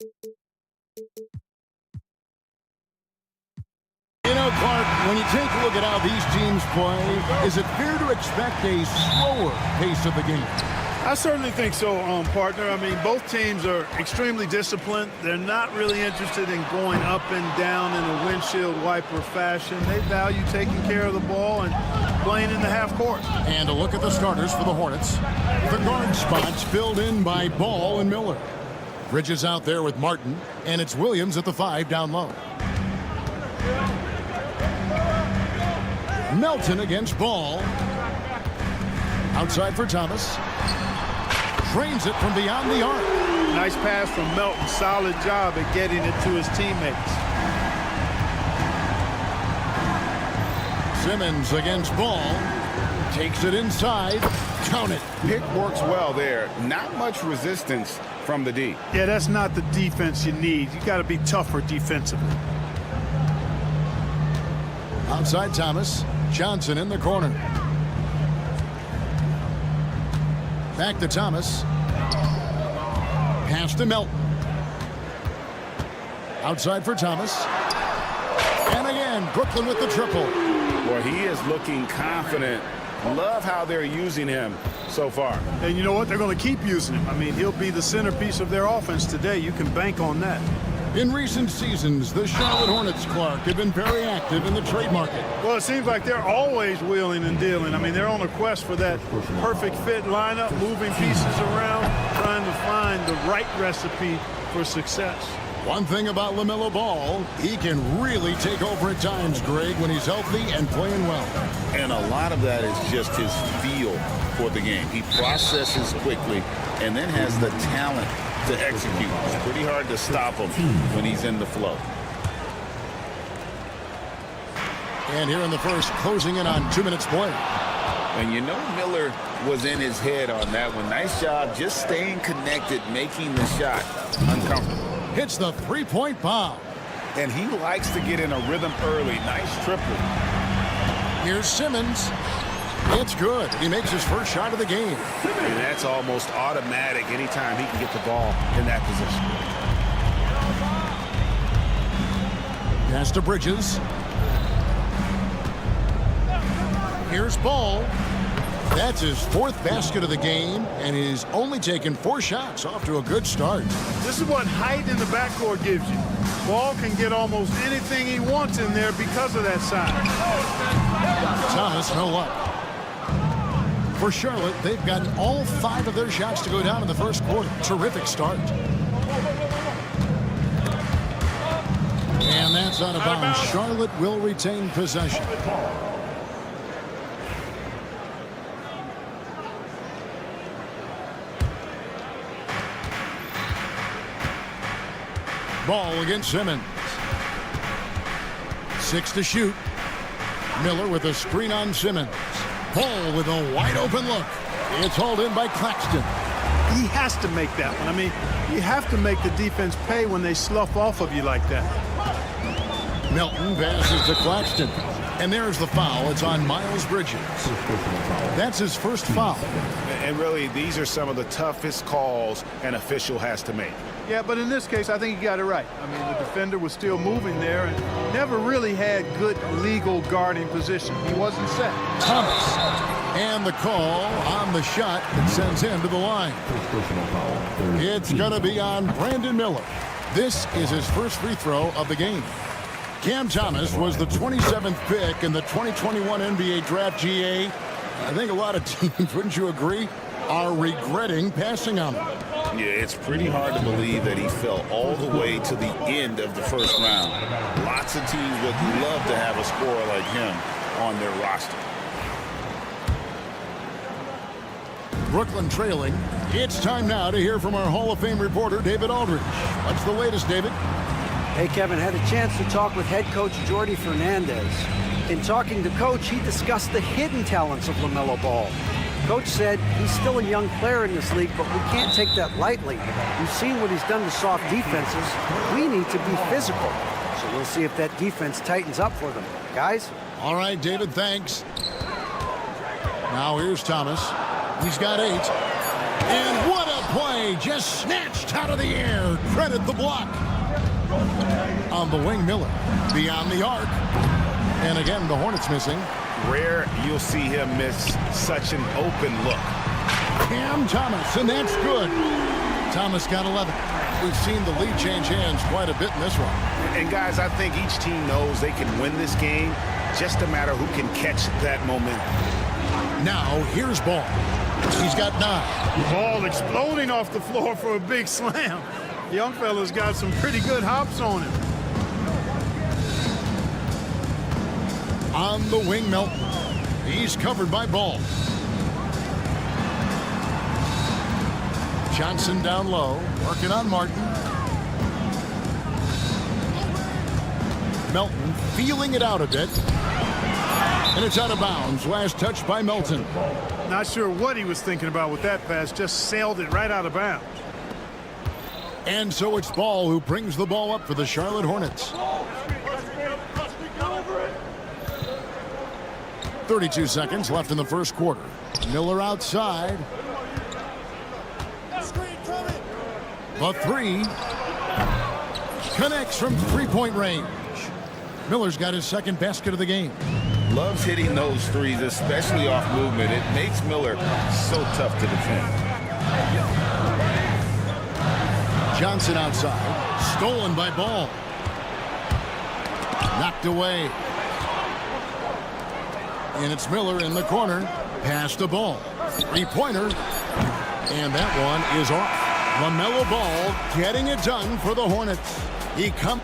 You know, Clark, when you take a look at how these teams play, is it fair to expect a slower pace of the game? I certainly think so, partner. I mean, both teams are extremely disciplined. They're not really interested in going up and down in a windshield wiper fashion. They value taking care of the ball and playing in the half court. And a look at the starters for the Hornets. The guard spots filled in by Ball and Miller. Bridges out there with Martin, and it's Williams at the 5 down low. Melton against Ball. Outside for Thomas. Trains it from beyond the arc. Nice pass from Melton. Solid job at getting it to his teammates. Simmons against Ball. Takes it inside. Count it. Pick works well there. Not much resistance from the D. Yeah, that's not the defense you need. You got to be tougher defensively. Outside Thomas. Johnson in the corner. Back to Thomas. Pass to Melton. Outside for Thomas. And again, Brooklyn with the triple. Boy, he is looking confident. Love how they're using him so far. And you know what? They're going to keep using him. I mean, he'll be the centerpiece of their offense today. You can bank on that. In recent seasons, the Charlotte Hornets, Clark, have been very active in the trade market. Well, it seems like they're always wheeling and dealing. I mean, they're on a quest for that perfect fit lineup, moving pieces around, trying to find the right recipe for success. One thing about LaMelo Ball, he can really take over at times, Greg, when he's healthy and playing well. And a lot of that is just his feel for the game. He processes quickly and then has the talent to execute. It's pretty hard to stop him when he's in the flow. And here in the first, closing in on 2 minutes play. And you know Miller was in his head on that one. Nice job just staying connected, making the shot uncomfortable. Hits the three-point bomb. And he likes to get in a rhythm early. Nice triple. Here's Simmons. It's good. He makes his first shot of the game. And that's almost automatic anytime he can get the ball in that position. Pass to Bridges. Here's Ball. That's his 4th basket of the game, and he's only taken 4 shots. Off to a good start. This is what height in the backcourt gives you. Ball can get almost anything he wants in there because of that size. Thomas, no luck. For Charlotte, they've gotten all 5 of their shots to go down in the first quarter. Terrific start. And that's out of bounds. Charlotte will retain possession. Ball against Simmons. 6 to shoot. Miller with a screen on Simmons. Ball with a wide open look. It's hauled in by Claxton. He has to make that one. I mean, you have to make the defense pay when they slough off of you like that. Melton passes to Claxton. And there's the foul. It's on Miles Bridges. That's his first foul. And really, these are some of the toughest calls an official has to make. Yeah, but in this case, I think he got it right. I mean, the defender was still moving there and never really had good legal guarding position. He wasn't set. Thomas. And the call on the shot that sends him to the line. It's going to be on Brandon Miller. This is his first free throw of the game. Cam Thomas was the 27th pick in the 2021 NBA Draft. GA. I think a lot of teams, wouldn't you agree, are regretting passing on him. Yeah, it's pretty hard to believe that he fell all the way to the end of the first round. Lots of teams would love to have a scorer like him on their roster. Brooklyn trailing. It's time now to hear from our Hall of Fame reporter, David Aldridge. What's the latest, David? Hey, Kevin, had a chance to talk with head coach Jordi Fernandez. In talking to Coach, he discussed the hidden talents of LaMelo Ball. Coach said he's still a young player in this league, but we can't take that lightly. We've seen what he's done to soft defenses. We need to be physical. So we'll see if that defense tightens up for them. Guys? All right, David, thanks. Now here's Thomas. He's got 8. And what a play just snatched out of the air. Credit the block. On the wing, Miller. Beyond the arc. And again, the Hornets missing. Rare you'll see him miss such an open look. Cam Thomas, and that's good. Thomas got 11. We've seen the lead change hands quite a bit in this one. And guys, I think each team knows they can win this game. Just a matter who can catch that momentum. Now, here's Ball. He's got 9. Ball exploding off the floor for a big slam. Young fella's got some pretty good hops on him. On the wing, Melton. He's covered by Ball. Johnson down low, working on Martin. Melton feeling it out a bit. And it's out of bounds. Last touch by Melton. Not sure what he was thinking about with that pass. Just sailed it right out of bounds. And so it's Ball who brings the ball up for the Charlotte Hornets. 32 seconds left in the first quarter. Miller outside. The 3 connects from three-point range. Miller's got his second basket of the game. Loves hitting those threes, especially off movement. It makes Miller so tough to defend. Johnson outside. Stolen by Ball. Knocked away. And it's Miller in the corner. Pass the Ball. Three-pointer. And that one is off. LaMelo Ball getting it done for the Hornets. He comes.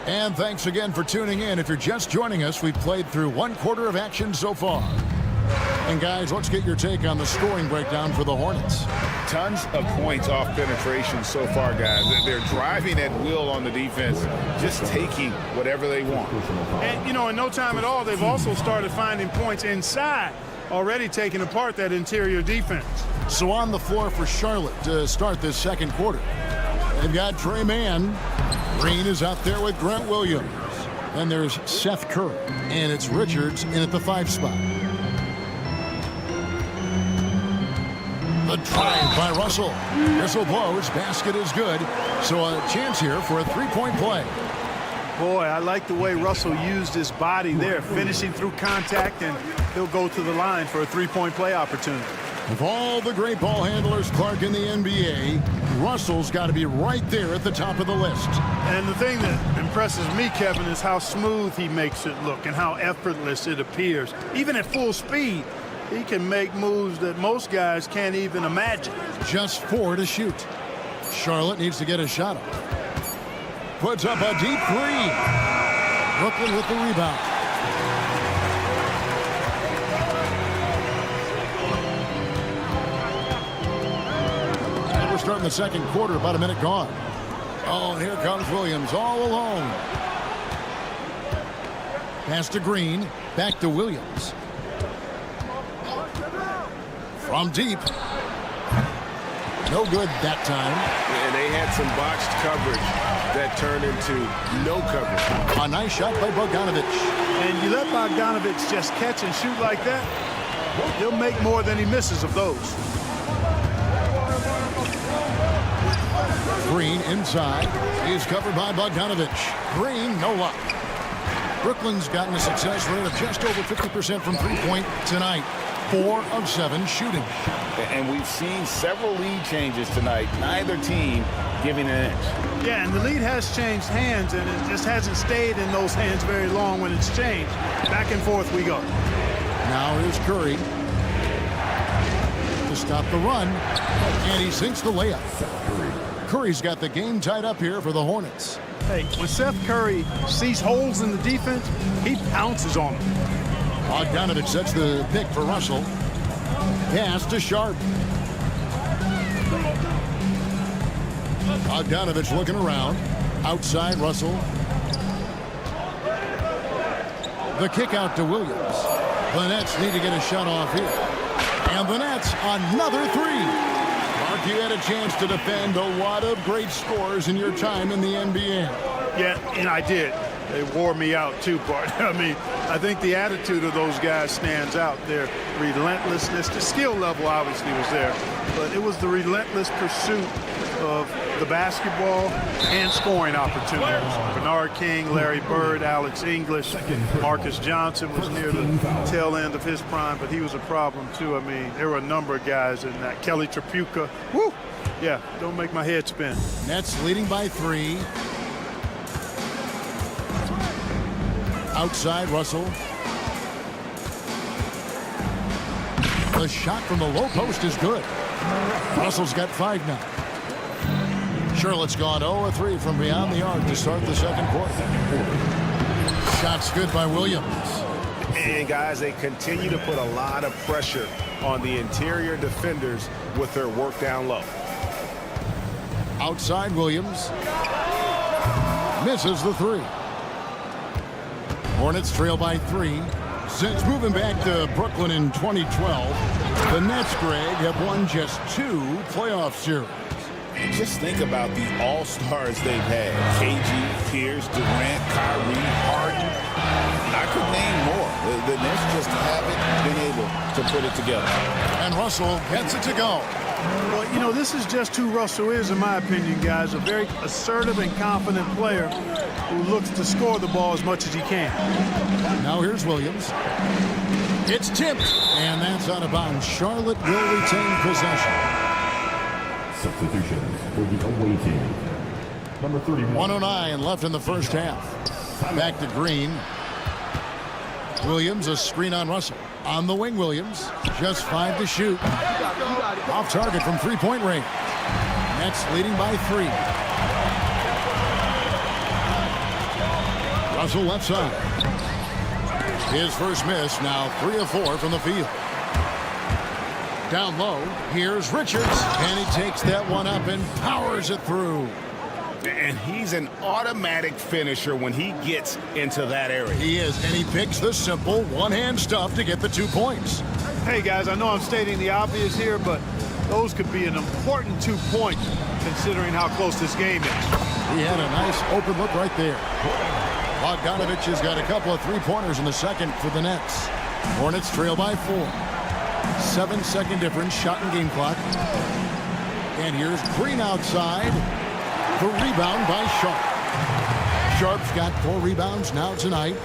And thanks again for tuning in. If you're just joining us, we've played through one quarter of action so far. And guys, let's get your take on the scoring breakdown for the Hornets. Tons of points off penetration so far, guys. They're driving at will on the defense, just taking whatever they want. And, you know, in no time at all, they've also started finding points inside, already taking apart that interior defense. So on the floor for Charlotte to start this second quarter, they've got Trey Mann. Green is out there with Grant Williams. Then there's Seth Curry. And it's Richards in at the 5 spot. The drive by Russell. Whistle blows. Basket is good. So a chance here for a three-point play. Boy, I like the way Russell used his body there, finishing through contact, and he'll go to the line for a three-point play opportunity. Of all the great ball handlers, Clark, in the NBA, Russell's got to be right there at the top of the list. And the thing that impresses me, Kevin, is how smooth he makes it look and how effortless it appears. Even at full speed, he can make moves that most guys can't even imagine. Just 4 to shoot. Charlotte needs to get a shot up. Puts up a deep 3. Brooklyn with the rebound. And we're starting the second quarter, about a minute gone. Oh, here comes Williams all alone. Pass to Green, back to Williams. From deep. No good that time. And they had some botched coverage that turned into no coverage. A nice shot by Bogdanovic. And you let Bogdanovic just catch and shoot like that, he'll make more than he misses of those. Green inside. He's covered by Bogdanovic. Green, no luck. Brooklyn's gotten a success rate of just over 50% from three-point tonight. 4 of 7 shooting. And we've seen several lead changes tonight. Neither team giving an inch. Yeah, and the lead has changed hands, and it just hasn't stayed in those hands very long when it's changed. Back and forth we go. Now here's Curry to stop the run, and he sinks the layup. Curry's got the game tied up here for the Hornets. Hey, when Seth Curry sees holes in the defense, he pounces on them. Bogdanovic sets the pick for Russell. Pass to Sharp. Bogdanovic looking around. Outside Russell. The kick out to Williams. The Nets need to get a shot off here. And the Nets, another 3. Mark, you had a chance to defend a lot of great scores in your time in the NBA. Yeah, and I did. they wore me out too, Bart. I mean, I think the attitude of those guys stands out. Their relentlessness, the skill level obviously was there, but it was the relentless pursuit of the basketball and scoring opportunities. Bernard King, Larry Bird, Alex English, Marcus Johnson was near the tail end of his prime, but he was a problem too. I mean, there were a number of guys in that. Kelly Tripucka, woo! Yeah, don't make my head spin. Nets leading by 3. Outside, Russell. The shot from the low post is good. Russell's got 5 now. Charlotte's gone 0-3 from beyond the arc to start the second quarter. Shot's good by Williams. And guys, they continue to put a lot of pressure on the interior defenders with their work down low. Outside, Williams. Misses the 3. Hornets trail by 3. Since moving back to Brooklyn in 2012, the Nets, Greg, have won just 2 playoff series. Just think about the all-stars they've had. KG, Pierce, Durant, Kyrie, Harden. I could name more. The Nets just haven't been able to put it together. And Russell gets it to go. Well, you know, this is just who Russell is, in my opinion, guys. A very assertive and confident player who looks to score the ball as much as he can. Now here's Williams. It's tipped, and that's out of bounds. Charlotte will retain possession. Substitutions for the away team. Number 31. 1:09 left in the first half. Back to Green. Williams, a screen on Russell. On the wing, Williams. Just 5 to shoot. Off target from three-point range. Nets leading by 3. Russell left side. His first miss, now 3 of 4 from the field. Down low, here's Richards, and he takes that one up and powers it through. And he's an automatic finisher when he gets into that area. He is, and he picks the simple one-hand stuff to get the 2 points. Hey, guys, I know I'm stating the obvious here, but those could be an important 2 points considering how close this game is. He had a nice open look right there. Bogdanovich has got a couple of three-pointers in the second for the Nets. Hornets trail by 4. 7-second difference, shot and game clock. And here's Green outside. The rebound by Sharp. Sharp's got 4 rebounds now tonight.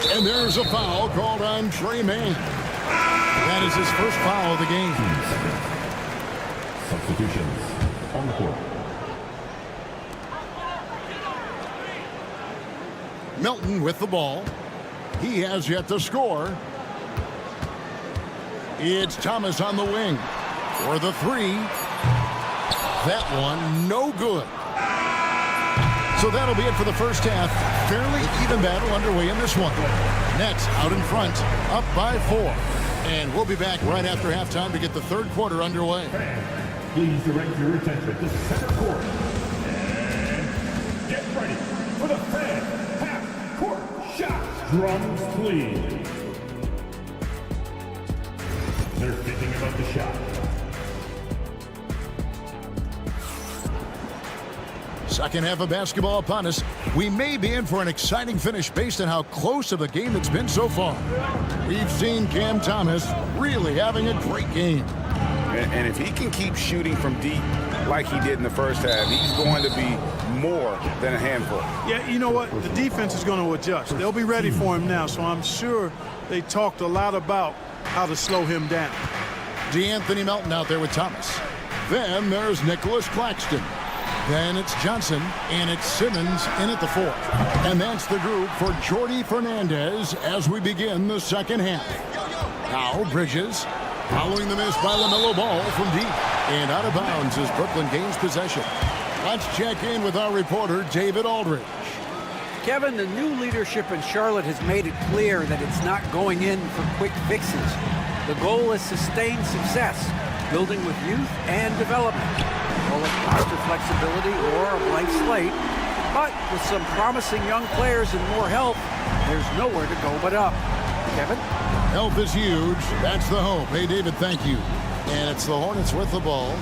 And there's a foul called on Trey Mann. That is his first foul of the game. Substitutions on the court. Milton with the ball. He has yet to score. It's Thomas on the wing for the 3. That one, no good. So that'll be it for the first half. Fairly even battle underway in this one. Nets out in front, up by 4. And we'll be back right after halftime to get the third quarter underway. Please direct your attention to center court. And get ready for the fan half-court shot. Drums, please. They're thinking about the shot. Second half of basketball upon us. We may be in for an exciting finish based on how close of a game it's been so far. We've seen Cam Thomas really having a great game. And if he can keep shooting from deep like he did in the first half, he's going to be more than a handful. Yeah, you know what? The defense is going to adjust. They'll be ready for him now, so I'm sure they talked a lot about how to slow him down. DeAnthony Melton out there with Thomas. Then there's Nicholas Claxton. Then it's Johnson, and it's Simmons in at the 4th. And that's the group for Jordy Fernandez as we begin the second half. Now Bridges, following the miss by LaMelo Ball from deep. And out of bounds as Brooklyn gains possession. Let's check in with our reporter, David Aldridge. Kevin, the new leadership in Charlotte has made it clear that it's not going in for quick fixes. The goal is sustained success, building with youth and development. Call it roster flexibility or a blank slate. But with some promising young players and more help, there's nowhere to go but up. Kevin? Health is huge. That's the hope. Hey, David, thank you. And it's the Hornets with the ball,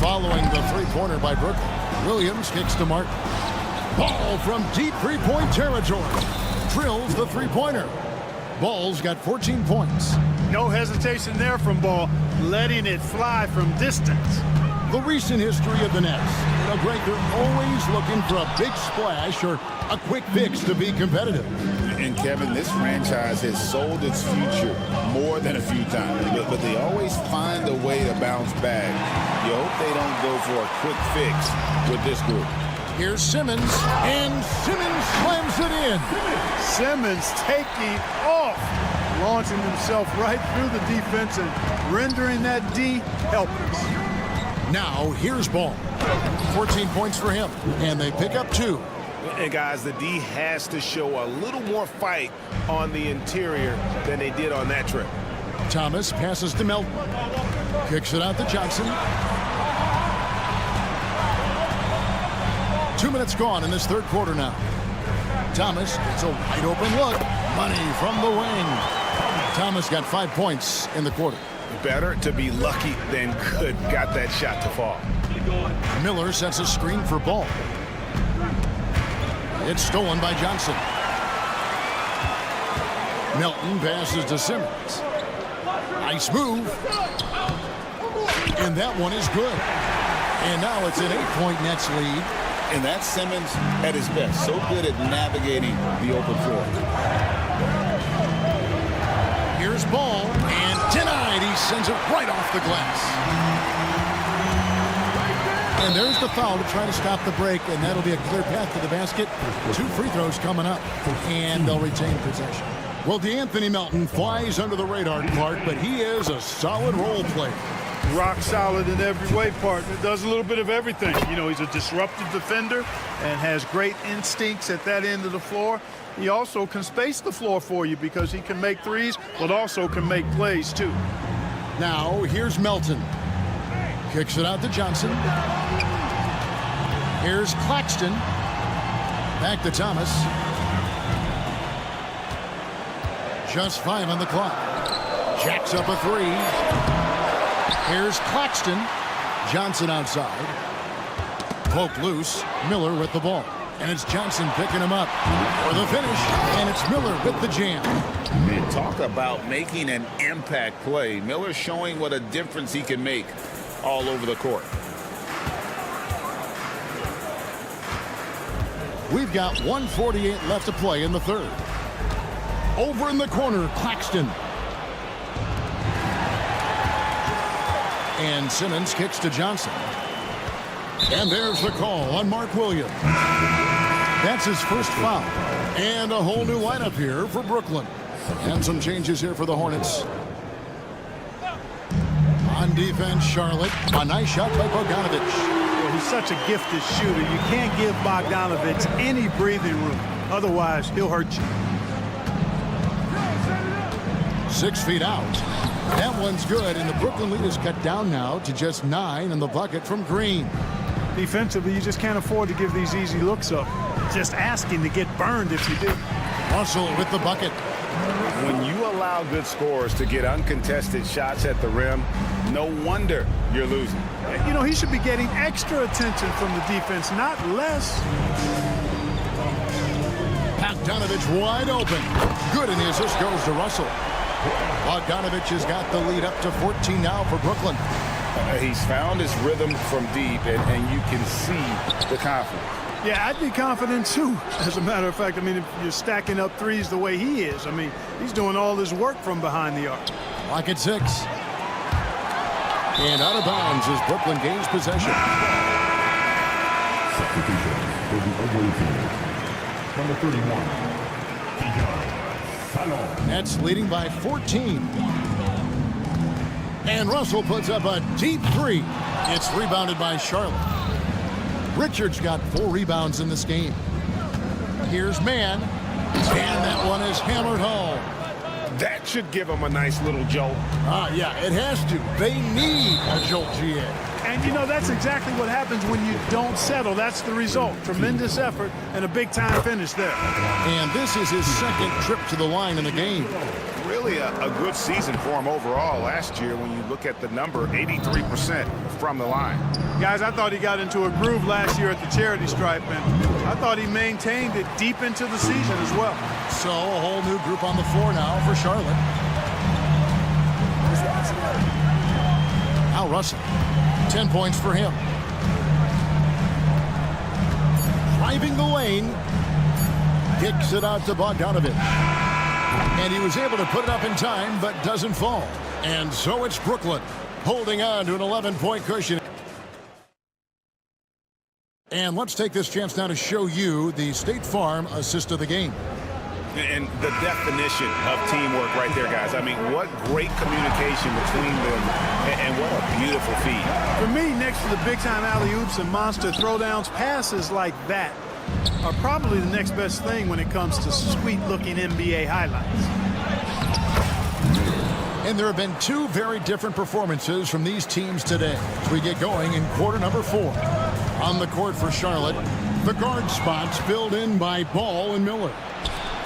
following the three-pointer by Brooklyn. Williams kicks to Martin. Ball from deep three-point territory. Drills the three-pointer. Ball's got 14 points. No hesitation there from Ball, letting it fly from distance. The recent history of the Nets. Greg, they're always looking for a big splash or a quick fix to be competitive. And Kevin, this franchise has sold its future more than a few times, but they always find a way to bounce back. You hope they don't go for a quick fix with this group. Here's Simmons, and Simmons slams it in. Simmons taking off, launching himself right through the defense and rendering that D helpless. Now, here's Ball. 14 points for him, and they pick up 2. And guys, the D has to show a little more fight on the interior than they did on that trip. Thomas passes to Melton. Kicks it out to Johnson. 2 minutes gone in this third quarter now. Thomas gets a wide open look. Money from the wing. Thomas got 5 points in the quarter. Better to be lucky than good. Got that shot to fall. Miller sets a screen for Ball. It's stolen by Johnson. Melton passes to Simmons. Nice move. And that one is good. And now it's an 8-point Nets lead. And that's Simmons at his best. So good at navigating the open floor. Here's Ball, and denied. He sends it right off the glass. And there's the foul to try to stop the break, and that'll be a clear path to the basket. 2 free throws coming up, and they'll retain possession. Well, DeAnthony Melton flies under the radar, Clark, but he is a solid role player. Rock solid in every way, partner. Does a little bit of everything. You know, he's a disruptive defender and has great instincts at that end of the floor. He also can space the floor for you because he can make threes, but also can make plays, too. Now, here's Melton. Kicks it out to Johnson. Here's Claxton. Back to Thomas. Just 5 on the clock. Jacks up a 3. Here's Claxton. Johnson outside. Poke loose. Miller with the ball. And it's Johnson picking him up for the finish. And it's Miller with the jam. Talk about making an impact play. Miller showing what a difference he can make all over the court. We've got 1:48 left to play in the third. Over in the corner, Claxton. And Simmons kicks to Johnson. And there's the call on Mark Williams. That's his first foul. And a whole new lineup here for Brooklyn. And some changes here for the Hornets. On defense, Charlotte. A nice shot by Bogdanovic. Well, he's such a gifted shooter. You can't give Bogdanovic any breathing room. Otherwise, he'll hurt you. 6 feet out. That one's good, and the Brooklyn lead is cut down now to just 9 in the bucket from Green. Defensively, you just can't afford to give these easy looks up. Just asking to get burned if you do. Russell with the bucket. When you allow good scorers to get uncontested shots at the rim, no wonder you're losing. You know, he should be getting extra attention from the defense, not less. Bogdanovic wide open. Good, and the assist goes to Russell. Bogdanovic has got the lead up to 14 now for Brooklyn. He's found his rhythm from deep, and you can see the confidence. Yeah, I'd be confident too. As a matter of fact, I mean, if you're stacking up threes the way he is, I mean, he's doing all his work from behind the arc. Clock at 6. And out of bounds as Brooklyn gains possession. Substitution for the away team. Number 31, Salon. Nets leading by 14. And Russell puts up a deep 3. It's rebounded by Charlotte. Richards got 4 rebounds in this game. Here's Mann. And that one is hammered home. That should give them a nice little jolt. Yeah, it has to. They need a jolt, GA. And, you know, that's exactly what happens when you don't settle. That's the result. Tremendous effort and a big-time finish there. And this is his second trip to the line in the game. Really a good season for him overall last year when you look at the number, 83% from the line. Guys, I thought he got into a groove last year at the charity stripe, and I thought he maintained it deep into the season as well. So a whole new group on the floor now for Charlotte. Al Russell, 10 points for him. Driving the lane, kicks it out to Bogdanovich. And he was able to put it up in time, but doesn't fall. And so it's Brooklyn holding on to an 11-point cushion. And let's take this chance now to show you the State Farm assist of the game. And the definition of teamwork right there, guys. I mean, what great communication between them, and what a beautiful feed. For me, next to the big-time alley-oops and monster throwdowns, passes like that are probably the next best thing when it comes to sweet-looking NBA highlights. And there have been two very different performances from these teams today as we get going in quarter number 4. On the court for Charlotte, the guard spots filled in by Ball and Miller.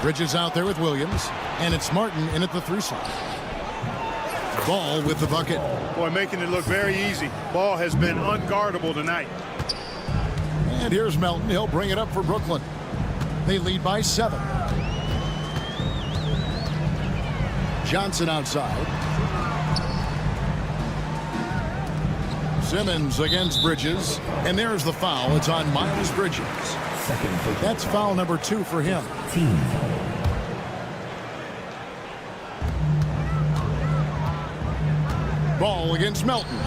Bridges out there with Williams, and it's Martin in at the 3 slot. Ball with the bucket. Boy, making it look very easy. Ball has been unguardable tonight. And here's Melton. He'll bring it up for Brooklyn. They lead by 7. Johnson outside. Simmons against Bridges. And there's the foul. It's on Miles Bridges. That's foul number 2 for him. Ball against Melton.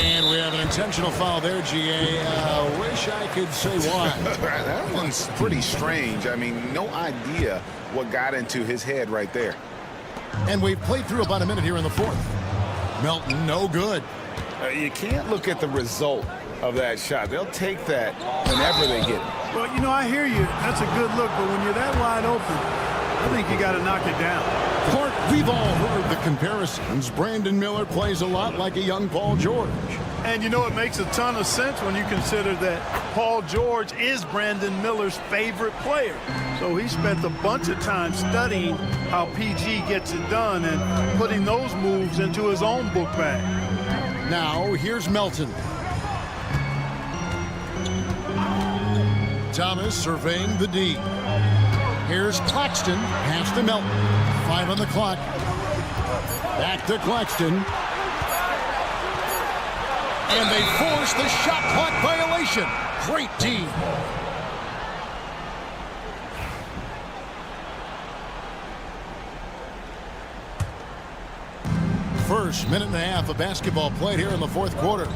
And we have an intentional foul there, GA. Wish I could say why. That one's pretty strange. I mean, no idea what got into his head right there. And we've played through about a minute here in the 4th. Melton, no good. You can't look at the result of that shot. They'll take that whenever they get it. Well, you know, I hear you. That's a good look, but when you're that wide open, I think you got to knock it down. Clark, we've all heard the comparisons. Brandon Miller plays a lot like a young Paul George. And you know, it makes a ton of sense when you consider that Paul George is Brandon Miller's favorite player. So he spent a bunch of time studying how PG gets it done and putting those moves into his own book bag. Now, here's Melton. Thomas surveying the D. Here's Claxton, pass to Melton. 5 on the clock. Back to Claxton. And they force the shot clock violation. Great D. First minute and a half of basketball played here in the 4th quarter.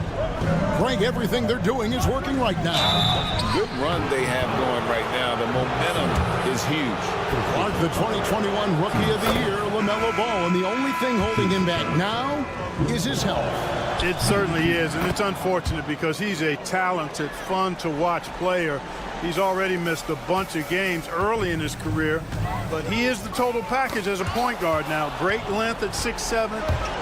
Greg, everything they're doing is working right now. Good run they have going right now. The momentum is huge. Clark, the 2021 Rookie of the Year, LaMelo Ball, and the only thing holding him back now is his health. It certainly is, and it's unfortunate because he's a talented, fun-to-watch player. He's already missed a bunch of games early in his career, but he is the total package as a point guard now. Great length at 6'7",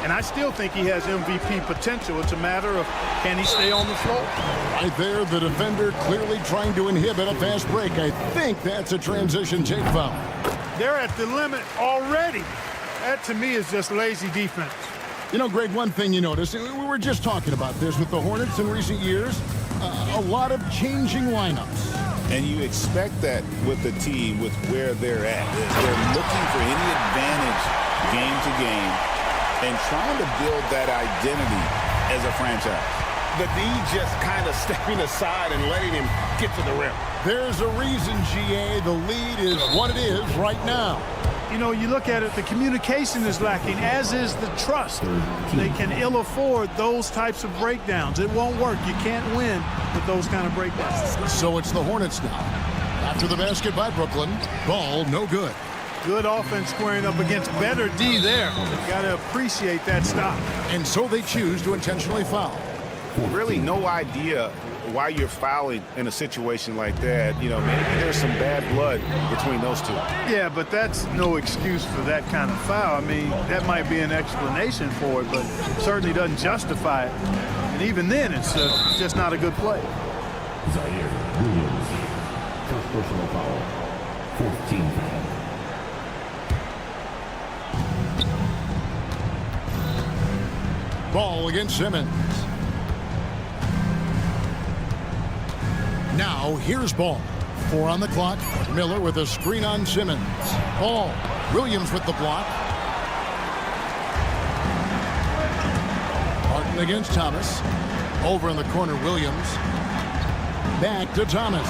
and I still think he has MVP potential. It's a matter of, can he stay on the floor? Right there, the defender clearly trying to inhibit a fast break. I think that's a transition take foul. They're at the limit already. That, to me, is just lazy defense. You know, Greg, one thing you notice, we were just talking about this with the Hornets in recent years, a lot of changing lineups. And you expect that with the team, with where they're at. They're looking for any advantage game to game and trying to build that identity as a franchise. The D just kind of stepping aside and letting him get to the rim. There's a reason, GA, the lead is what it is right now. You know, you look at it, the communication is lacking, as is the trust. They can ill afford those types of breakdowns. It won't work. You can't win with those kind of breakdowns. So it's the Hornets now. After the basket by Brooklyn, Ball no good. Good offense squaring up against better D there. Got to appreciate that stop. And so they choose to intentionally foul. Really no idea why you're fouling in a situation like that. You know, maybe there's some bad blood between those two. Yeah, but that's no excuse for that kind of foul. I mean, that might be an explanation for it, but certainly doesn't justify it. And even then, it's just not a good play. Zaire Williams, first personal foul, 14th. Ball against Simmons. Now here's Ball. 4 on the clock. Miller with a screen on Simmons. Ball. Williams with the block. Martin against Thomas. Over in the corner, Williams. Back to Thomas.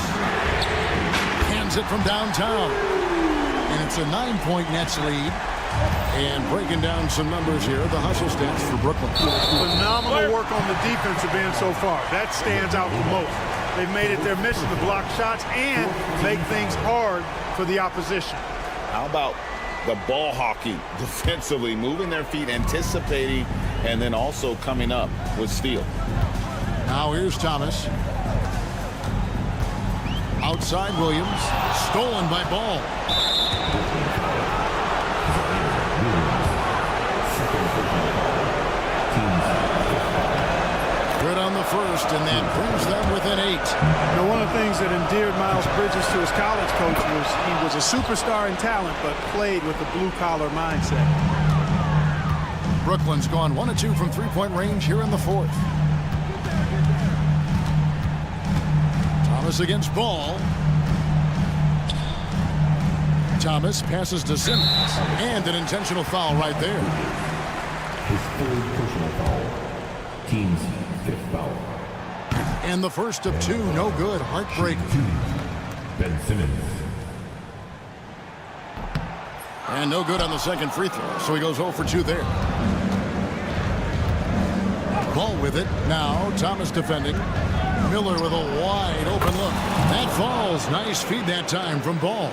Hands it from downtown. And it's a 9-point Nets lead. And breaking down some numbers here, the hustle stats for Brooklyn. Phenomenal work on the defensive end so far. That stands out the most. They've made it their mission to block shots and make things hard for the opposition. How about the ball hawking defensively, moving their feet, anticipating, and then also coming up with steal. Now here's Thomas. Outside Williams. Stolen by Ball. Good on the first, and that brings them within 8. Now, one of the things that endeared Miles Bridges to his college coach was he was a superstar in talent, but played with a blue-collar mindset. Brooklyn's gone 1 of 2 from three-point range here in the fourth. Thomas against Ball. Thomas passes to Simmons, and an intentional foul right there. His third personal foul. Team's 5th foul. And the first of 2, no good. Heartbreaker. Ben Simmons. And no good on the second free throw, so he goes 0 for 2 there. Ball with it. Now Thomas defending. Miller with a wide open look. That falls. Nice feed that time from Ball.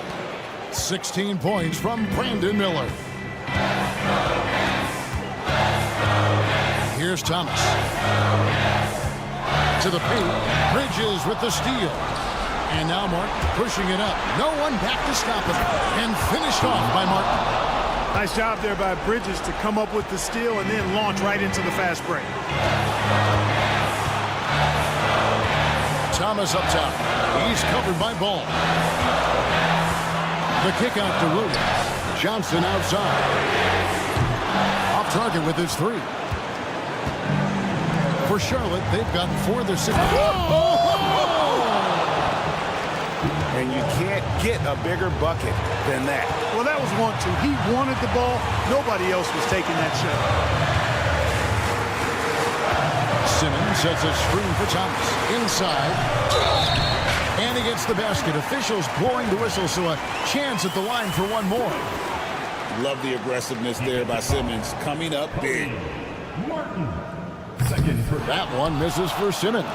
16 points from Brandon Miller. Here's Thomas. To the paint. Bridges with the steal. And now Martin pushing it up. No one back to stop him. And finished off by Martin. Nice job there by Bridges to come up with the steal and then launch right into the fast break. Thomas up top. He's covered by Ball. The kick out to Williams. Johnson outside. Off target with his 3. For Charlotte, they've got 4 of their 6. And you can't get a bigger bucket than that. Well, that was 1-2. He wanted the ball. Nobody else was taking that shot. Simmons sets a screen for Thomas. Inside. And he gets the basket. Officials blowing the whistle, so a chance at the line for one more. Love the aggressiveness there by Simmons. Coming up big. Martin. Second for That one misses for Simmons.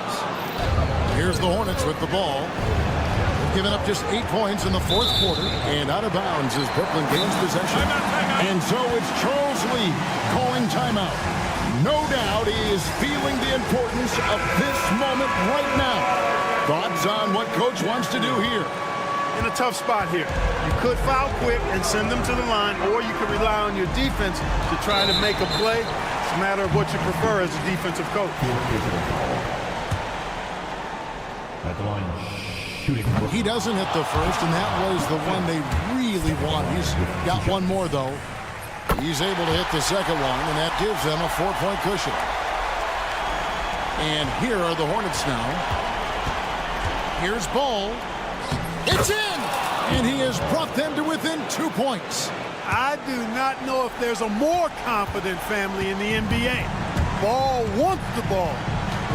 Here's the Hornets with the ball. They've given up just 8 points in the fourth quarter. And out of bounds as Brooklyn gains possession. And so it's Charles Lee calling timeout. No doubt he is feeling the importance of this moment right now. Thoughts on what Coach wants to do here? In a tough spot here. You could foul quick and send them to the line, or you could rely on your defense to try to make a play. It's a matter of what you prefer as a defensive coach. at the line, shooting. He doesn't hit the first, and that was the one they really want. He's got one more, though. He's able to hit the second one, and that gives them a 4-point cushion. And here are the Hornets now. Here's Ball. It's in! And he has brought them to within 2 points. I do not know if there's a more confident family in the NBA. Ball wants the ball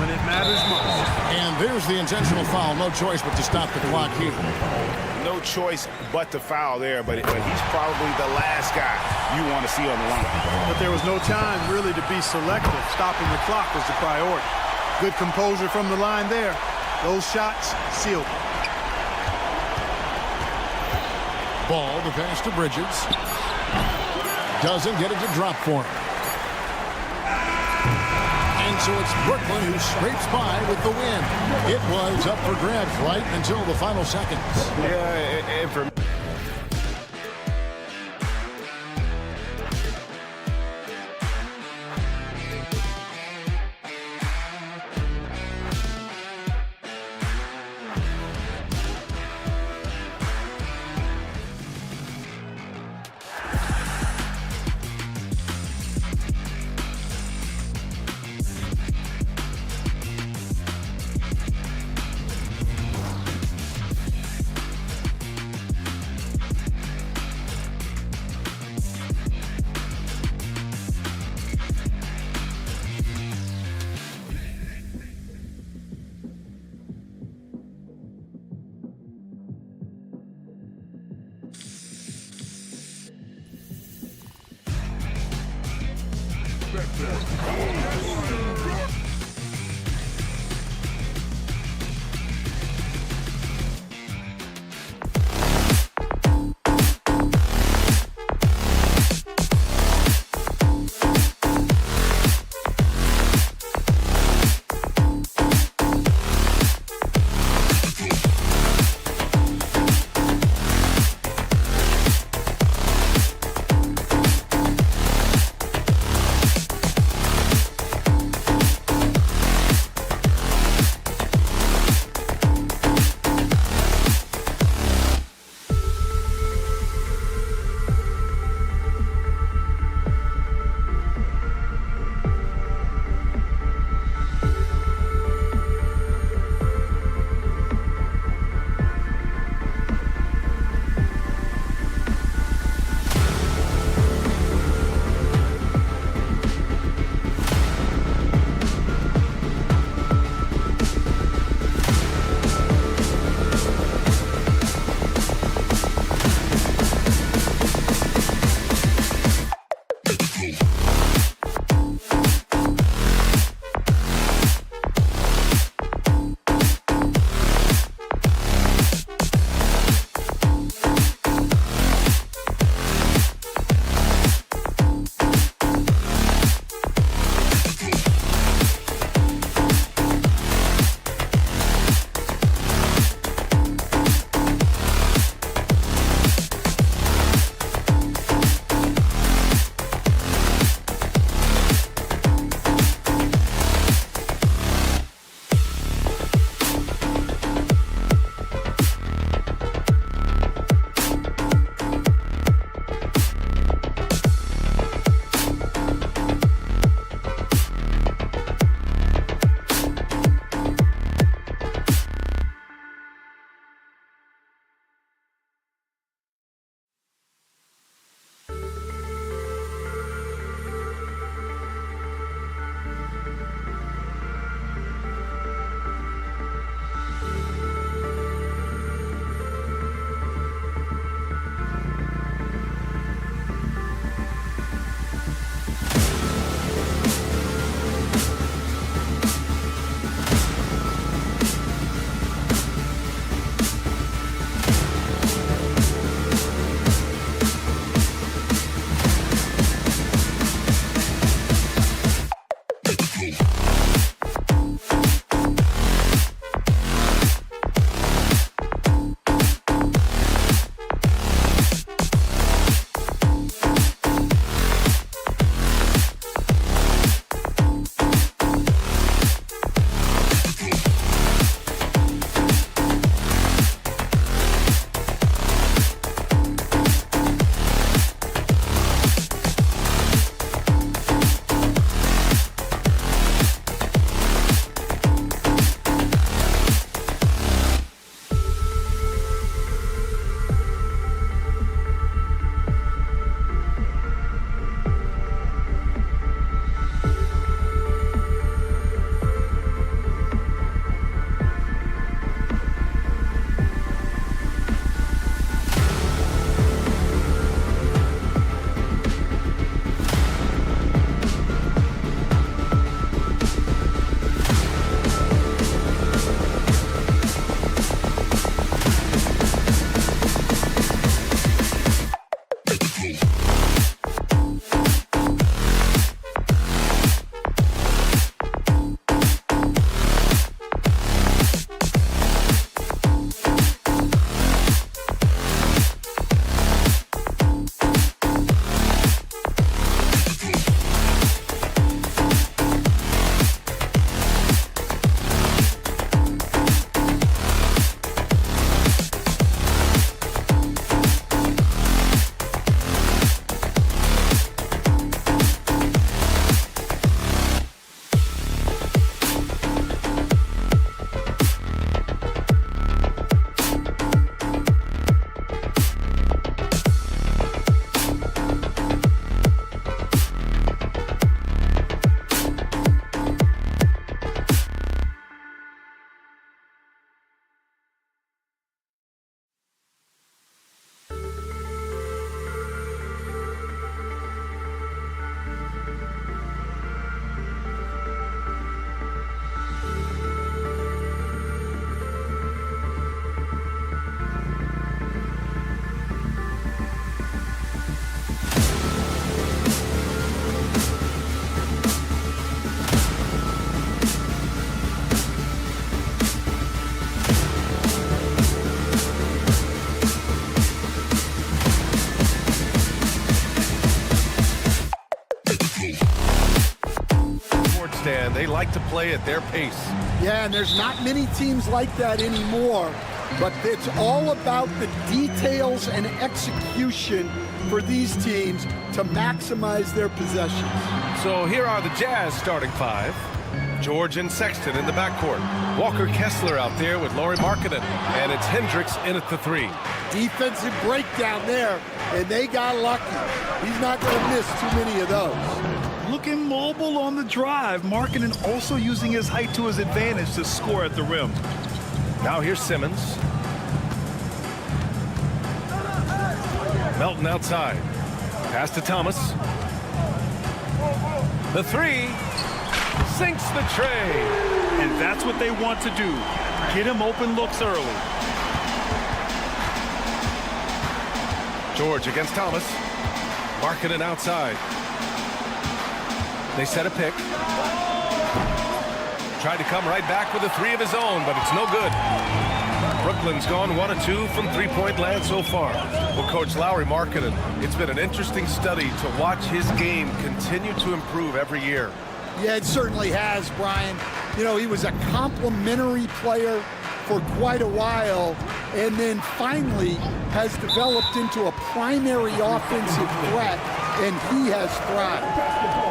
when it matters most. And there's the intentional foul. No choice but to stop the clock here. No choice but to foul there, but he's probably the last guy you want to see on the line. But there was no time really to be selective. Stopping the clock was the priority. Good composure from the line there. Those shots sealed. Ball, the pass to Bridges. Doesn't get it to drop for him. And so it's Brooklyn who scrapes by with the win. It was up for grabs right until the final seconds. Yeah, and for understand they like to play at their pace. Yeah, and there's not many teams like that anymore, but it's all about the details and execution for these teams to maximize their possessions. So here are the Jazz starting five. George and Sexton in the backcourt. Walker Kessler out there with Lauri Markkanen. And it's Hendricks in at the three. Defensive breakdown there, and they got lucky. He's not going to miss too many of those. Looking mobile on the drive. Markkanen also using his height to his advantage to score at the rim. Now here's Simmons. Melton outside. Pass to Thomas. The three. Sinks the tray. And that's what they want to do. Get him open looks early. George against Thomas. Markkanen outside. They set a pick. Tried to come right back with a three of his own, but it's no good. Brooklyn's gone 1 of 2 from three-point land so far. Well, Coach Lauri Markkanen, it's been an interesting study to watch his game continue to improve every year. Yeah, it certainly has, Brian. You know, he was a complimentary player for quite a while, and then finally has developed into a primary offensive threat, and he has thrived.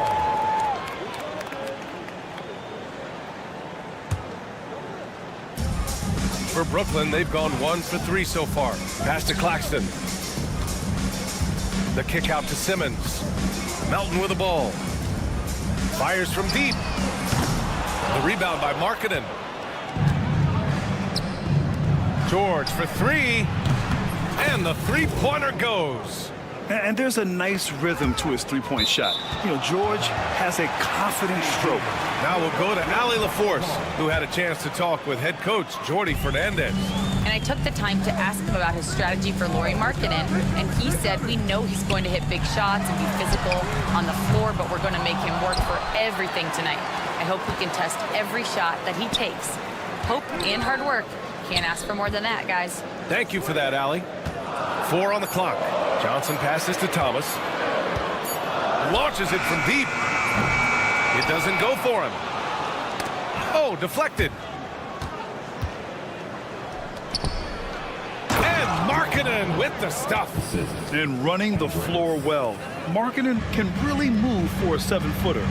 For Brooklyn, they've gone 1 for 3 so far. Pass to Claxton. The kick out to Simmons. Melton with the ball. Fires from deep. The rebound by Markkanen. George for 3. And the three-pointer goes. And there's a nice rhythm to his three-point shot. You know, George has a confident stroke. Now we'll go to Allie LaForce, who had a chance to talk with head coach Jordi Fernandez. And I took the time to ask him about his strategy for Lauri Markkanen, and he said, we know he's going to hit big shots and be physical on the floor, but we're going to make him work for everything tonight. I hope we can test every shot that he takes. Hope and hard work. Can't ask for more than that, guys. Thank you for that, Allie. 4 on the clock. Johnson passes to Thomas. Launches it from deep. It doesn't go for him. Oh, deflected. And Markkanen with the stuff. And running the floor well. Markkanen can really move for a 7-footer.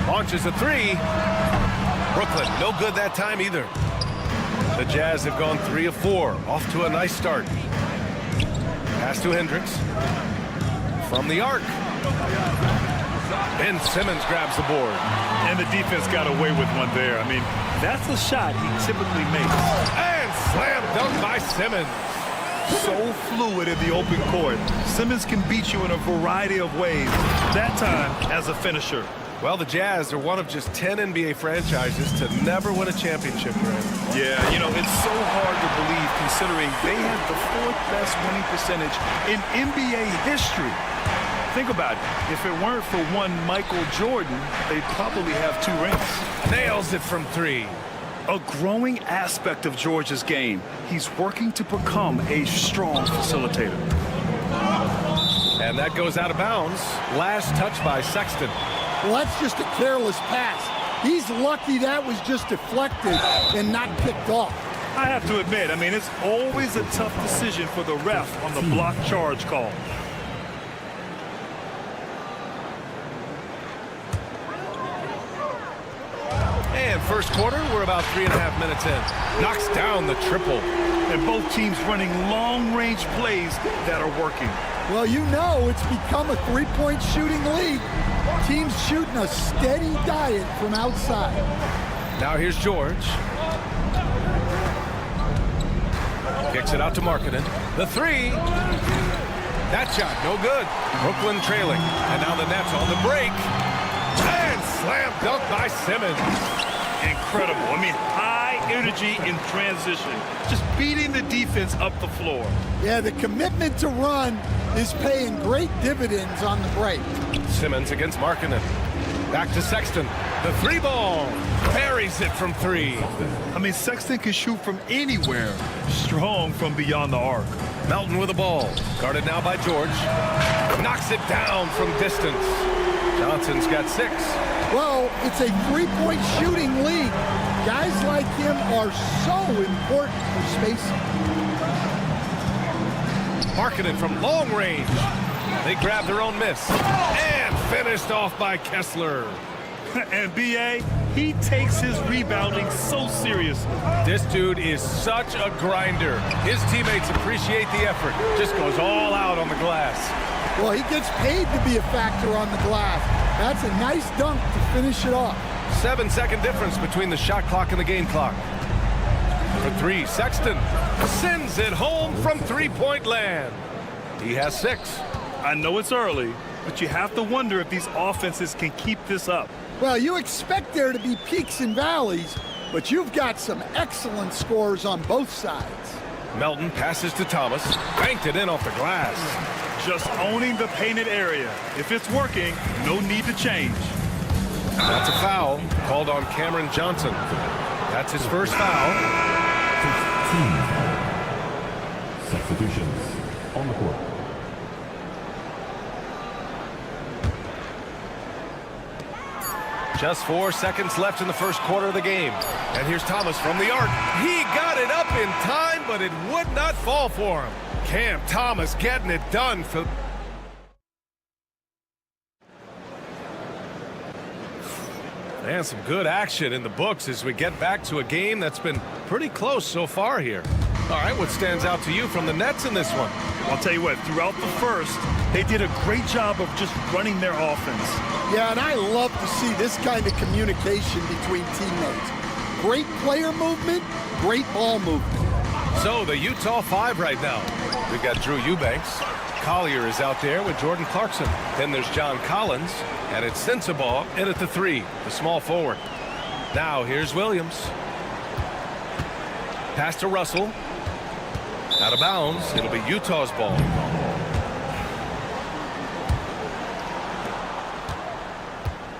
Launches a 3. Brooklyn, no good that time either. The Jazz have gone 3 of 4. Off to a nice start. Pass to Hendricks. From the arc. Ben Simmons grabs the board. And the defense got away with one there. I mean, that's a shot he typically makes. And slam dunk by Simmons. So fluid in the open court. Simmons can beat you in a variety of ways. That time as a finisher. Well, the Jazz are one of just 10 NBA franchises to never win a championship game. Yeah, you know, it's so hard to believe considering they have the 4th best winning percentage in NBA history. Think about it. If it weren't for one Michael Jordan, they'd probably have 2 rings. Nails it from 3. A growing aspect of George's game. He's working to become a strong facilitator. And that goes out of bounds. Last touch by Sexton. Well, that's just a careless pass. He's lucky that was just deflected and not picked off. I have to admit, I mean, it's always a tough decision for the ref on the block charge call. And first quarter, we're about 3.5 minutes in. Knocks down the triple. And both teams running long-range plays that are working. Well, you know it's become a three-point shooting league. Teams shooting a steady diet from outside. Now here's George. Kicks it out to Markkanen. The 3. That shot, no good. Brooklyn trailing. And now the Nets on the break. And slam dunk by Simmons. Incredible. I mean, high energy in transition. Just beating the defense up the floor. Yeah, the commitment to run is paying great dividends on the break. Simmons against Markkanen. Back to Sexton. The 3 ball. Buries it from 3. I mean, Sexton can shoot from anywhere. Strong from beyond the arc. Melton with the ball. Guarded now by George. Knocks it down from distance. Johnson's got 6. Well, it's a three-point shooting league. Guys like him are so important for spacing. Markkanen from long range. They grabbed their own miss. And finished off by Kessler. And B.A., he takes his rebounding so seriously. This dude is such a grinder. His teammates appreciate the effort. Just goes all out on the glass. Well, he gets paid to be a factor on the glass. That's a nice dunk to finish it off. 7-second difference between the shot clock and the game clock. For three, Sexton sends it home from three-point land. He has 6. I know it's early, but you have to wonder if these offenses can keep this up. Well, you expect there to be peaks and valleys, but you've got some excellent scores on both sides. Melton passes to Thomas, banked it in off the glass. Just owning the painted area. If it's working, no need to change. That's a foul called on Cameron Johnson. That's his first foul. Substitutions on the court. Just 4 seconds left in the first quarter of the game. And here's Thomas from the arc. He got it up in time, but it would not fall for him. Cam Thomas getting it done for... And some good action in the books as we get back to a game that's been pretty close so far here. All right, what stands out to you from the Nets in this one? I'll tell you what, throughout the first, they did a great job of just running their offense. Yeah, and I love to see this kind of communication between teammates. Great player movement, great ball movement. So the Utah 5 right now. We've got Drew Eubanks. Collier is out there with Jordan Clarkson. Then there's John Collins. And it's Sensabaugh in at the 3, the small forward. Now here's Williams. Pass to Russell. Out of bounds. It'll be Utah's ball.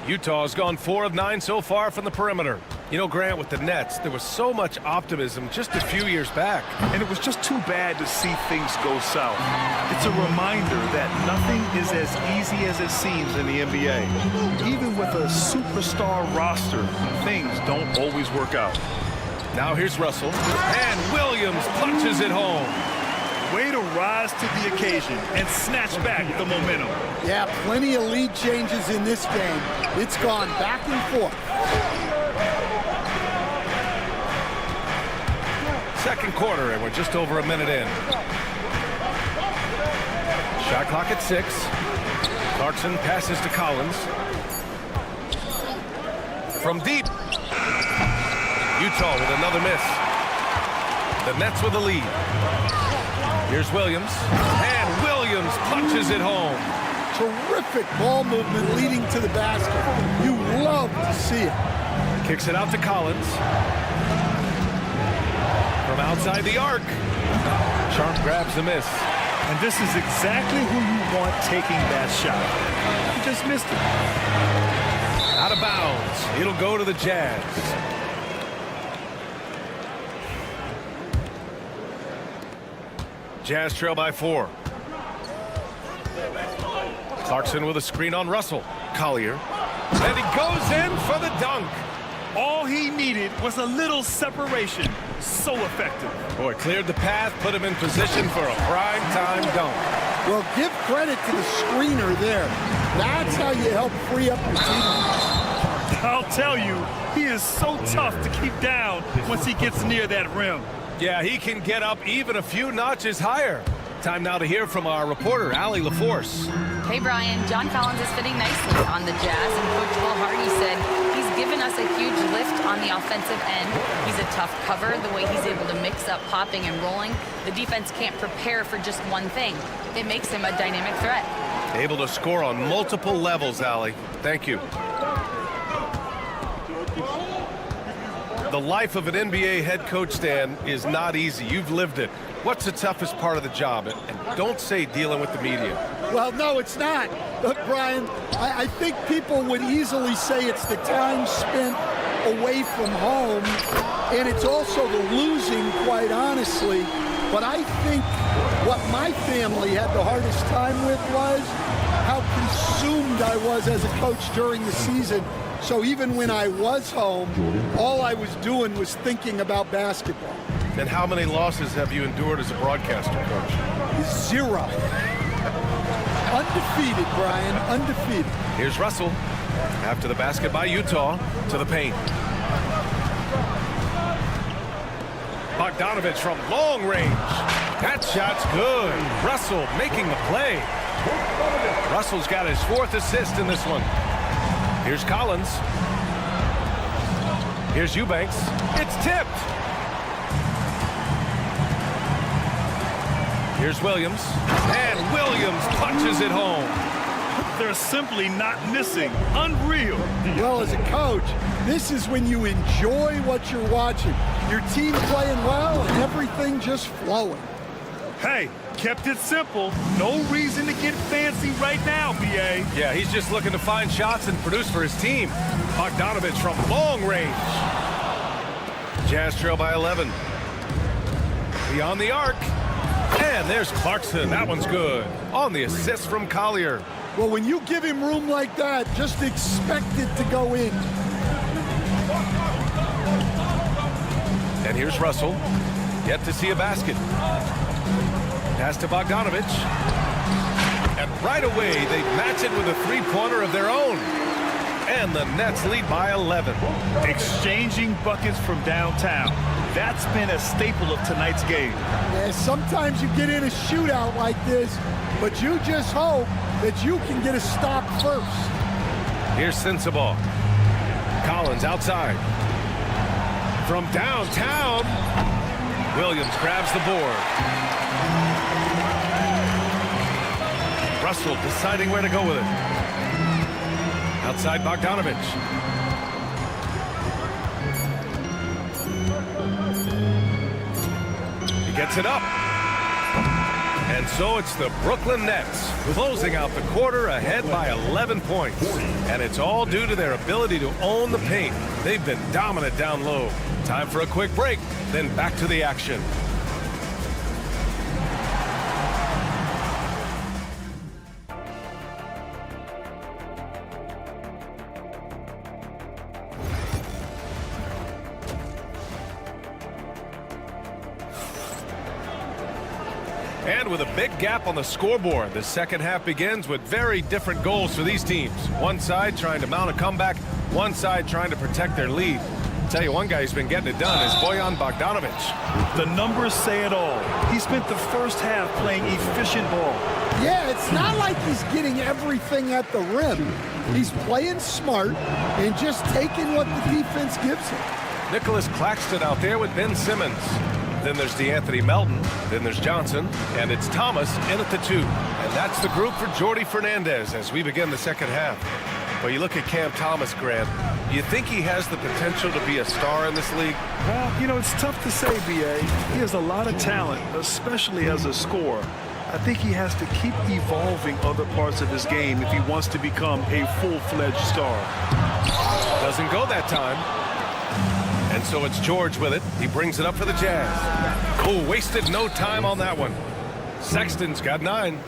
Utah's gone 4 of 9 so far from the perimeter. You know, Grant, with the Nets, there was so much optimism just a few years back. And it was just too bad to see things go south. It's a reminder that nothing is as easy as it seems in the NBA. Even with a superstar roster, things don't always work out. Now here's Russell. And Williams punches it home. Way to rise to the occasion and snatch back the momentum. Yeah, plenty of lead changes in this game. It's gone back and forth. Second quarter, and we're just over a minute in. Shot clock at 6. Clarkson passes to Collins. From deep. Utah with another miss. The Nets with the lead. Here's Williams. And Williams punches it home. Terrific ball movement leading to the basket. You love to see it. Kicks it out to Collins. From outside the arc. Sharp grabs the miss. And this is exactly who you want taking that shot. He just missed it. Out of bounds. It'll go to the Jazz. Jazz trail by 4. Clarkson with a screen on Russell. Collier. And he goes in for the dunk. All he needed was a little separation. So effective. Boy, cleared the path, put him in position for a prime-time dunk. Well, give credit to the screener there. That's how you help free up your teammates. I'll tell you, he is so tough to keep down once he gets near that rim. Yeah, he can get up even a few notches higher. Time now to hear from our reporter, Allie LaForce. Hey, Brian. John Collins is fitting nicely on the Jazz, and Coach Will Hardy said he's given us a huge lift on the offensive end. He's a tough cover, the way he's able to mix up popping and rolling. The defense can't prepare for just one thing. It makes him a dynamic threat. Able to score on multiple levels, Allie. Thank you. The life of an NBA head coach, Stan, is not easy. You've lived it. What's the toughest part of the job? And don't say dealing with the media. Well, no, it's not. But, Brian, I think people would easily say it's the time spent away from home, and it's also the losing, quite honestly. But I think what my family had the hardest time with was how consumed I was as a coach during the season, So even when I was home, all I was doing was thinking about basketball. And how many losses have you endured as a broadcaster, Coach? 0. Undefeated, Brian, undefeated. Here's Russell. After the basket by Utah, to the paint. Bogdanovich from long range. That shot's good. Russell making the play. Russell's got his 4th assist in this one. Here's Collins. Here's Eubanks. It's tipped. Here's Williams. And Williams punches it home. They're simply not missing. Unreal. Well, as a coach, this is when you enjoy what you're watching. Your team playing well and everything just flowing. Hey, kept it simple. No reason to get fancy right now, BA. Yeah, he's just looking to find shots and produce for his team. Bogdanovich from long range. Jazz trail by 11. Beyond the arc. And there's Clarkson. That one's good. On the assist from Collier. Well, when you give him room like that, just expect it to go in. And here's Russell. Yet to see a basket. Pass to Bogdanovich. And right away, they match it with a three-pointer of their own. And the Nets lead by 11. Exchanging buckets from downtown. That's been a staple of tonight's game. Yeah, sometimes you get in a shootout like this, but you just hope that you can get a stop first. Here's Sensabaugh. Collins outside. From downtown, Williams grabs the board. Russell deciding where to go with it. Outside Bogdanovich. He gets it up. And so it's the Brooklyn Nets closing out the quarter ahead by 11 points. And it's all due to their ability to own the paint. They've been dominant down low. Time for a quick break, then back to the action. And with a big gap on the scoreboard, the second half begins with very different goals for these teams. One side trying to mount a comeback, one side trying to protect their lead. I'll tell you, one guy who's been getting it done is Bojan Bogdanovich. The numbers say it all. He spent the first half playing efficient ball. Yeah, it's not like he's getting everything at the rim. He's playing smart and just taking what the defense gives him. Nicholas Claxton out there with Ben Simmons. Then there's DeAnthony Melton. Then there's Johnson. And it's Thomas in at the 2. And that's the group for Jordi Fernandez as we begin the second half. But you look at Cam Thomas, Grant. You think he has the potential to be a star in this league? Well, you know, it's tough to say, B.A. He has a lot of talent, especially as a scorer. I think he has to keep evolving other parts of his game if he wants to become a full-fledged star. Doesn't go that time. And so it's George with it. He brings it up for the Jazz. Oh, wasted no time on that one. Sexton's got 9.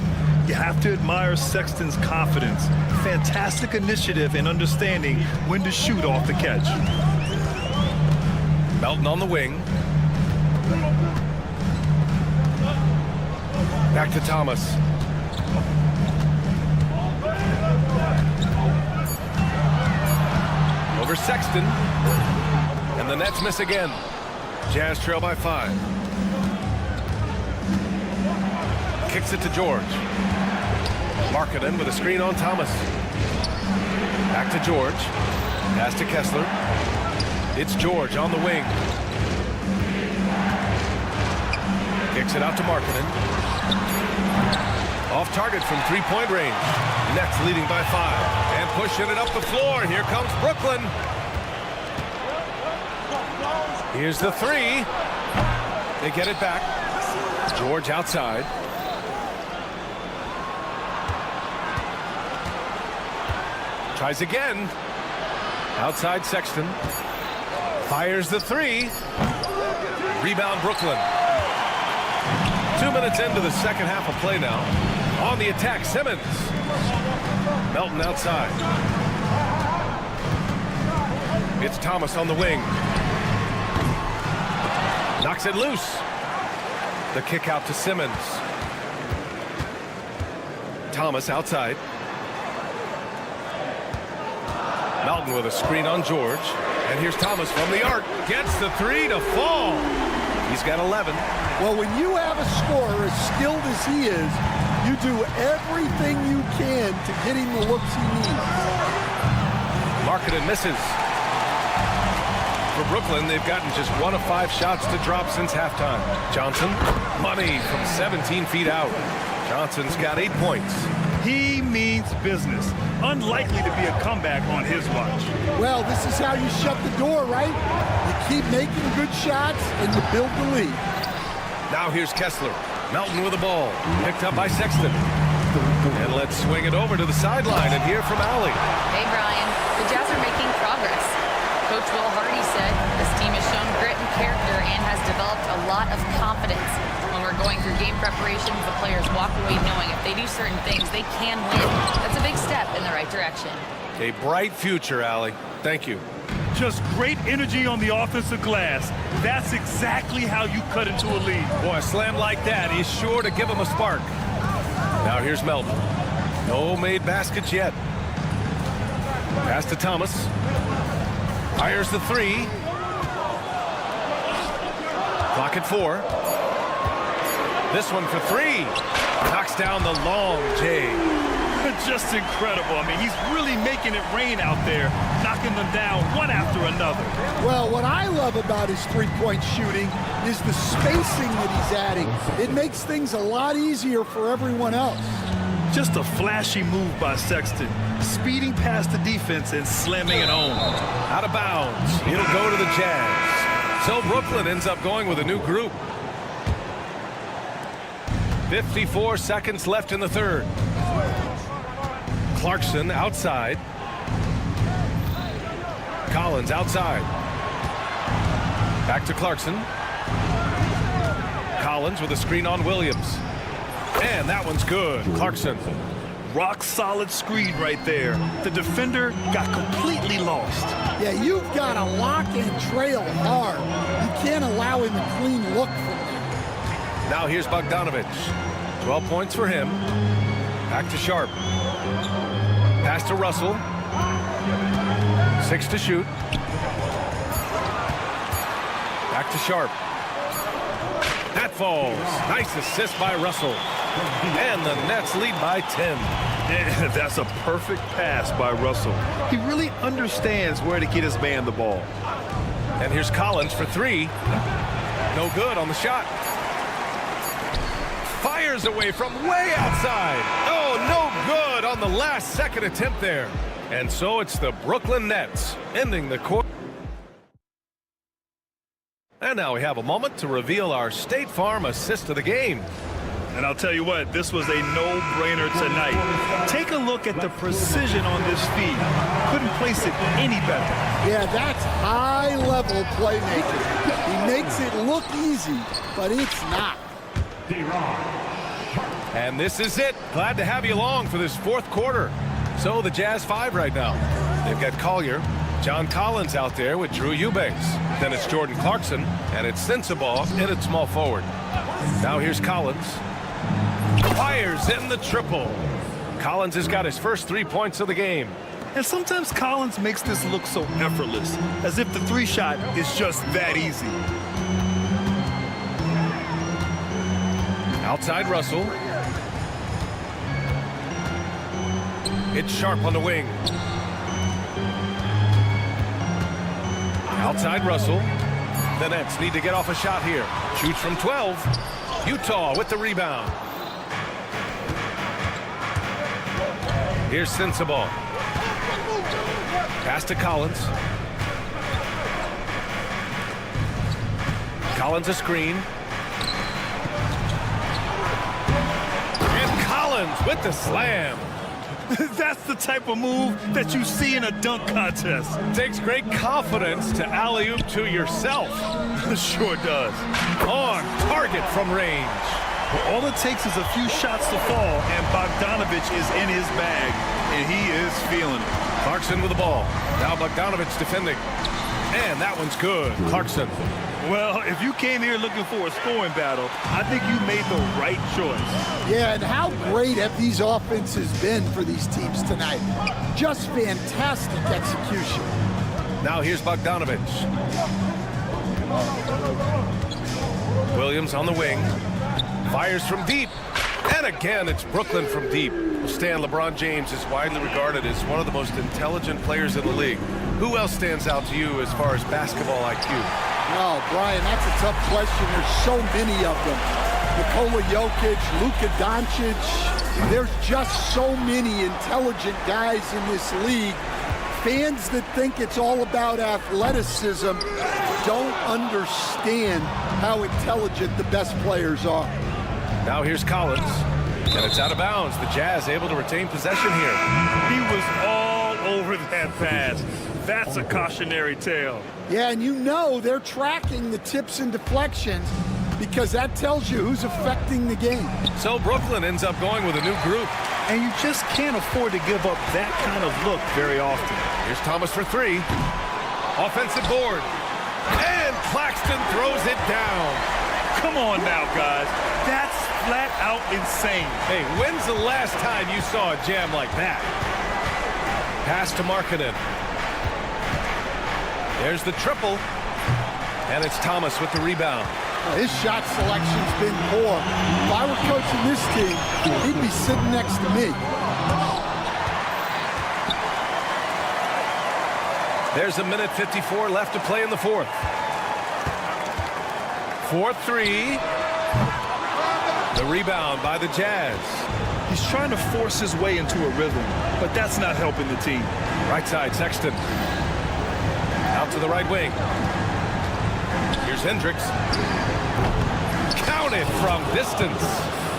You have to admire Sexton's confidence. Fantastic initiative and understanding when to shoot off the catch. Melton on the wing. Back to Thomas. Over Sexton. And the Nets miss again. Jazz trail by 5. Kicks it to George. Markkanen with a screen on Thomas. Back to George. Pass to Kessler. It's George on the wing. Kicks it out to Markkanen. Off target from three-point range. Nets leading by 5. And pushing it up the floor. Here comes Brooklyn. Here's the 3. They get it back. George outside. Tries again. Outside Sexton. Fires the 3. Rebound Brooklyn. 2 minutes into the second half of play now. On the attack, Simmons. Melton outside. It's Thomas on the wing. Knocks it loose. The kick out to Simmons. Thomas outside. Melton with a screen on George. And here's Thomas from the arc. Gets the three to fall. He's got 11. Well, when you have a scorer as skilled as he is, you do everything you can to get him the looks he needs. Markkanen misses. For Brooklyn, they've gotten just 1 of 5 shots to drop since halftime. Johnson, money from 17 feet out. Johnson's got 8 points. He means business. Unlikely to be a comeback on his watch. Well, this is how you shut the door, right? You keep making good shots and you build the lead. Now here's Kessler. Melton with the ball. Picked up by Sexton. And let's swing it over to the sideline and hear from Allie. Hey, Brian. The Jazz are making progress. Coach Will Hardy said this team has shown grit and character and has developed a lot of confidence. When we're going through game preparations, the players walk away knowing if they do certain things, they can win. That's a big step in the right direction. A bright future, Allie. Thank you. Just great energy on the offensive glass. That's exactly how you cut into a lead. Boy, a slam like that is sure to give him a spark. Now here's Melton. No made baskets yet. Pass to Thomas. Fires the three. Clock at 4. This one for 3. Knocks down the long J. Just incredible. I mean, he's really making it rain out there, knocking them down one after another. Well, what I love about his three-point shooting is the spacing that he's adding. It makes things a lot easier for everyone else. Just a flashy move by Sexton, speeding past the defense and slamming it home. Out of bounds. It'll go to the Jazz. So Brooklyn ends up going with a new group. 54 seconds left in the third. Clarkson outside. Collins outside. Back to Clarkson. Collins with a screen on Williams. And that one's good. Clarkson. Rock solid screen right there. The defender got completely lost. Yeah, you've got to lock and trail hard. You can't allow him a clean look from there. Now here's Bogdanovich. 12 points for him. Back to Sharp. Pass to Russell. 6 to shoot. Back to Sharp. That falls. Nice assist by Russell. And the Nets lead by 10. And that's a perfect pass by Russell. He really understands where to get his man the ball. And here's Collins for 3. No good on the shot. Fires away from way outside. Oh, no good on the last second attempt there. And so it's the Brooklyn Nets ending the quarter. And now we have a moment to reveal our State Farm assist of the game. And I'll tell you what, this was a no-brainer tonight. Take a look at the precision on this feed. Couldn't place it any better. Yeah, that's high-level playmaking. He makes it look easy, but it's not. And this is it. Glad to have you along for this fourth quarter. So the Jazz 5 right now. They've got Collier, John Collins out there with Drew Eubanks. Then it's Jordan Clarkson, and it's Sensabaugh in at small forward. Now here's Collins. Fires in the triple. Collins has got his first 3 points of the game. And sometimes Collins makes this look so effortless, as if the 3-shot is just that easy. Outside Russell. It's Sharp on the wing. Outside Russell. The Nets need to get off a shot here. Shoots from 12. Utah with the rebound. Here's Sensabaugh. Pass to Collins. Collins a screen. And Collins with the slam. That's the type of move that you see in a dunk contest. Takes great confidence to alley-oop to yourself. Sure does. On target from range. Well, all it takes is a few shots to fall, and Bogdanovich is in his bag, and he is feeling it. Clarkson with the ball. Now Bogdanovich defending. And that one's good. Clarkson. Well, if you came here looking for a scoring battle, I think you made the right choice. Yeah, and how great have these offenses been for these teams tonight? Just fantastic execution. Now here's Bogdanovich. Williams on the wing. Fires from deep. And again, it's Brooklyn from deep. Stan, LeBron James is widely regarded as one of the most intelligent players in the league. Who else stands out to you as far as basketball IQ? Oh, Brian, that's a tough question. There's so many of them. Nikola Jokic, Luka Doncic. There's just so many intelligent guys in this league. Fans that think it's all about athleticism don't understand how intelligent the best players are. Now here's Collins, and it's out of bounds. The Jazz able to retain possession here. He was all over that pass. That's a cautionary tale. Yeah, and you know they're tracking the tips and deflections because that tells you who's affecting the game. So Brooklyn ends up going with a new group. And you just can't afford to give up that kind of look very often. Here's Thomas for three. Offensive board. And Claxton throws it down. Come on now, guys. That's flat out insane. Hey, when's the last time you saw a jam like that? Pass to Markkanen. There's the triple. And it's Thomas with the rebound. His shot selection's been poor. If I were coaching this team, he'd be sitting next to me. There's a minute 54 left to play in the fourth. 4-3. The rebound by the Jazz. He's trying to force his way into a rhythm, but that's not helping the team. Right side, Sexton. Out to the right wing. Here's Hendricks. Counted from distance.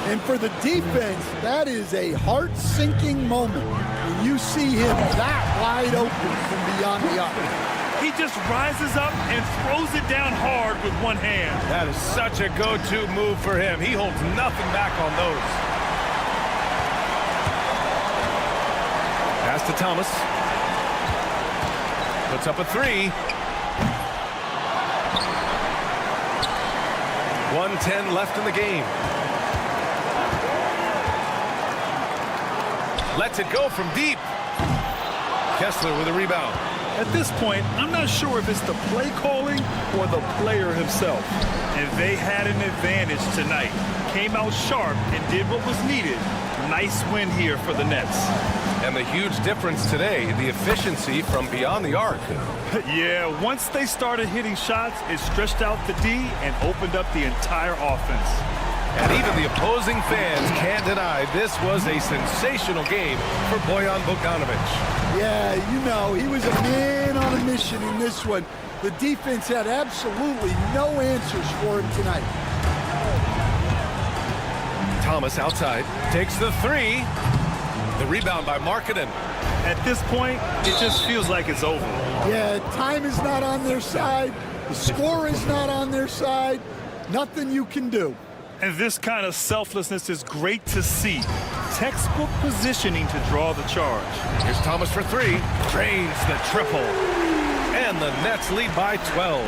And for the defense, that is a heart-sinking moment when you see him that wide open from beyond the arc. He just rises up and throws it down hard with one hand. That is such a go-to move for him. He holds nothing back on those. Pass to Thomas. Puts up a three. 1:10 left in the game. Lets it go from deep. Kessler with a rebound. At this point, I'm not sure if it's the play calling or the player himself. And they had an advantage tonight. Came out sharp and did what was needed. Nice win here for the Nets. And the huge difference today, the efficiency from beyond the arc. Yeah, once they started hitting shots, it stretched out the D and opened up the entire offense. And even the opposing fans can't deny this was a sensational game for Bojan Bogdanovich. Yeah, you know, he was a man on a mission in this one. The defense had absolutely no answers for him tonight. Thomas outside, takes the three. The rebound by Markkanen. At this point, it just feels like it's over. Yeah, time is not on their side. The score is not on their side. Nothing you can do. And this kind of selflessness is great to see. Textbook positioning to draw the charge. Here's Thomas for three. Drains the triple. And the Nets lead by 12.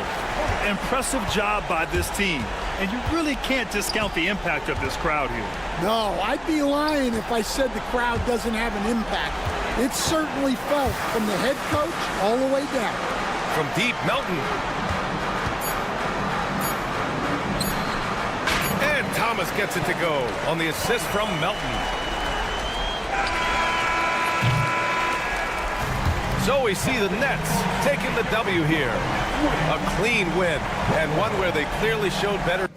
Impressive job by this team. And you really can't discount the impact of this crowd here. No, I'd be lying if I said the crowd doesn't have an impact. It's certainly felt from the head coach all the way down. From deep, Melton. And Thomas gets it to go on the assist from Melton. So we see the Nets taking the W here. A clean win, and one where they clearly showed better.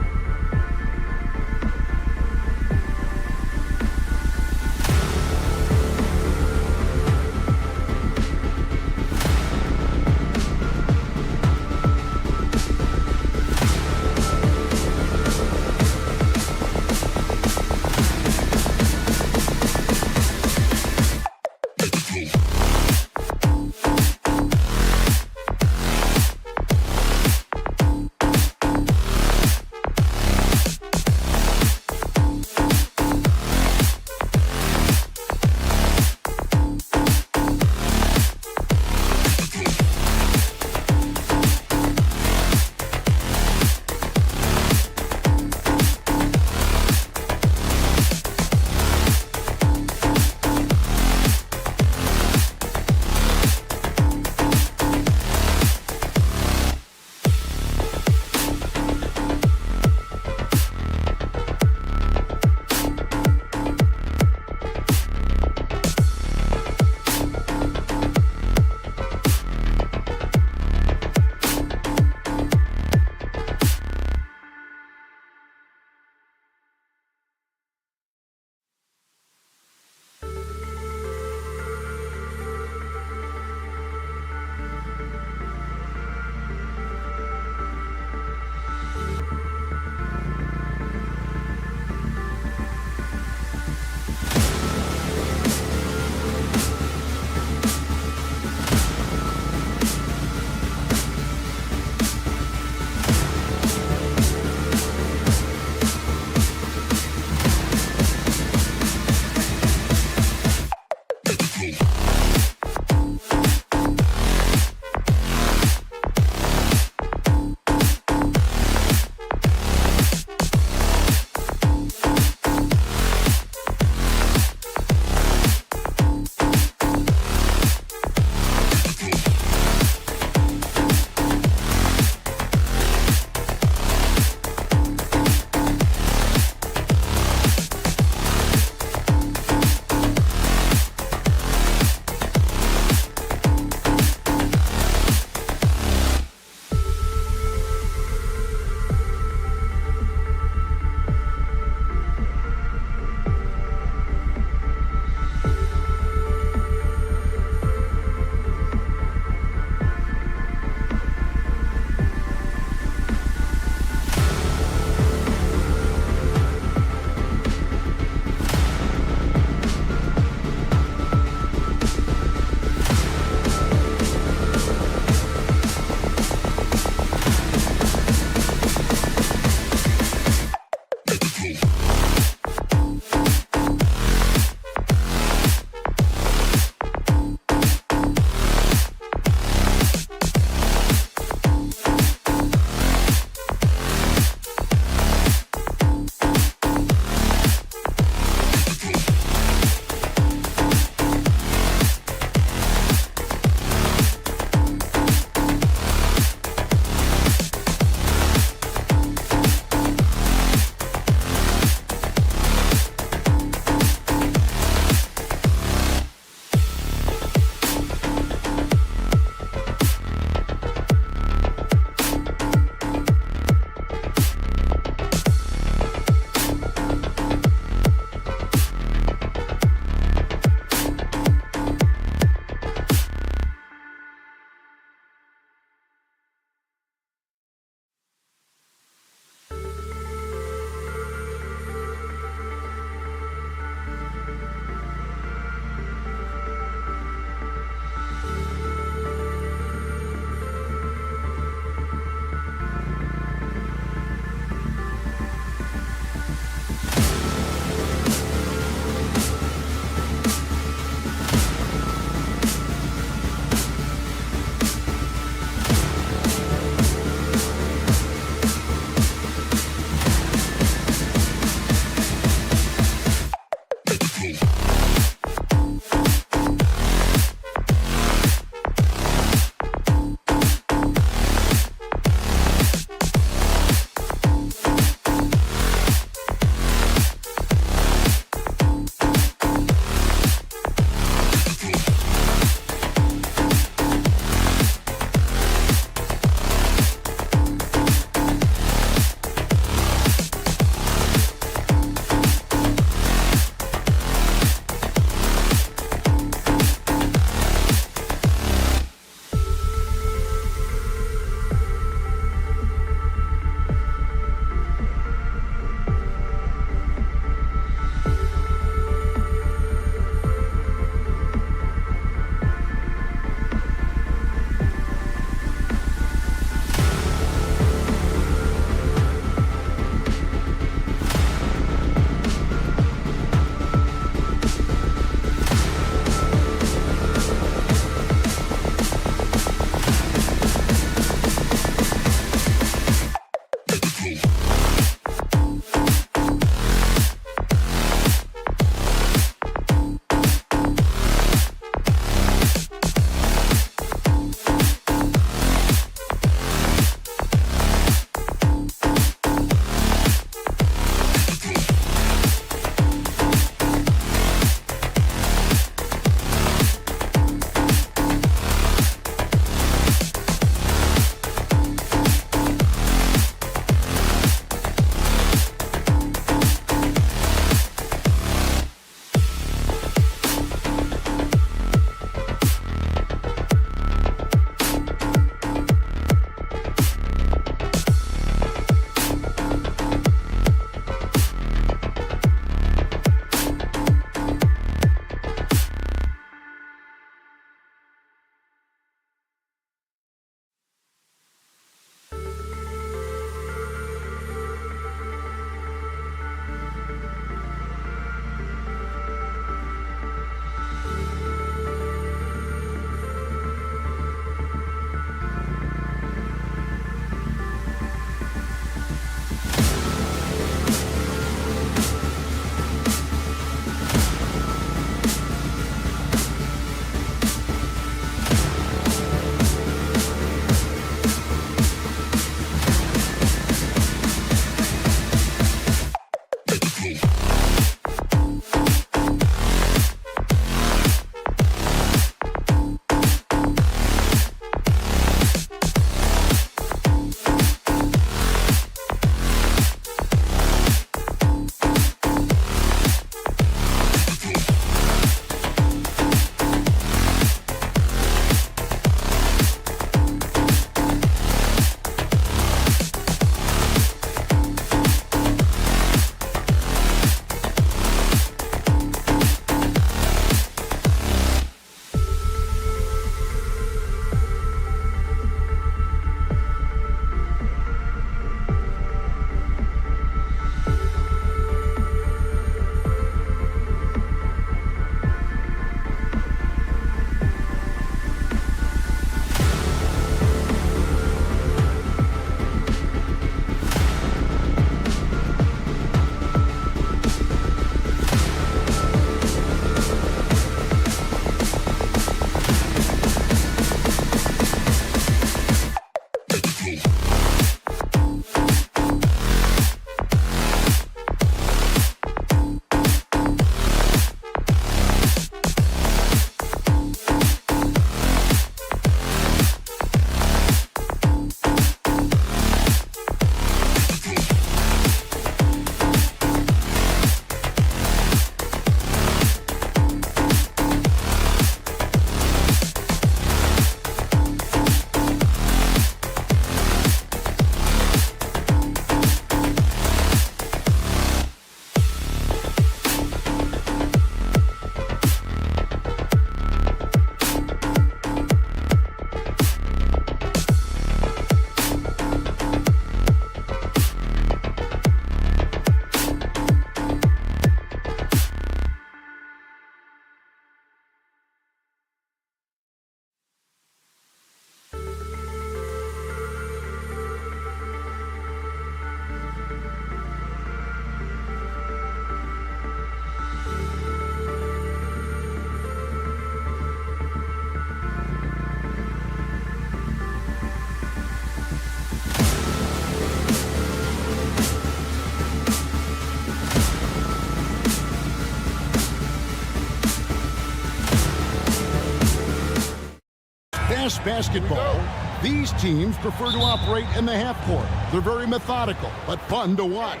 Fast basketball. These teams prefer to operate in the half court. They're very methodical, but fun to watch.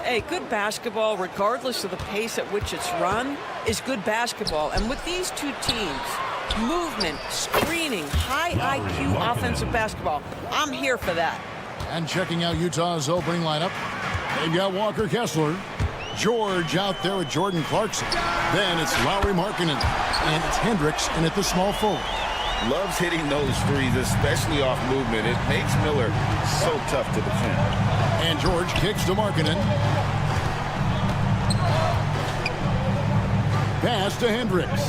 Hey, good basketball, regardless of the pace at which it's run, is good basketball. And with these two teams, movement, screening, high IQ offensive basketball, I'm here for that. And checking out Utah's opening lineup, they've got Walker Kessler, George out there with Jordan Clarkson. Then it's Lauri Markkanen, and it's Hendricks in at the small forward. Loves hitting those threes, especially off movement. It makes Miller so tough to defend. And George kicks to Markkanen. Pass to Hendricks.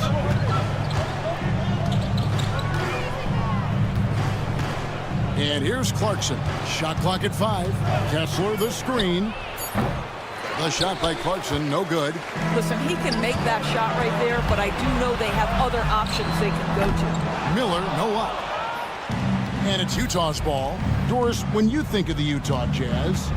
And here's Clarkson. Shot clock at 5. Kessler the screen. The shot by Clarkson, no good. Listen, he can make that shot right there, but I do know they have other options they can go to. Miller, no up. And it's Utah's ball. Doris, when you think of the Utah Jazz,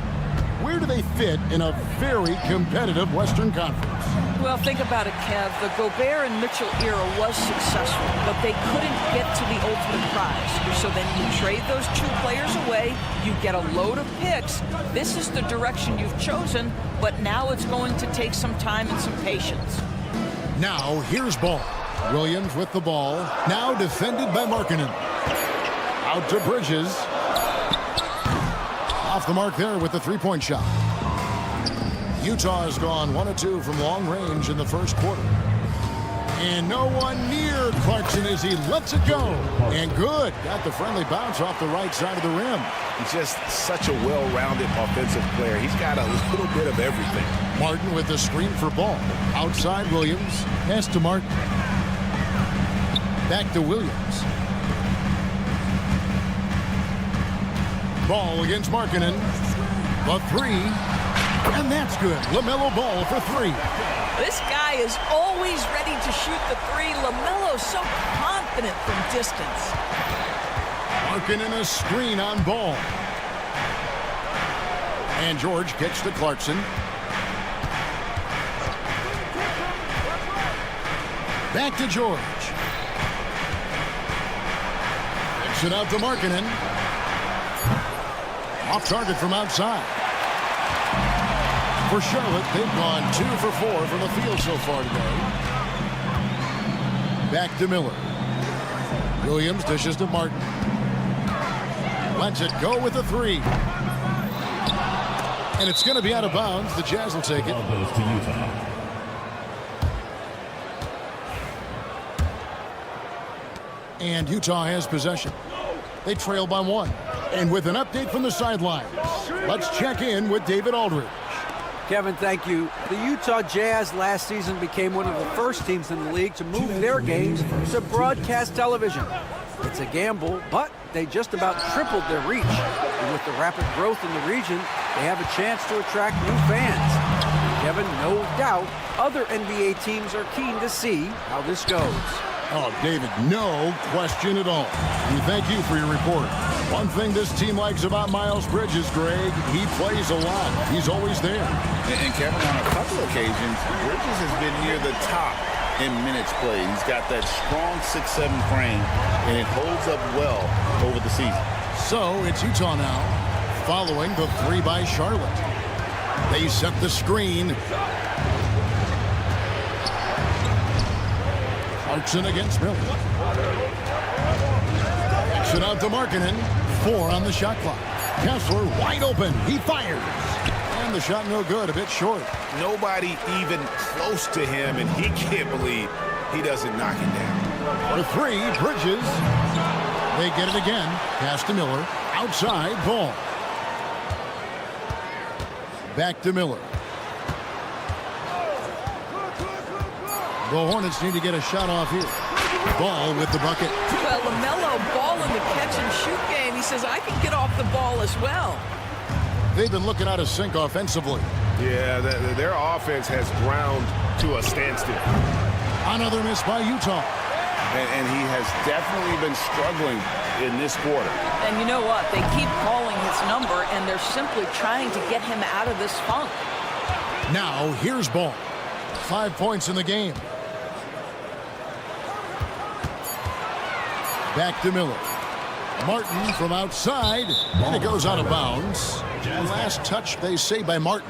where do they fit in a very competitive Western Conference? Well, think about it, Kev. The Gobert and Mitchell era was successful, but they couldn't get to the ultimate prize. So then you trade those two players away, you get a load of picks. This is the direction you've chosen, but now it's going to take some time and some patience. Now, here's ball. Williams with the ball. Now defended by Markkanen. Out to Bridges. Off the mark there with the three-point shot. Utah has gone 1 of 2 from long range in the first quarter. And no one near Clarkson as he lets it go. And good. Got the friendly bounce off the right side of the rim. He's just such a well-rounded offensive player. He's got a little bit of everything. Martin with the screen for ball. Outside Williams. Pass to Martin. Back to Williams. Ball against Markkanen. The three. And that's good. LaMelo Ball for 3. This guy is always ready to shoot the three. LaMelo's so confident from distance. Markkanen a screen on Ball. And George kicks to Clarkson. Back to George. Kicks it out to Markkanen. Off target from outside. For Charlotte, they've gone 2 for 4 from the field so far today. Back to Miller. Williams dishes to Martin. Lets it go with the 3. And it's going to be out of bounds. The Jazz will take it. Goes to Utah. And Utah has possession. They trail by 1. And with an update from the sidelines, let's check in with David Aldridge. Kevin, thank you. The Utah Jazz last season became one of the first teams in the league to move their games to broadcast television. It's a gamble, but they just about tripled their reach. And with the rapid growth in the region, they have a chance to attract new fans. Kevin, no doubt, other NBA teams are keen to see how this goes. Oh, David, no question at all. We thank you for your report. One thing this team likes about Miles Bridges, Greg, he plays a lot. He's always there. And Kevin, on a couple occasions, Bridges has been near the top in minutes played. He's got that strong 6'7" frame, and it holds up well over the season. So it's Utah now, following the 3 by Charlotte. They set the screen. Clarkson against Miller. Kicks it out to Markkanen. 4 on the shot clock. Kessler wide open. He fires. And the shot no good, a bit short. Nobody even close to him, and he can't believe he doesn't knock it down. The 3, Bridges. They get it again. Pass to Miller. Outside, Ball. Back to Miller. The Hornets need to get a shot off here. Ball with the bucket. Well, LaMelo Ball in the catch-and-shoot game. He says, I can get off the ball as well. They've been looking out of sync offensively. Yeah, their offense has ground to a standstill. Another miss by Utah. And he has definitely been struggling in this quarter. And you know what? They keep calling his number, and they're simply trying to get him out of this funk. Now, here's Ball. 5 points in the game. Back to Miller. Martin from outside, and it goes out of bounds. Last touch, they say, by Martin.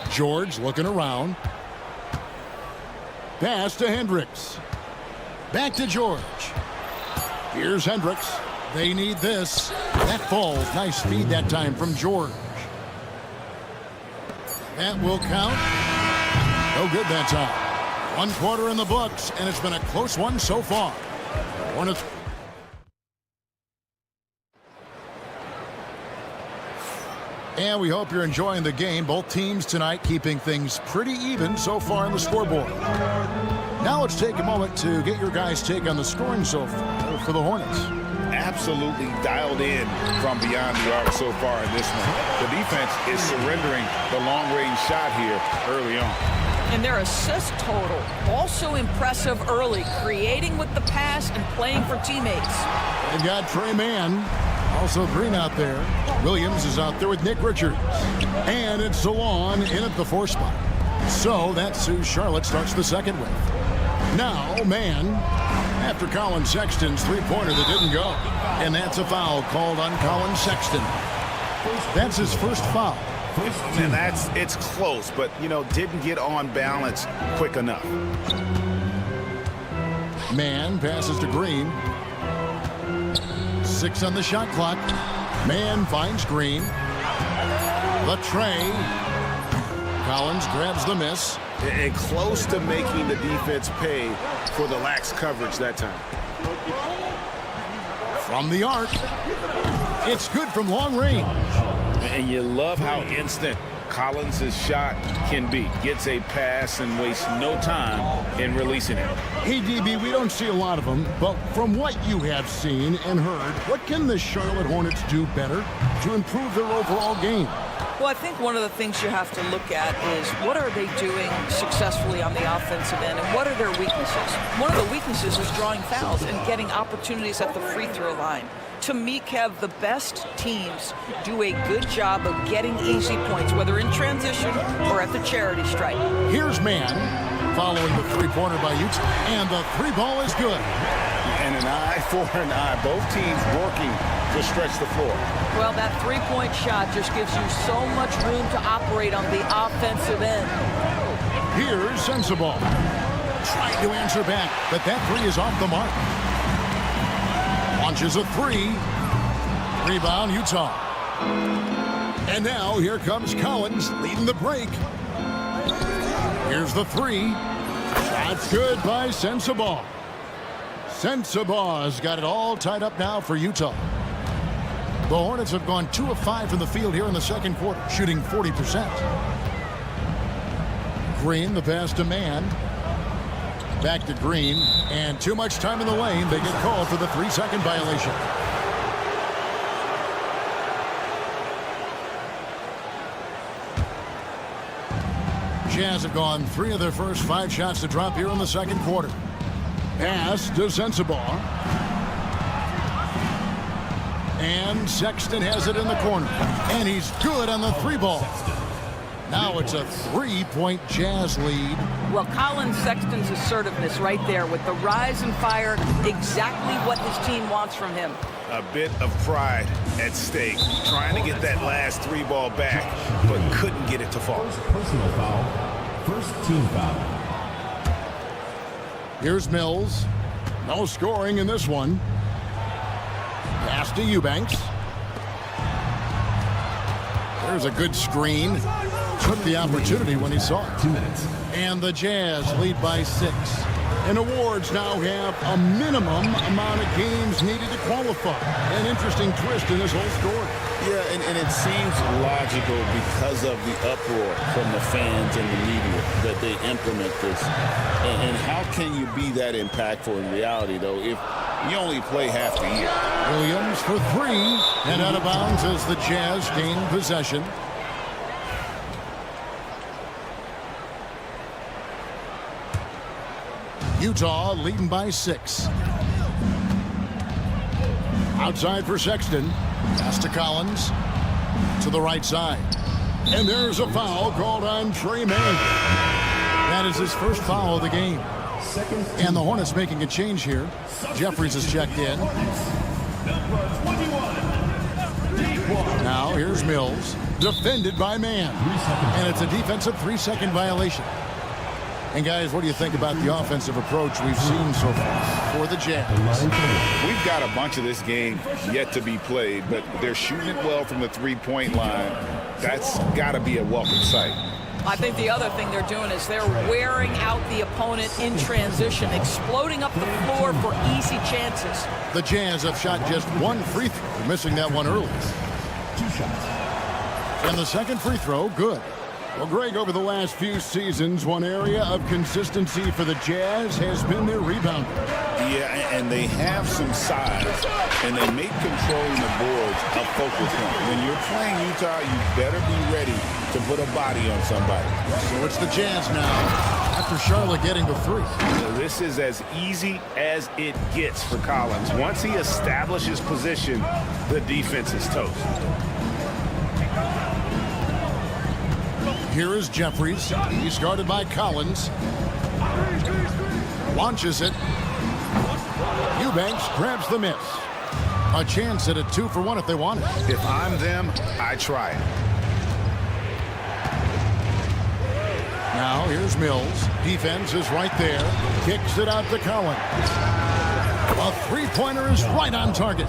George looking around. Pass to Hendricks. Back to George. Here's Hendricks. They need this. That falls. Nice speed that time from George. That will count. No good that time. 1 quarter in the books, and it's been a close one so far. Hornets. And we hope you're enjoying the game. Both teams tonight keeping things pretty even so far on the scoreboard. Now let's take a moment to get your guys' take on the scoring so far for the Hornets. Absolutely dialed in from beyond the arc so far in this one. The defense is surrendering the long-range shot here early on. And their assist total, also impressive early, creating with the pass and playing for teammates. They've got Trey Mann, also Green out there. Williams is out there with Nick Richards. And it's Salon in at the 4 spot. So that's who Charlotte starts the second with. Now, Mann, after Colin Sexton's three-pointer that didn't go. And that's a foul called on Colin Sexton. That's his first foul. And it's close, but, didn't get on balance quick enough. Mann passes to Green. 6 on the shot clock. Mann finds Green. The tray. Collins grabs the miss. And close to making the defense pay for the lax coverage that time. From the arc. It's good from long range. And you love how instant Collins' shot can be. Gets a pass and wastes no time in releasing it. Hey, DB, we don't see a lot of them, but from what you have seen and heard, what can the Charlotte Hornets do better to improve their overall game? Well, I think one of the things you have to look at is what are they doing successfully on the offensive end and what are their weaknesses? One of the weaknesses is drawing fouls and getting opportunities at the free throw line. To me, Kev, the best teams do a good job of getting easy points, whether in transition or at the charity stripe. Here's Mann following the three-pointer by Utah, and the three ball is good. And an eye for an eye. Both teams working to stretch the floor. Well, that three-point shot just gives you so much room to operate on the offensive end. Here's Sensabaugh trying to answer back, but that three is off the mark. Launches a three. Rebound, Utah. And now here comes Collins leading the break. Here's the three. That's good by Sensabaugh. Sensabaugh's got it all tied up now for Utah. The Hornets have gone 2 of 5 from the field here in the second quarter, shooting 40%. Green, the pass to Mann. Back to Green, and too much time in the lane. They get called for the 3-second violation. Jazz have gone 3 of their first 5 shots to drop here in the second quarter. Pass to Sensabaugh. And Sexton has it in the corner. And he's good on the 3-ball. Now it's a 3-point Jazz lead. Well, Colin Sexton's assertiveness right there with the rise and fire, exactly what his team wants from him. A bit of pride at stake, trying to get that last 3-ball back, but couldn't get it to fall. Personal foul. First team foul. Here's Mills. No scoring in this one. Pass to Eubanks. There's a good screen. Took the opportunity when he saw it. 2 minutes. And the Jazz lead by 6. And awards now have a minimum amount of games needed to qualify. An interesting twist in this whole story. Yeah, and it seems logical because of the uproar from the fans and the media that they implement this. And how can you be that impactful in reality, though, if you only play half the year? Williams for 3. And out of bounds as the Jazz gain possession. Utah leading by 6. Outside for Sexton. Pass to Collins. To the right side. And there's a foul called on Trey Mann. That is his first foul of the game. And the Hornets making a change here. Jeffries has checked in. Now here's Mills, defended by Mann. And it's a defensive 3-second violation. And guys, what do you think about the offensive approach we've seen so far for the Jazz? We've got a bunch of this game yet to be played, but they're shooting it well from the three-point line. That's got to be a welcome sight. I think the other thing they're doing is they're wearing out the opponent in transition, exploding up the floor for easy chances. The Jazz have shot just one free throw, missing that one early. 2 shots. And the second free throw, good. Well, Greg, over the last few seasons, one area of consistency for the Jazz has been their rebounding. Yeah, and they have some size, and they make controlling the boards a focal point. When you're playing Utah, you better be ready to put a body on somebody. So it's the Jazz now, after Charlotte getting to 3. So this is as easy as it gets for Collins. Once he establishes position, the defense is toast. Here is Jeffries. He's guarded by Collins. Launches it. Eubanks grabs the miss. A chance at a 2-for-1 if they want it. If I'm them, I try it. Now here's Mills. Defense is right there. Kicks it out to Collins. A three-pointer is right on target.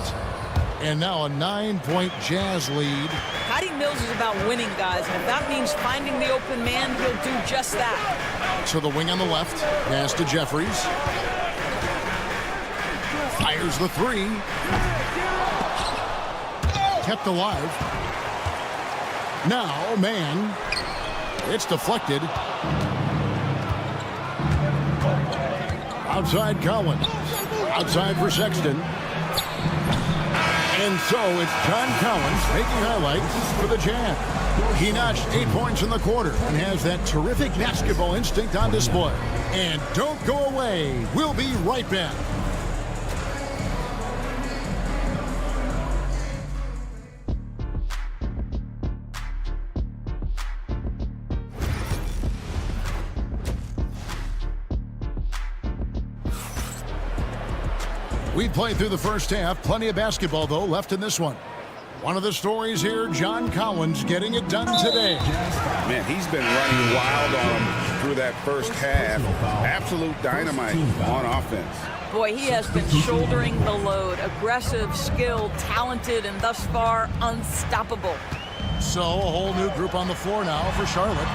And now a 9-point Jazz lead. Patty Mills is about winning, guys, and if that means finding the open man, he'll do just that. So the wing on the left. Pass to Jeffries. Fires the 3. Kept alive. Now, Mann. It's deflected. Outside Collins. Outside for Sexton. And so it's John Collins making highlights for the Jazz. He notched 8 points in the quarter and has that terrific basketball instinct on display. And don't go away. We'll be right back. We played through the first half. Plenty of basketball, though, left in this one. One of the stories here, John Collins getting it done today. Man, he's been running wild on him through that first half. Absolute dynamite on offense. Boy, he has been shouldering the load. Aggressive, skilled, talented, and thus far, unstoppable. So a whole new group on the floor now for Charlotte.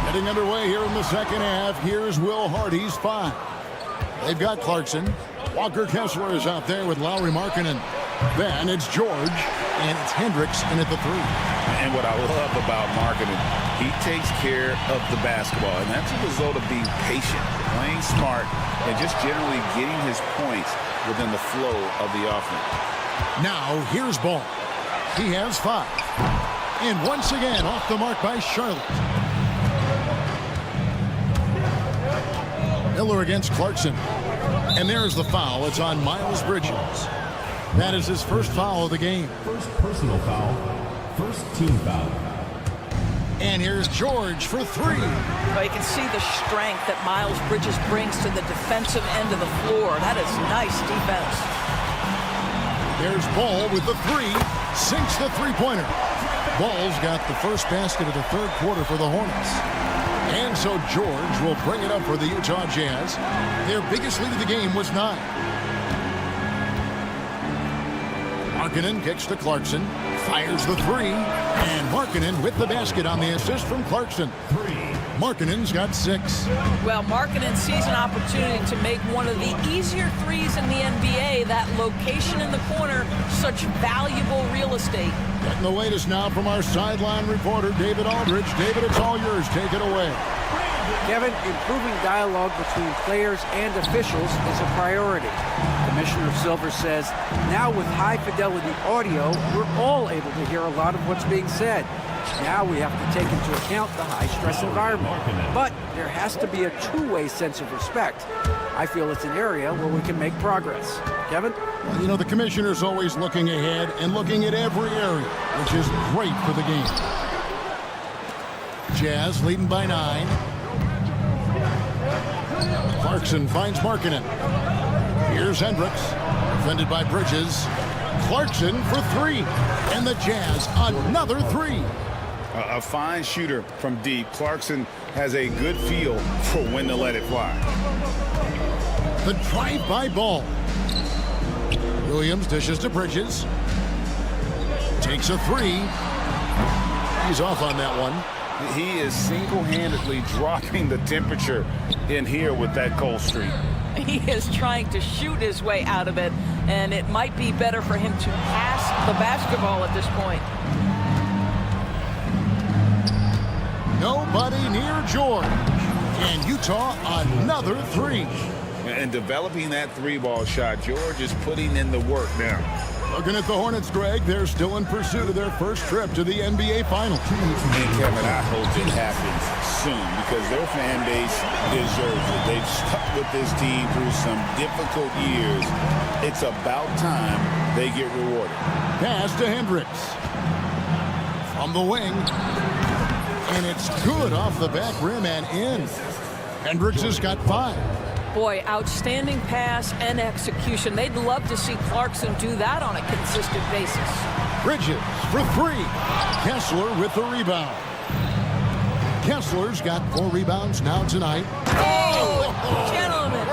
Getting underway here in the second half. Here's Will Hardy's 5. They've got Clarkson. Walker Kessler is out there with Lauri Markkanen. Then it's George, and it's Hendricks in at the 3. And what I love about Markkanen, he takes care of the basketball, and that's a result of being patient, playing smart, and just generally getting his points within the flow of the offense. Now here's Ball. He has 5. And once again, off the mark by Charlotte. Miller against Clarkson. And there's the foul. It's on Miles Bridges. That is his first foul of the game. First personal foul. First team foul. And here's George for 3. But you can see the strength that Miles Bridges brings to the defensive end of the floor. That is nice defense. There's Ball with the 3. Sinks the three-pointer. Ball's got the first basket of the third quarter for the Hornets. And so George will bring it up for the Utah Jazz. Their biggest lead of the game was 9. Markkanen kicks to Clarkson. Fires the 3. And Markkanen with the basket on the assist from Clarkson. Markkanen's got 6. Well, Markkanen sees an opportunity to make one of the easier threes in the NBA. That location in the corner, such valuable real estate. Getting the latest now from our sideline reporter, David Aldridge. David, it's all yours. Take it away. Kevin, improving dialogue between players and officials is a priority. Commissioner Silver says, now with high-fidelity audio, we're all able to hear a lot of what's being said. Now we have to take into account the high-stress environment. But there has to be a two-way sense of respect. I feel it's an area where we can make progress. Kevin? Well, you know, the commissioner's always looking ahead and looking at every area, which is great for the game. Jazz leading by 9. Clarkson finds Markkanen. Here's Hendricks, defended by Bridges. Clarkson for 3. And the Jazz another 3. A fine shooter from deep. Clarkson has a good feel for when to let it fly. The drive-by ball. Williams dishes to Bridges. Takes a 3. He's off on that one. He is single-handedly dropping the temperature in here with that cold streak. He is trying to shoot his way out of it, and it might be better for him to pass the basketball at this point. Nobody near George. And Utah another 3. And developing that 3-ball shot, George is putting in the work now. Looking at the Hornets, Greg, they're still in pursuit of their first trip to the NBA Finals. And Kevin, I hope it happens soon because their fan base deserves it. They've stuck with this team through some difficult years. It's about time they get rewarded. Pass to Hendricks. From the wing. And it's good off the back rim and in. Hendricks has got 5. Boy, outstanding pass and execution. They'd love to see Clarkson do that on a consistent basis. Bridges for 3. Kessler with the rebound. Kessler's got 4 rebounds now tonight. Oh, gentlemen.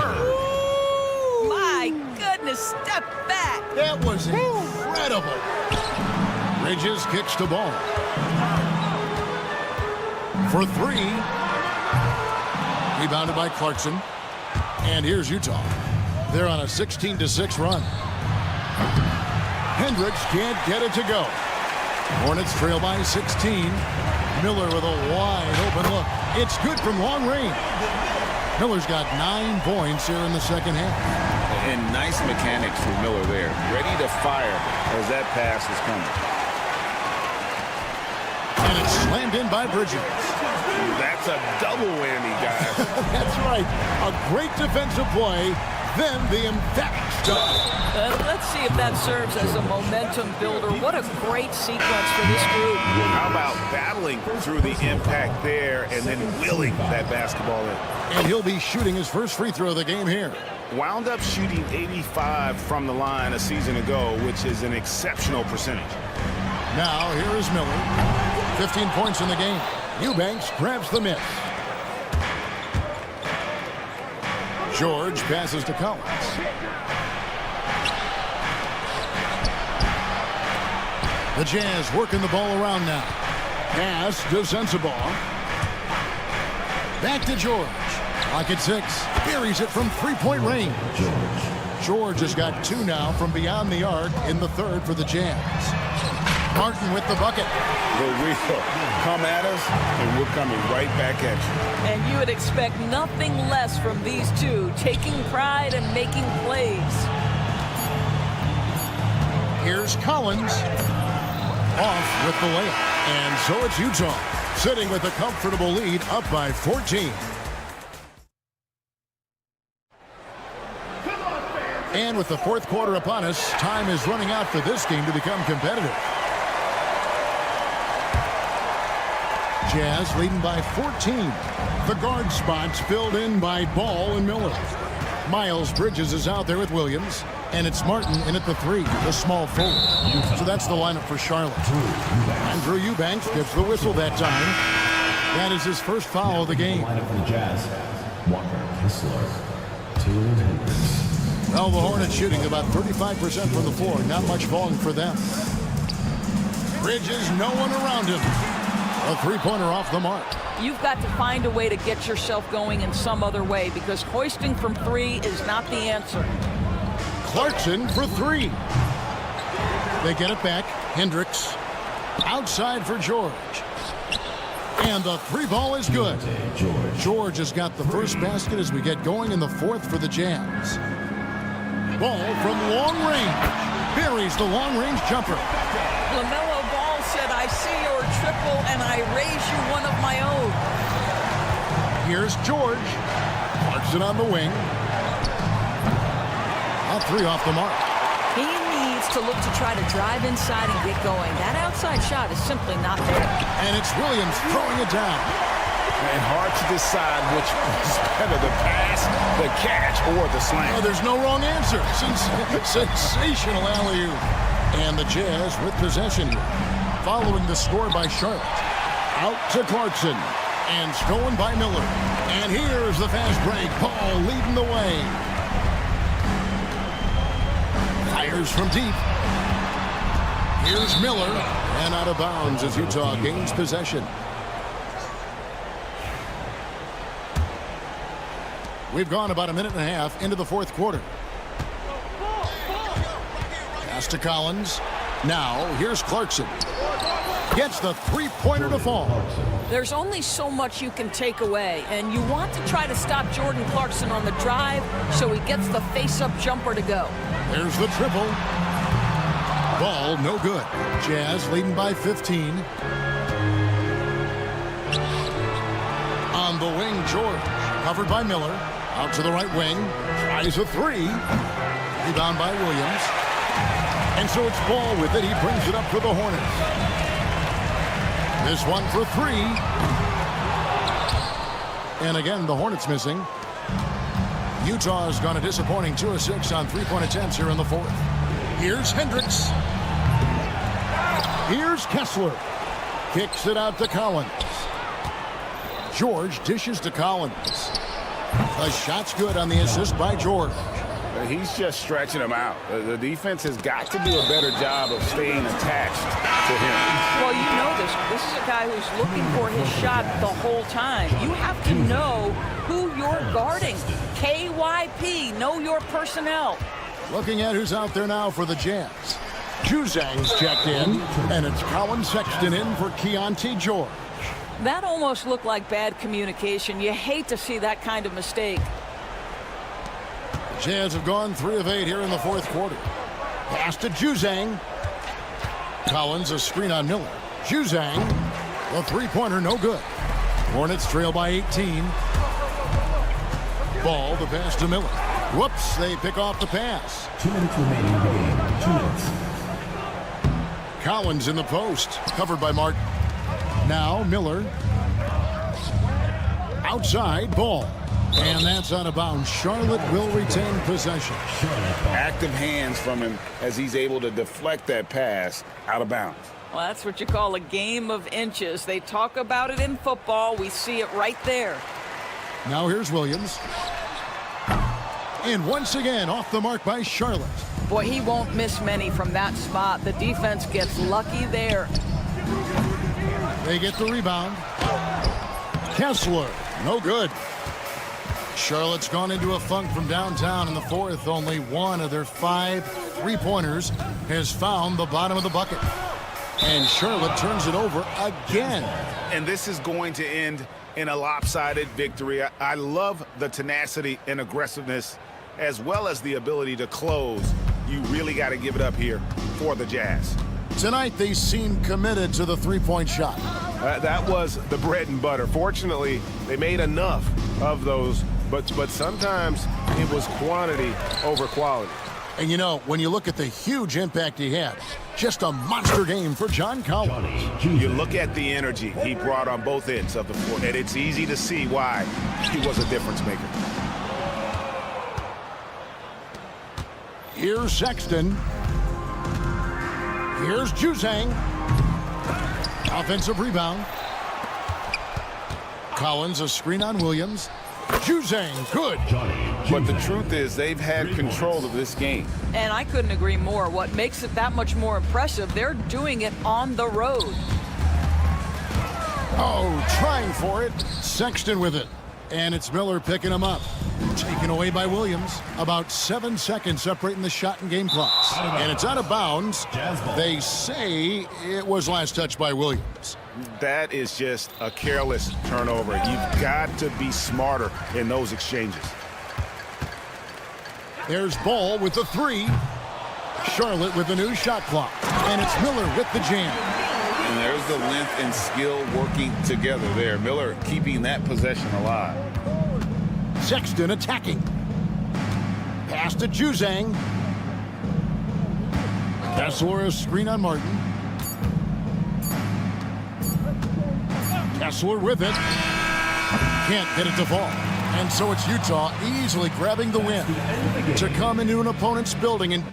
Ooh, my goodness, step back. That was incredible. Bridges kicks the ball. For 3. Rebounded by Clarkson. And here's Utah. They're on a 16-6 run. Hendricks can't get it to go. Hornets trail by 16. Miller with a wide open look. It's good from long range. Miller's got 9 points here in the second half. And nice mechanics for Miller there. Ready to fire as that pass is coming. And it's slammed in by Bridges. That's a double whammy, guys. That's right. A great defensive play, then the emphatic stop. Let's see if that serves as a momentum builder. What a great sequence for this group. How about battling through the impact there and then willing that basketball in? And he'll be shooting his first free throw of the game here. Wound up shooting 85 from the line a season ago, which is an exceptional percentage. Now, here is Miller. 15 points in the game. Eubanks grabs the miss. George passes to Collins. The Jazz working the ball around now. Pass to Sensabaugh. Back to George. Pocket 6. Buries it from 3-point range. George has got 2 now from beyond the arc in the third for the Jazz. Martin with the bucket. The wheel. Come at us, and we're coming right back at you. And you would expect nothing less from these two, taking pride and making plays. Here's Collins. Off with the layup. And so it's Utah, sitting with a comfortable lead, up by 14. And with the fourth quarter upon us, time is running out for this game to become competitive. Jazz leading by 14. The guard spots filled in by Ball and Miller. Miles Bridges is out there with Williams. And it's Martin in at the 3, the small forward. So that's the lineup for Charlotte. Andrew Eubanks gets the whistle that time. That is his first foul of the game. Lineup for the Jazz. Walker, Kessler, Taylor, Hendricks. Well, the Hornets shooting about 35% from the floor. Not much falling for them. Bridges, no one around him. A 3-pointer off the mark. You've got to find a way to get yourself going in some other way because hoisting from 3 is not the answer. Clarkson for 3. They get it back. Hendricks outside for George. And the 3-ball is good. George has got the first basket as we get going in the fourth for the Jazz. Ball from long range. Buries the long-range jumper. LaMelo Ball said, I see your triple and I raise you one of my own. Here's George. Clarkson on the wing. A 3 off the mark. He needs to look to try to drive inside and get going. That outside shot is simply not there. And it's Williams throwing it down. And hard to decide which was better, the pass, the catch, or the slam. Oh, there's no wrong answer. Sensational alley-oop. And the Jazz with possession here. Following the score by Charlotte. Out to Clarkson. And stolen by Miller. And here's the fast break. Ball leading the way. Fires from deep. Here's Miller. And out of bounds as Utah gains possession. We've gone about a minute and a half into the fourth quarter. Pass to Collins. Now, here's Clarkson. Gets the three-pointer to fall. There's only so much you can take away, and you want to try to stop Jordan Clarkson on the drive so he gets the face-up jumper to go. There's the triple. Ball no good. Jazz leading by 15. On the wing, George. Covered by Miller. Out to the right wing. Tries a three. Rebound by Williams. And so it's Ball with it. He brings it up for the Hornets. This one for three. And again, the Hornets missing. Utah's gone a disappointing 2 of 6 on three-point attempts here in the fourth. Here's Hendricks. Here's Kessler. Kicks it out to Collins. George dishes to Collins. The shot's good on the assist by George. He's just stretching him out. The defense has got to do a better job of staying attached to him. Well, you know this. This is a guy who's looking for his shot the whole time. You have to know who you're guarding. KYP, know your personnel. Looking at who's out there now for the Jazz. Juzang's checked in, and it's Colin Sexton in for Keontae George. That almost looked like bad communication. You hate to see that kind of mistake. Jazz have gone 3 of 8 here in the fourth quarter. Pass to Juzang. Collins, a screen on Miller. Juzang, the three-pointer, no good. Hornets trail by 18. Ball, the pass to Miller. Whoops, they pick off the pass. 2 minutes remaining in the game. 2 minutes. Collins in the post, covered by Martin. Now Miller. Outside, Ball. And that's out of bounds. Charlotte will retain possession. Active hands from him as he's able to deflect that pass out of bounds. Well, that's what you call a game of inches. They talk about it in football. We see it right there. Now here's Williams. And once again, off the mark by Charlotte. Boy, he won't miss many from that spot. The defense gets lucky there. They get the rebound. Kessler, no good. Charlotte's gone into a funk from downtown in the fourth. Only one of their 5 three-pointers has found the bottom of the bucket. And Charlotte turns it over again. And this is going to end in a lopsided victory. I love the tenacity and aggressiveness as well as the ability to close. You really got to give it up here for the Jazz. Tonight, they seem committed to the three-point shot. That was the bread and butter. Fortunately, they made enough of those, but sometimes it was quantity over quality. And you know, when you look at the huge impact he had, just a monster game for John Collins. You look at the energy he brought on both ends of the floor, and it's easy to see why he was a difference maker. Here's Sexton. Here's Juzang. Offensive rebound. Collins, a screen on Williams. Juzang, good. But the truth is they've had control of this game. And I couldn't agree more. What makes it that much more impressive, they're doing it on the road. Oh, trying for it. Sexton with it. And it's Miller picking him up. Taken away by Williams. About 7 seconds separating the shot and game clocks. And it's out of bounds. They say it was last touched by Williams. That is just a careless turnover. You've got to be smarter in those exchanges. There's Ball with the three. Charlotte with the new shot clock. And it's Miller with the jam. And there's the length and skill working together there. Miller keeping that possession alive. Sexton attacking. Pass to Juzang. Kessler, screen on Martin. Kessler with it. Can't get it to fall. And so it's Utah easily grabbing the win to come into an opponent's building and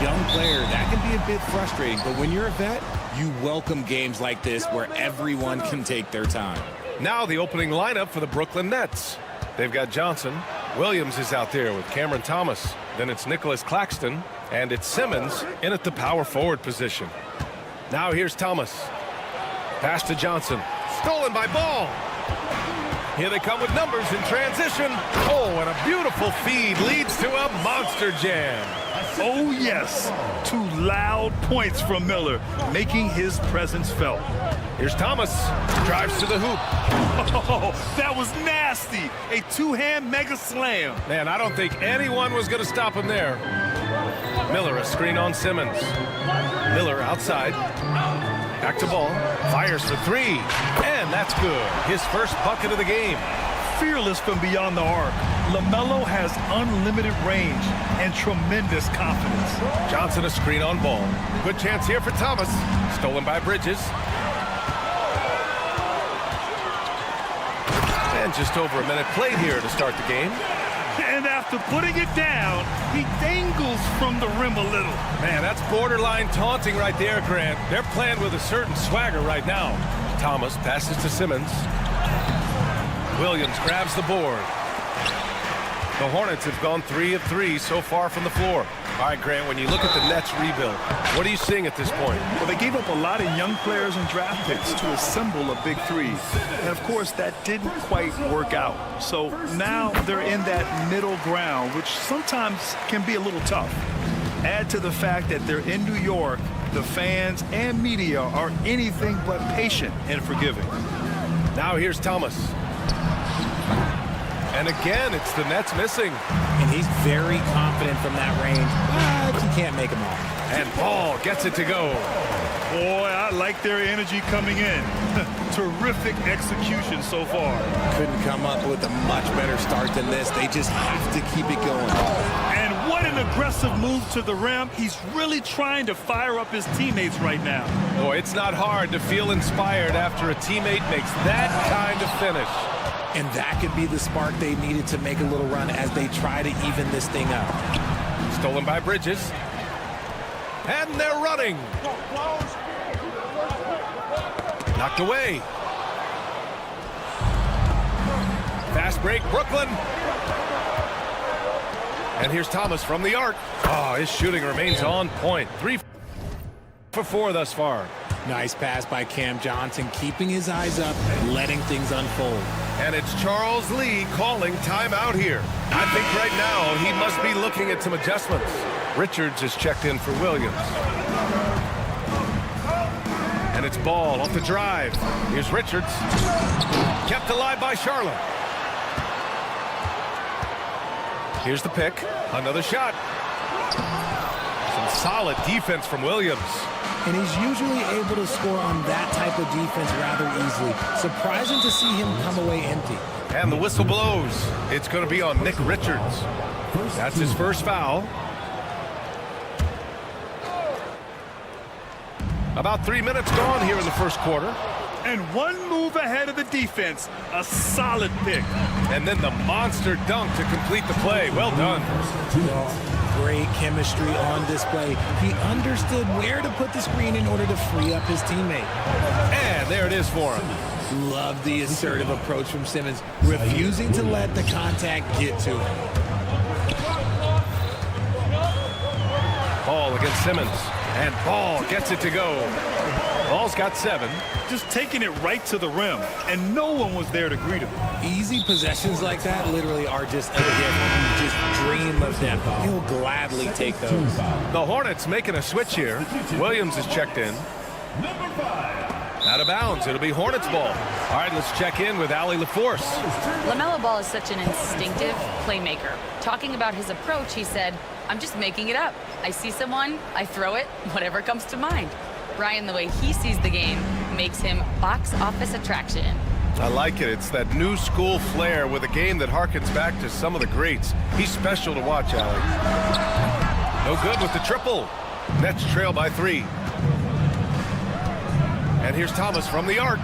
young player, that can be a bit frustrating. But when you're a vet, you welcome games like this where everyone can take their time. Now the opening lineup for the Brooklyn Nets. They've got Johnson. Williams is out there with Cameron Thomas. Then it's Nicholas Claxton. And it's Simmons in at the power forward position. Now here's Thomas. Pass to Johnson. Stolen by Ball. Here they come with numbers in transition. Oh, and a beautiful feed leads to a monster jam. Oh, yes. 2 loud points from Miller, making his presence felt. Here's Thomas. Drives to the hoop. Oh, that was nasty. A 2-hand mega slam. Man, I don't think anyone was going to stop him there. Miller, a screen on Simmons. Miller outside. Back to Ball. Fires for 3. And that's good. His first bucket of the game. Fearless from beyond the arc, LaMelo has unlimited range and tremendous confidence. Johnson a screen on Ball. Good chance here for Thomas. Stolen by Bridges. And just over a minute played here to start the game. And after putting it down, he dangles from the rim a little. Man, that's borderline taunting right there, Grant. They're playing with a certain swagger right now. Thomas passes to Simmons. Williams grabs the board. The Hornets have gone 3 of 3 so far from the floor. All right, Grant, when you look at the Nets rebuild, what are you seeing at this point? Well, they gave up a lot of young players and draft picks to assemble a big 3. And, of course, that didn't quite work out. So now they're in that middle ground, which sometimes can be a little tough. Add to the fact that they're in New York, the fans and media are anything but patient and forgiving. Now here's Thomas. And again, it's the Nets missing. And he's very confident from that range, but he can't make them all. And Ball gets it to go. Boy, I like their energy coming in. Terrific execution so far. Couldn't come up with a much better start than this. They just have to keep it going. And what an aggressive move to the rim. He's really trying to fire up his teammates right now. Boy, it's not hard to feel inspired after a teammate makes that kind of finish. And that could be the spark they needed to make a little run as they try to even this thing up. Stolen by Bridges. And they're running. Knocked away. Fast break, Brooklyn. And here's Thomas from the arc. Oh, his shooting remains on point. 3 for 4 thus far. Nice pass by Cam Johnson, keeping his eyes up, letting things unfold. And it's Charles Lee calling timeout here. I think right now he must be looking at some adjustments. Richards is checked in for Williams. And it's Ball off the drive. Here's Richards. Kept alive by Charlotte. Here's the pick. Another shot. Some solid defense from Williams. And he's usually able to score on that type of defense rather easily. Surprising to see him come away empty. And the whistle blows. It's going to be on Nick Richards. That's his first foul. About 3 minutes gone here in the first quarter. And one move ahead of the defense. A solid pick. And then the monster dunk to complete the play. Well done. Great chemistry on display. He understood where to put the screen in order to free up his teammate. And there it is for him. Love the assertive approach from Simmons, refusing to let the contact get to him. Ball against Simmons. And Ball gets it to go. Ball's got 7. Just taking it right to the rim, and no one was there to greet him. Easy possessions like that literally are just a gift. You just dream of them. He'll gladly take those. The Hornets making a switch here. Williams is checked in. Out of bounds. It'll be Hornets ball. All right, let's check in with Allie LaForce. LaMelo Ball is such an instinctive playmaker. Talking about his approach, he said, I'm just making it up. I see someone, I throw it, whatever comes to mind. Brian, the way he sees the game makes him box office attraction. I like it. It's that new school flair with a game that harkens back to some of the greats. He's special to watch, Allie. No good with the triple. Nets trail by 3. And here's Thomas from the arc.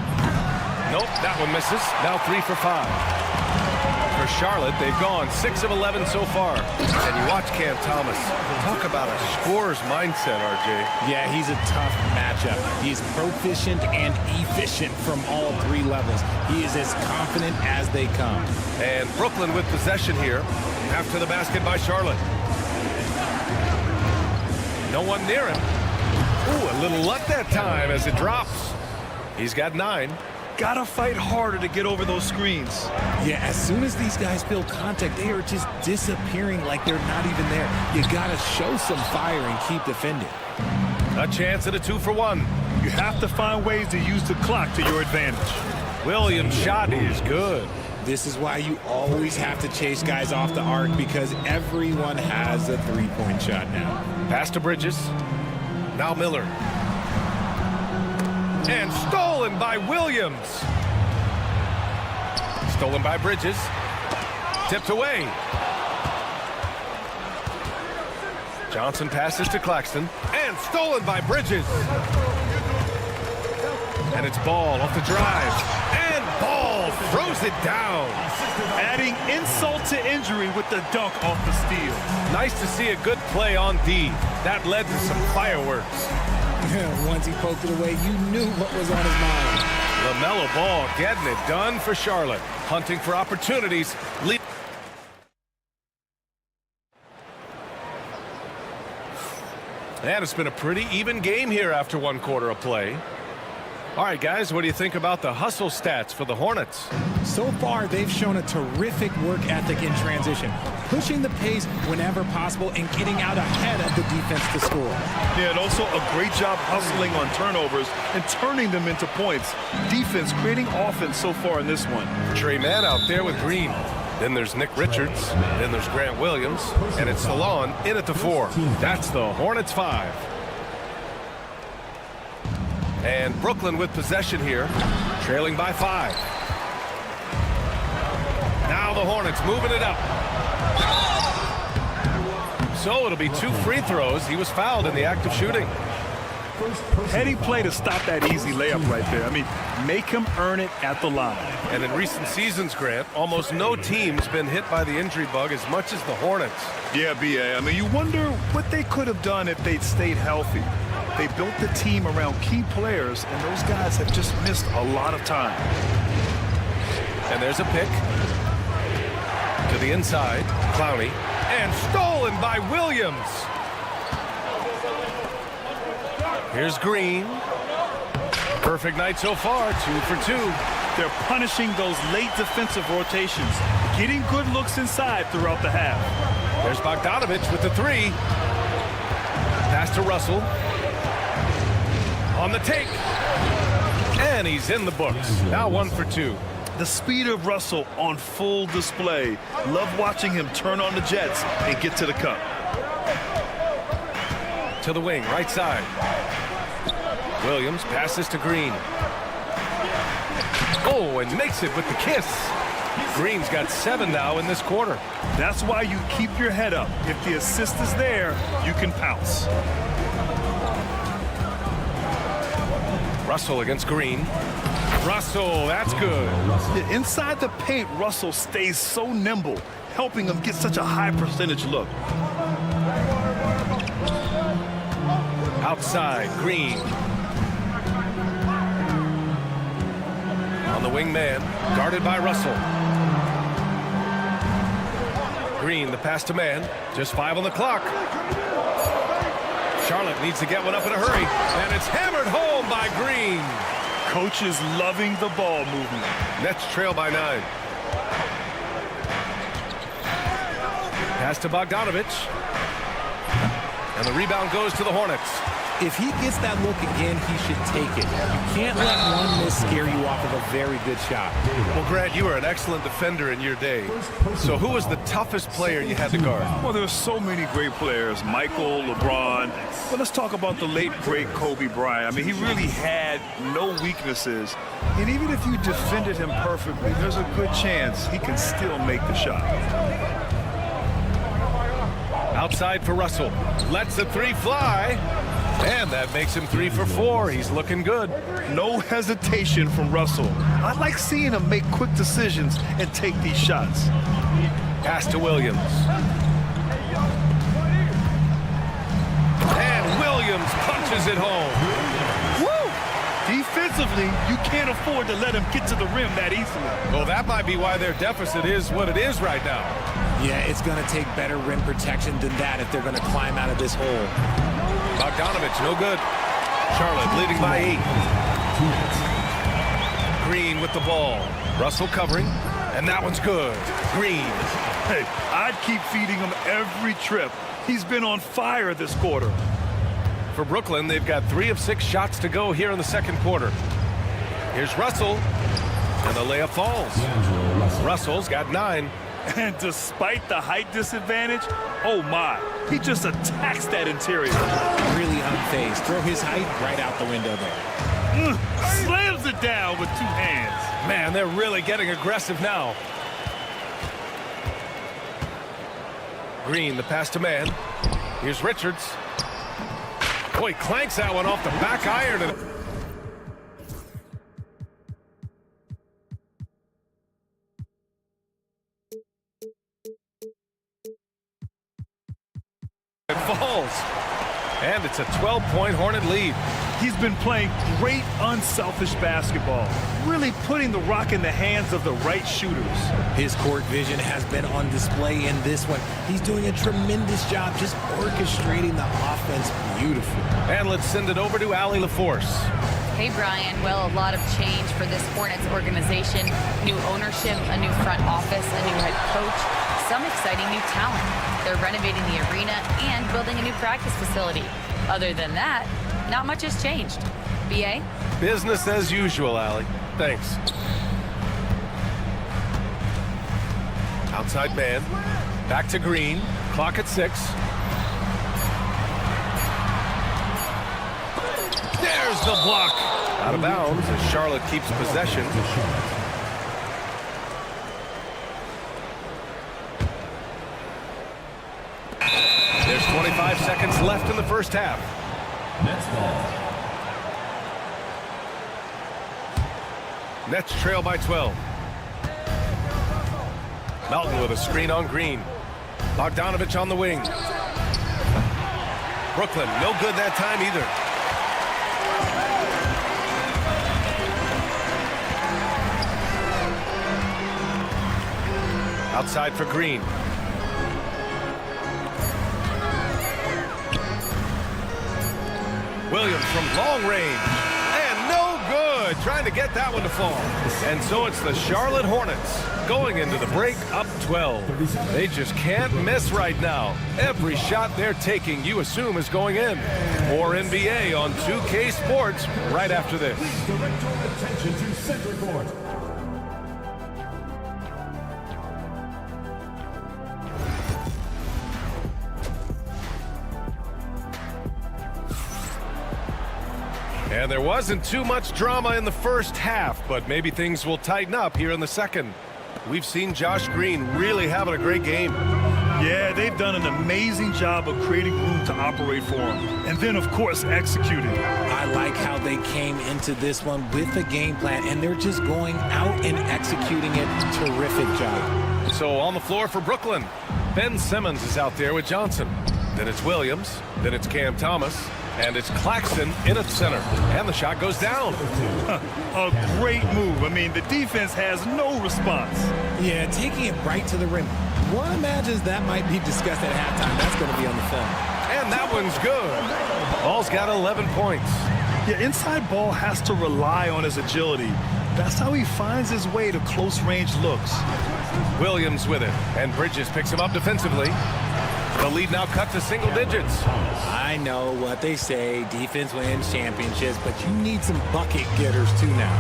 Nope, that one misses. Now 3 for 5. For Charlotte, they've gone 6 of 11 so far. And you watch Cam Thomas. Talk about a scorer's mindset, RJ. Yeah, he's a tough matchup. He's proficient and efficient from all 3 levels. He is as confident as they come. And Brooklyn with possession here. After the basket by Charlotte. No one near him. Ooh, a little luck that time as it drops. He's got 9. Gotta fight harder to get over those screens. Yeah, as soon as these guys feel contact, they are just disappearing like they're not even there. You gotta show some fire and keep defending. A chance at a 2-for-1. You have to find ways to use the clock to your advantage. Williams' shot is good. This is why you always have to chase guys off the arc, because everyone has a 3-point shot now. Pass to Bridges. Now Miller. And stolen by Williams. Stolen by Bridges. Tipped away. Johnson passes to Claxton. And stolen by Bridges. And it's Ball off the drive. And Ball throws it down. Adding insult to injury with the dunk off the steal. Nice to see a good play on D. That led to some fireworks. Once he poked it away, you knew what was on his mind. LaMelo Ball getting it done for Charlotte. Hunting for opportunities. And it's been a pretty even game here after 1 quarter of play. All right, guys, what do you think about the hustle stats for the Hornets? So far, they've shown a terrific work ethic in transition, pushing the pace whenever possible and getting out ahead of the defense to score. Yeah, and also a great job hustling on turnovers and turning them into points. Defense creating offense so far in this one. Trey Mann out there with Green. Then there's Nick Richards. Then there's Grant Williams. And it's Salon in at the 4. That's the Hornets 5. And Brooklyn with possession here, trailing by 5. Now the Hornets moving it up. So it'll be 2 free throws. He was fouled in the act of shooting. Heady play to stop that easy layup right there. I mean, make him earn it at the line. And in recent seasons, Grant, almost no team's been hit by the injury bug as much as the Hornets. Yeah, B.A. I mean, you wonder what they could have done if they'd stayed healthy. They built the team around key players, and those guys have just missed a lot of time. And there's a pick. To the inside, Clowney. And stolen by Williams. Here's Green. Perfect night so far, 2 for 2. They're punishing those late defensive rotations, getting good looks inside throughout the half. There's Bogdanovich with the 3. Pass to Russell. On the take. And he's in the books. Now 1 for 2. The speed of Russell on full display. Love watching him turn on the jets and get to the cup. To the wing, right side. Williams passes to Green. Oh, and makes it with the kiss. Green's got 7 now in this quarter. That's why you keep your head up. If the assist is there, you can pounce. Russell against Green. Russell, that's good. Inside the paint, Russell stays so nimble, helping him get such a high percentage look. Outside, Green. On the wing man, guarded by Russell. Green, the pass to man. Just 5 on the clock. Charlotte needs to get one up in a hurry. And it's hammered home by Green. Coach is loving the ball movement. Nets trail by 9. Pass to Bogdanovich. And the rebound goes to the Hornets. If he gets that look again, he should take it. You can't let one miss scare you off of a very good shot. Well, Grant, you were an excellent defender in your day. So who was the toughest player you had to guard? Well, there's so many great players. Michael, LeBron. But let's talk about the late, great Kobe Bryant. I mean, he really had no weaknesses. And even if you defended him perfectly, there's a good chance he can still make the shot. Outside for Russell. Lets the three fly. And that makes him 3 for 4. He's looking good. No hesitation from Russell. I like seeing him make quick decisions and take these shots. Pass to Williams. And Williams punches it home. Woo! Defensively, you can't afford to let him get to the rim that easily. Well, that might be why their deficit is what it is right now. Yeah, it's going to take better rim protection than that if they're going to climb out of this hole. Bogdanovich, no good. Charlotte leading by 8. Green with the ball. Russell covering, and that one's good. Green. Hey, I'd keep feeding him every trip. He's been on fire this quarter. For Brooklyn, they've got 3 of 6 shots to go here in the second quarter. Here's Russell, and the layup falls. Russell's got 9. And despite the height disadvantage, oh my, he just attacks that interior. Really unfazed. Throw his height right out the window there. Slams it down with 2 hands. Man, they're really getting aggressive now. Green, the pass to man. Here's Richards. Boy, clanks that one off the back iron. And it falls. And it's a 12-point Hornet lead. He's been playing great unselfish basketball, really putting the rock in the hands of the right shooters. His court vision has been on display in this one. He's doing a tremendous job just orchestrating the offense beautifully. And let's send it over to Allie LaForce. Hey, Brian. Well, a lot of change for this Hornets organization. New ownership, a new front office, a new head coach, some exciting new talent. They're renovating the arena and building a new practice facility. Other than that, not much has changed. BA? Business as usual, Allie. Thanks. Outside man. Back to Green. Clock at 6. There's the block. Out of bounds as Charlotte keeps possession. There's 25 seconds left in the first half. Nets ball. Nets trail by 12. Melton with a screen on Green. Bogdanovich on the wing. Brooklyn, no good that time either. Outside for Green. Williams from long range. And no good. Trying to get that one to fall. And so it's the Charlotte Hornets going into the break up 12. They just can't miss right now. Every shot they're taking, you assume, is going in. More NBA on 2K Sports right after this. Direct your attention to center court. And there wasn't too much drama in the first half, but maybe things will tighten up here in the second. We've seen Josh Green really having a great game. Yeah, they've done an amazing job of creating room to operate for him. And then, of course, executing. I like how they came into this one with a game plan, and they're just going out and executing it. Terrific job. So on the floor for Brooklyn, Ben Simmons is out there with Johnson. Then it's Williams. Then it's Cam Thomas. And it's Claxton in at center. And the shot goes down. A great move. I mean, the defense has no response. Yeah, taking it right to the rim. One imagines that might be discussed at halftime. That's going to be on the film. And that one's good. Ball's got 11 points. Yeah, inside ball has to rely on his agility. That's how he finds his way to close-range looks. Williams with it. And Bridges picks him up defensively. The lead now cut to single digits. I know what they say, defense wins championships, but you need some bucket getters too now.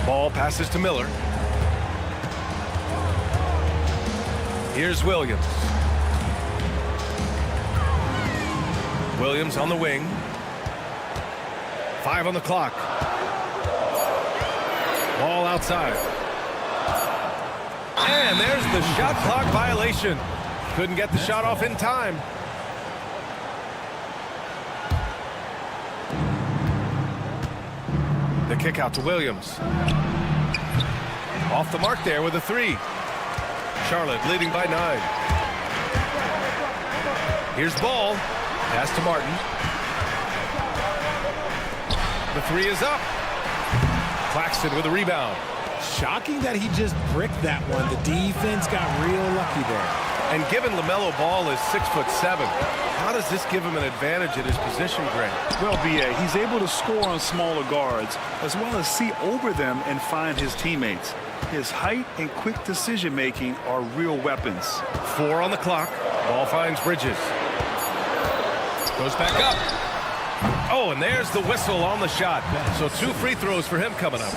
Ball passes to Miller. Here's Williams. Williams on the wing. 5 on the clock. Ball outside. And there's the shot clock violation. Couldn't get the shot off in time. The kick out to Williams. Off the mark there with a 3. Charlotte leading by 9. Here's Ball. Pass to Martin. The 3 is up. Claxton with a rebound. Shocking that he just bricked that one. The defense got real lucky there. And given LaMelo Ball is 6'7", how does this give him an advantage at his position, Grant? Well, B.A., he's able to score on smaller guards as well as see over them and find his teammates. His height and quick decision-making are real weapons. 4 on the clock. Ball finds Bridges. Goes back up. Oh, and there's the whistle on the shot. So 2 free throws for him coming up.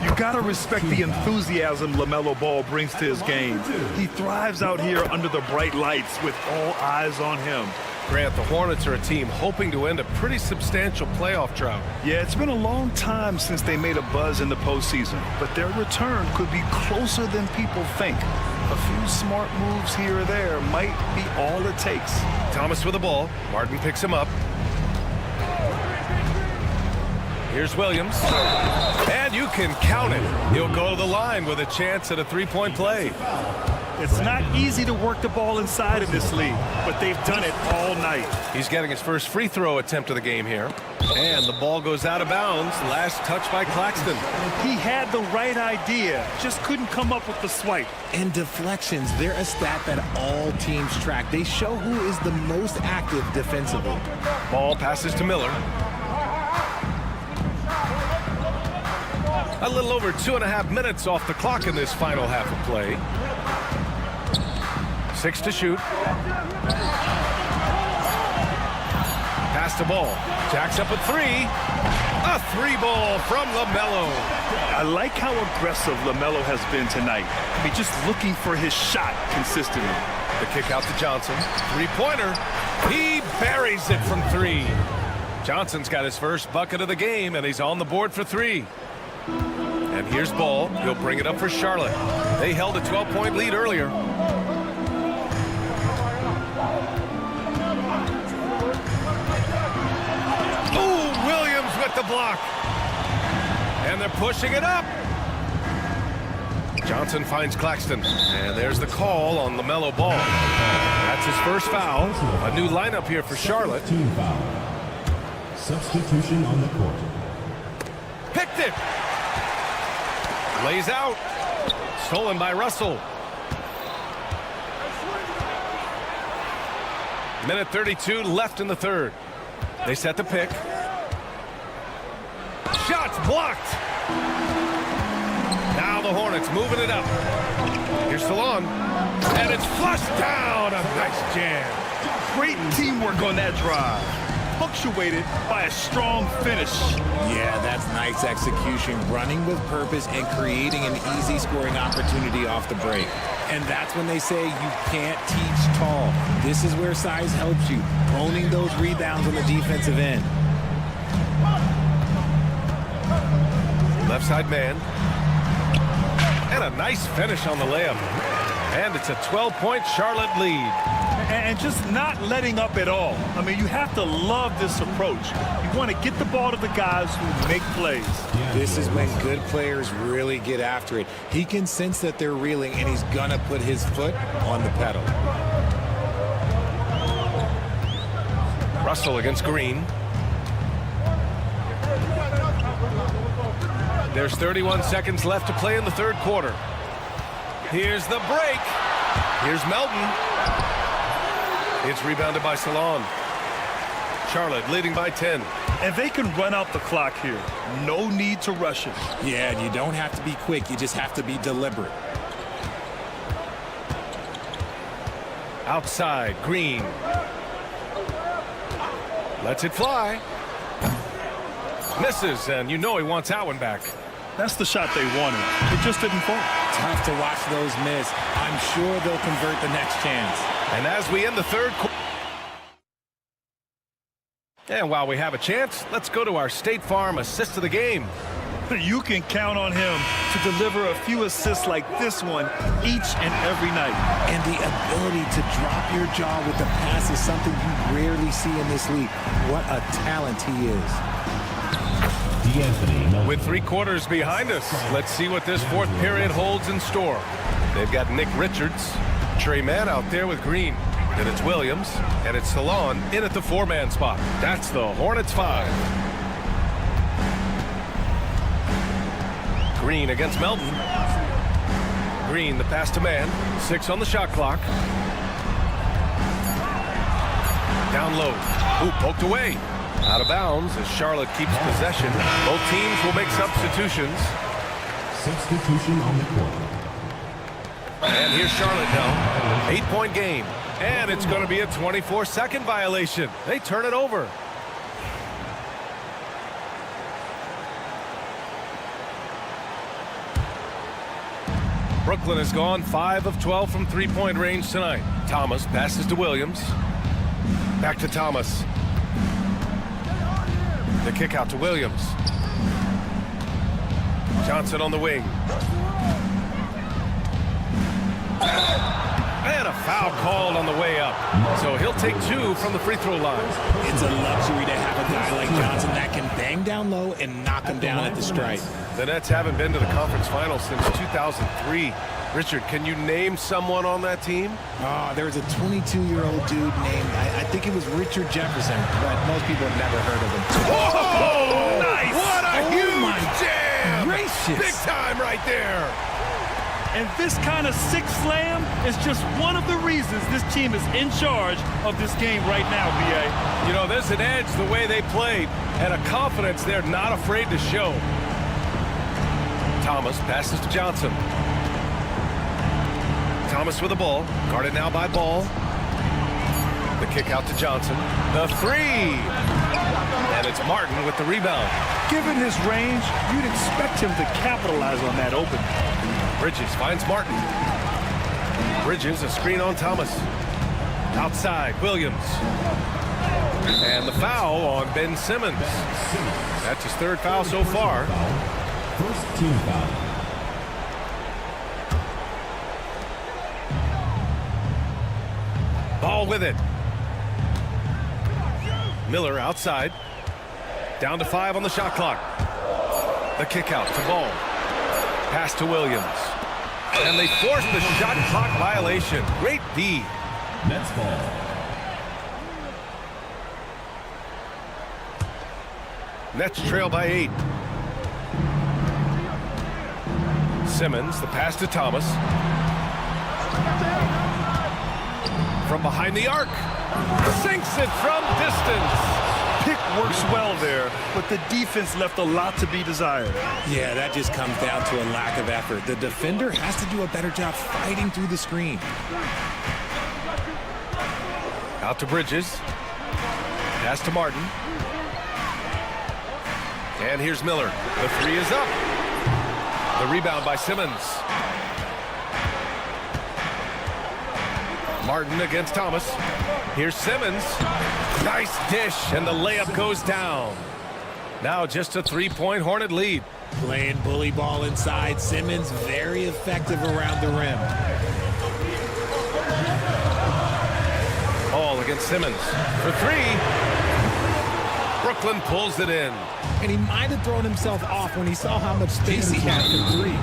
You got to respect the enthusiasm LaMelo Ball brings to his game. He thrives out here under the bright lights with all eyes on him. Grant, the Hornets are a team hoping to end a pretty substantial playoff drought. Yeah, it's been a long time since they made a buzz in the postseason, but their return could be closer than people think. A few smart moves here or there might be all it takes. Thomas with the ball. Martin picks him up. Here's Williams. And you can count it. He'll go to the line with a chance at a 3-point play. It's not easy to work the ball inside of this league, but they've done it all night. He's getting his first free throw attempt of the game here. And the ball goes out of bounds. Last touch by Claxton. He had the right idea, just couldn't come up with the swipe. And deflections, they're a stat that all teams track. They show who is the most active defensively. Ball passes to Miller. A little over 2.5 minutes off the clock in this final half of play. 6 to shoot. Pass to Ball. Jacks up a 3. A 3-ball from LaMelo. I like how aggressive LaMelo has been tonight. I mean, just looking for his shot consistently. The kick out to Johnson. 3-pointer. He buries it from 3. Johnson's got his first bucket of the game, and he's on the board for 3. And here's Ball. He'll bring it up for Charlotte. They held a 12-point lead earlier. Oh, Williams with the block. And they're pushing it up. Johnson finds Claxton. And there's the call on LaMelo Ball. That's his first foul. A new lineup here for Charlotte. Team foul. Substitution on the court. Picked it. Lays out. Stolen by Russell. Minute 32 left in the third. They set the pick. Shots blocked. Now the Hornets moving it up. Here's Salon. And it's flushed down. A nice jam. Great teamwork on that drive. Punctuated by a strong finish. Yeah, that's nice execution, running with purpose and creating an easy scoring opportunity off the break. And that's when they say you can't teach tall. This is where size helps you, owning those rebounds on the defensive end. Left side man. And a nice finish on the layup. And it's a 12-point Charlotte lead. And just not letting up at all. I mean, you have to love this approach. You want to get the ball to the guys who make plays. This is when good players really get after it. He can sense that they're reeling, and he's going to put his foot on the pedal. Russell against Green. There's 31 seconds left to play in the third quarter. Here's the break. Here's Melton. It's rebounded by Salon. Charlotte leading by 10. And they can run out the clock here. No need to rush it. Yeah, and you don't have to be quick. You just have to be deliberate. Outside, Green. Lets it fly. Misses, and you know he wants that one back. That's the shot they wanted. It just didn't fall. Tough to watch those miss. I'm sure they'll convert the next chance. And as we end the third quarter. And while we have a chance, let's go to our State Farm assist of the game. You can count on him to deliver a few assists like this one each and every night. And the ability to drop your jaw with the pass is something you rarely see in this league. What a talent he is. With 3 quarters behind us, let's see what this 4th period holds in store. They've got Nick Richards, Trey Mann out there with Green. Then it's Williams, and it's Salon in at the 4-man spot. That's the Hornets 5. Green against Melton. Green, the pass to Mann. 6 on the shot clock. Down low. Ooh, poked away. Out of bounds as Charlotte keeps possession. Both teams will make substitutions. Substitution on the court. And here's Charlotte now. 8-point game. And it's going to be a 24-second violation. They turn it over. Brooklyn has gone 5 of 12 from 3-point range tonight. Thomas passes to Williams. Back to Thomas. The kick out to Williams. Johnson on the wing. And a foul called on the way up. So he'll take 2 from the free throw line. It's a luxury to have a guy like Johnson that can bang down low and knock him down at the stripe. The Nets haven't been to the conference finals since 2003. Richard, can you name someone on that team? There was a 22-year-old dude named, I think it was Richard Jefferson, but most people have never heard of him. Oh, nice! What a huge jam! Gracious. Big time right there. And this kind of sick slam is just one of the reasons this team is in charge of this game right now, B.A. You know, there's an edge the way they played and a confidence they're not afraid to show. Thomas passes to Johnson. Thomas with the ball, guarded now by Ball. The kick out to Johnson. The 3! And it's Martin with the rebound. Given his range, you'd expect him to capitalize on that open. Bridges finds Martin. Bridges, a screen on Thomas. Outside, Williams. And the foul on Ben Simmons. That's his 3rd foul so far. First team foul. Ball with it. Miller outside. Down to 5 on the shot clock. The kick out to Ball. Pass to Williams. And they force the shot clock violation. Great D. Nets ball. Nets trail by 8. Simmons, the pass to Thomas. From behind the arc. Sinks it from distance. Pick works well there, but the defense left a lot to be desired. Yeah, that just comes down to a lack of effort. The defender has to do a better job fighting through the screen. Out to Bridges. Pass to Martin. And here's Miller. The 3 is up. The rebound by Simmons. Martin against Thomas. Here's Simmons. Nice dish, and the layup goes down. Now just a 3-point Hornet lead. Playing bully ball inside. Simmons very effective around the rim. Ball against Simmons for 3. Brooklyn pulls it in. And he might have thrown himself off when he saw how much space he had for 3.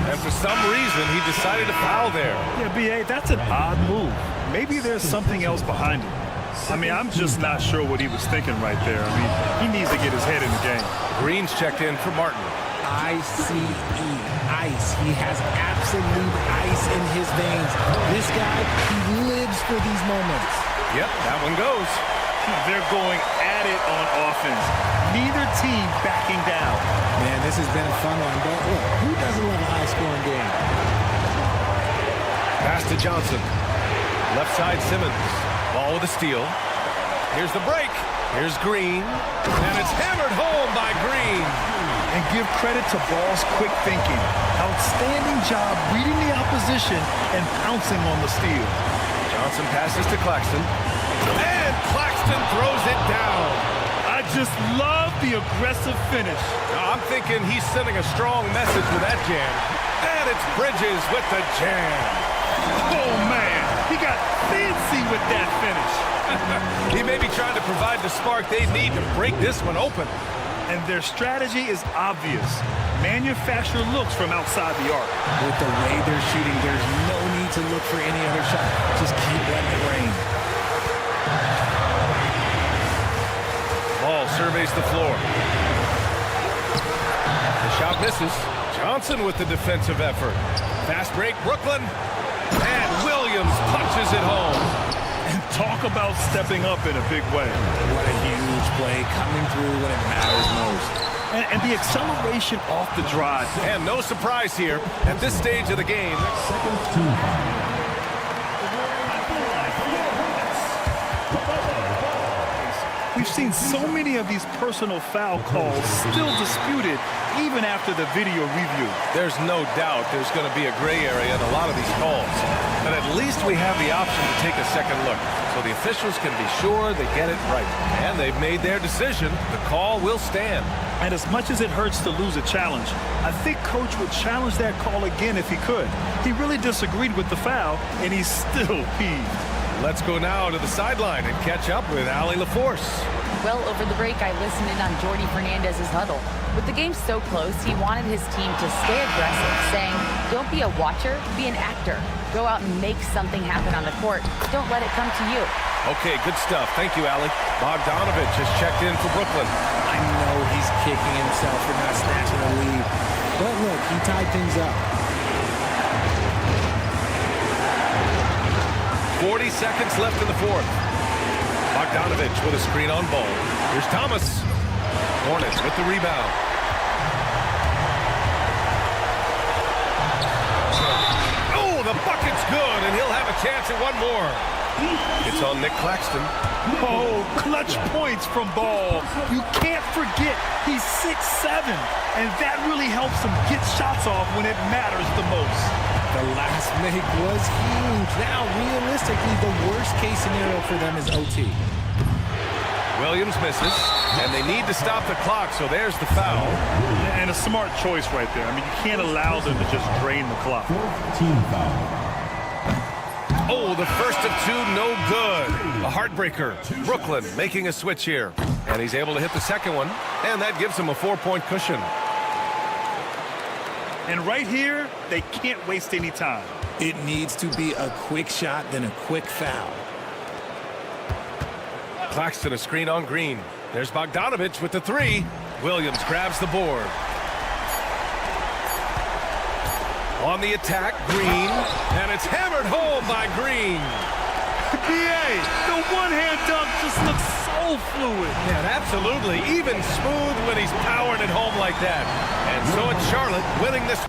And for some reason, he decided to foul there. Yeah, B.A., that's an odd move. Maybe there's something else behind it. I mean, I'm just not sure what he was thinking right there. I mean, he needs to get his head in the game. Green's checked in for Martin. I-C-E, ice. He has absolute ice in his veins. This guy, he lives for these moments. Yep, that one goes. They're going at it on offense. Neither team backing down. Man, this has been a fun one. But look, who doesn't love a high-scoring game? Pass to Johnson. Left side Simmons. Ball with a steal. Here's the break. Here's Green. And it's hammered home by Green. And give credit to Ball's quick thinking. Outstanding job reading the opposition and pouncing on the steal. Johnson passes to Claxton. And Claxton throws it down. I just love the aggressive finish. Now, I'm thinking he's sending a strong message with that jam. And it's Bridges with the jam. Oh, man. He got fancy with that finish. He may be trying to provide the spark they need to break this one open. And their strategy is obvious. Manufacture looks from outside the arc. With the way they're shooting, there's no need to look for any other shot. Just keep letting it rain. Ball surveys the floor. The shot misses. Johnson with the defensive effort. Fast break, Brooklyn. And Williams punches it home. And talk about stepping up in a big way. What a huge play, coming through when it matters most. And the acceleration off the drive. And no surprise here at this stage of the game. We've seen so many of these personal foul calls still disputed even after the video review. There's no doubt there's going to be a gray area in a lot of these calls. But at least we have the option to take a second look, so the officials can be sure they get it right. And they've made their decision. The call will stand. And as much as it hurts to lose a challenge, I think Coach would challenge that call again if he could. He really disagreed with the foul, and he's still peeved. Let's go now to the sideline and catch up with Allie LaForce. Well, over the break, I listened in on Jordy Fernandez's huddle. With the game so close, he wanted his team to stay aggressive, saying, don't be a watcher, be an actor. Go out and make something happen on the court. Don't let it come to you. Okay, good stuff. Thank you, Allie. Bogdanovich has checked in for Brooklyn. I know he's kicking himself for not snatching the lead. But look, he tied things up. 40 seconds left in the fourth. Bogdanovich with a screen on ball. Here's Thomas. Hornets with the rebound. Oh, the bucket's good, and he'll have a chance at one more. It's on Nick Claxton. Oh, clutch points from Ball. You can't forget he's 6'7", and that really helps him get shots off when it matters the most. The last make was huge. Now, realistically, the worst-case scenario for them is OT. Williams misses, and they need to stop the clock, so there's the foul. And a smart choice right there. I mean, you can't allow them to just drain the clock. Team foul. Oh, the first of two, no good. A heartbreaker. Brooklyn making a switch here. And he's able to hit the second one, and that gives him a 4-point cushion. And right here, they can't waste any time. It needs to be a quick shot, then a quick foul. Claxton a screen on Green. There's Bogdanovich with the three. Williams grabs the board. On the attack, Green, and it's hammered home by Green. The one-hand dunk just looks so fluid. Yeah, absolutely. Even smooth when he's powering it home like that. And so it's Charlotte winning this.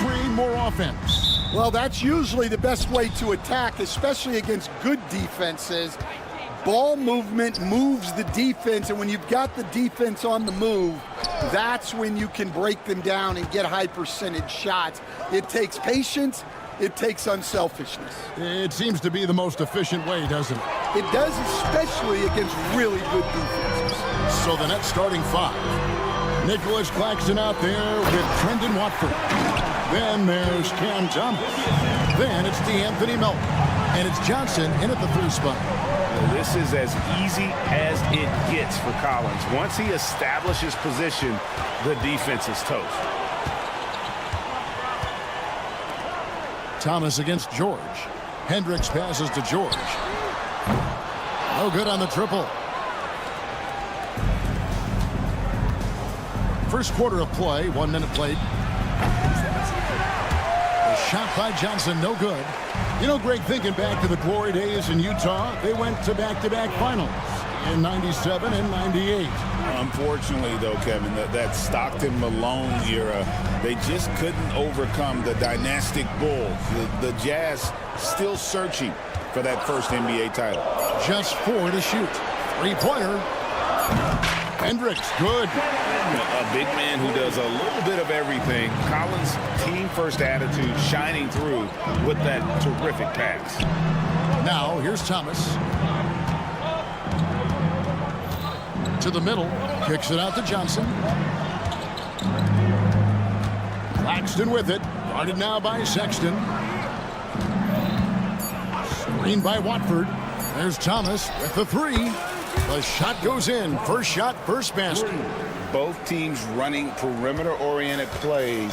create more offense. Well, that's usually the best way to attack, especially against good defenses. Ball movement moves the defense, and when you've got the defense on the move, that's when you can break them down and get high percentage shots. It takes patience. It takes unselfishness. It seems to be the most efficient way, doesn't it? It does, especially against really good defenses. So the Nets starting 5. Nicholas Claxton out there with Trendon Watford. Then there's Cam Thomas. Then it's DeAnthony Melton. And it's Johnson in at the 3 spot. This is as easy as it gets for Collins. Once he establishes position, the defense is toast. Thomas against George. Hendricks passes to George. No good on the triple. First quarter of play, 1 minute played. A shot by Johnson, no good. You know, Greg, thinking back to the glory days in Utah, they went to back-to-back finals in 97 and 98. Unfortunately, though, Kevin, that Stockton-Malone era, they just couldn't overcome the dynastic Bulls. The Jazz still searching for that first NBA title. Just 4 to shoot. 3-pointer. Hendricks, good. A big man who does a little bit of everything. Collins' team-first attitude shining through with that terrific pass. Now, here's Thomas. To the middle. Kicks it out to Johnson. Claxton with it. Guarded now by Sexton. Screen by Watford. There's Thomas with the 3. The shot goes in. First shot, first basket. Both teams running perimeter-oriented plays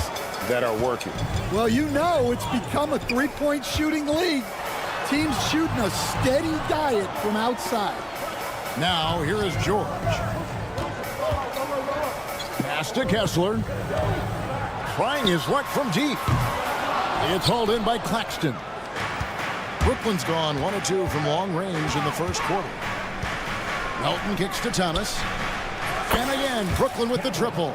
that are working. Well, you know it's become a 3-point shooting league. Teams shooting a steady diet from outside. Now, here is George. Pass to Kessler. Trying his luck from deep. It's hauled in by Claxton. Brooklyn's gone 1 of 2 from long range in the first quarter. Melton kicks to Thomas. And again, Brooklyn with the triple.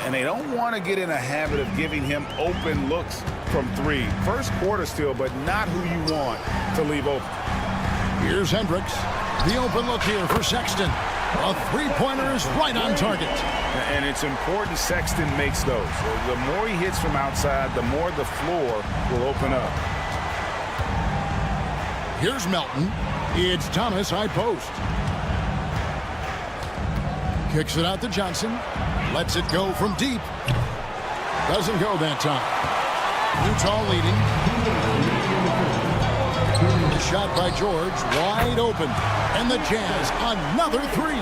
And they don't want to get in a habit of giving him open looks from 3. First quarter still, but not who you want to leave open. Here's Hendricks. The open look here for Sexton. A 3-pointer is right on target. And it's important Sexton makes those. The more he hits from outside, the more the floor will open up. Here's Melton. It's Thomas, high post. Kicks it out to Johnson. Lets it go from deep. Doesn't go that time. Utah leading. The shot by George, wide open. And the Jazz, another 3.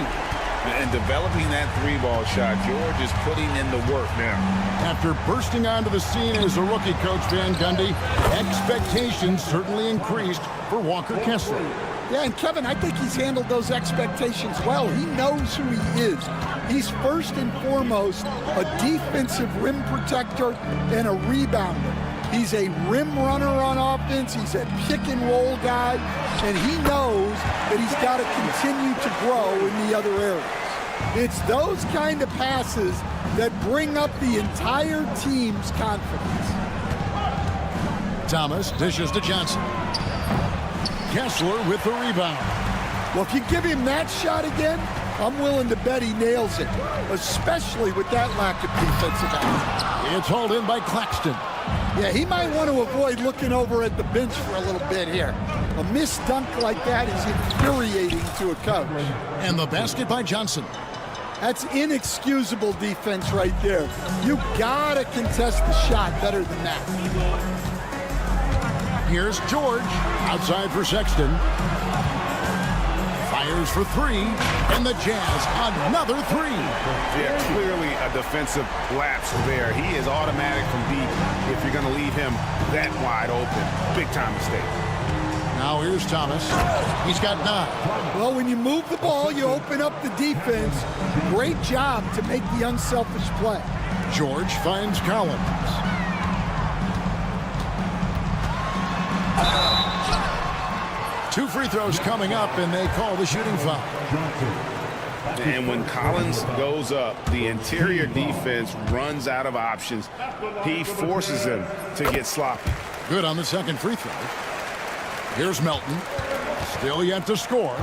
And developing that 3-ball shot, George is putting in the work now. After bursting onto the scene as a rookie, Coach Van Gundy, expectations certainly increased for Walker Kessler. Yeah, and Kevin, I think he's handled those expectations well. He knows who he is. He's first and foremost a defensive rim protector and a rebounder. He's a rim runner on offense. He's a pick-and-roll guy, and he knows that he's got to continue to grow in the other areas. It's those kind of passes that bring up the entire team's confidence. Thomas dishes to Johnson. Kessler with the rebound. Well, if you give him that shot again, I'm willing to bet he nails it, especially with that lack of defensive action. It's hauled in by Claxton. Yeah, he might want to avoid looking over at the bench for a little bit here. A missed dunk like that is infuriating to a coach. And the basket by Johnson. That's inexcusable defense right there. You gotta contest the shot better than that. Here's George, outside for Sexton. Fires for 3, and the Jazz, another 3. Yeah, clearly a defensive lapse there. He is automatic from deep if you're going to leave him that wide open. Big time mistake. Now here's Thomas. He's got 9. Well, when you move the ball, you open up the defense. Great job to make the unselfish play. George finds Collins. Two free throws coming up, and they call the shooting foul. And when Collins goes up, the interior defense runs out of options. He forces them to get sloppy. Good on the second free throw. Here's Melton. Still yet to score.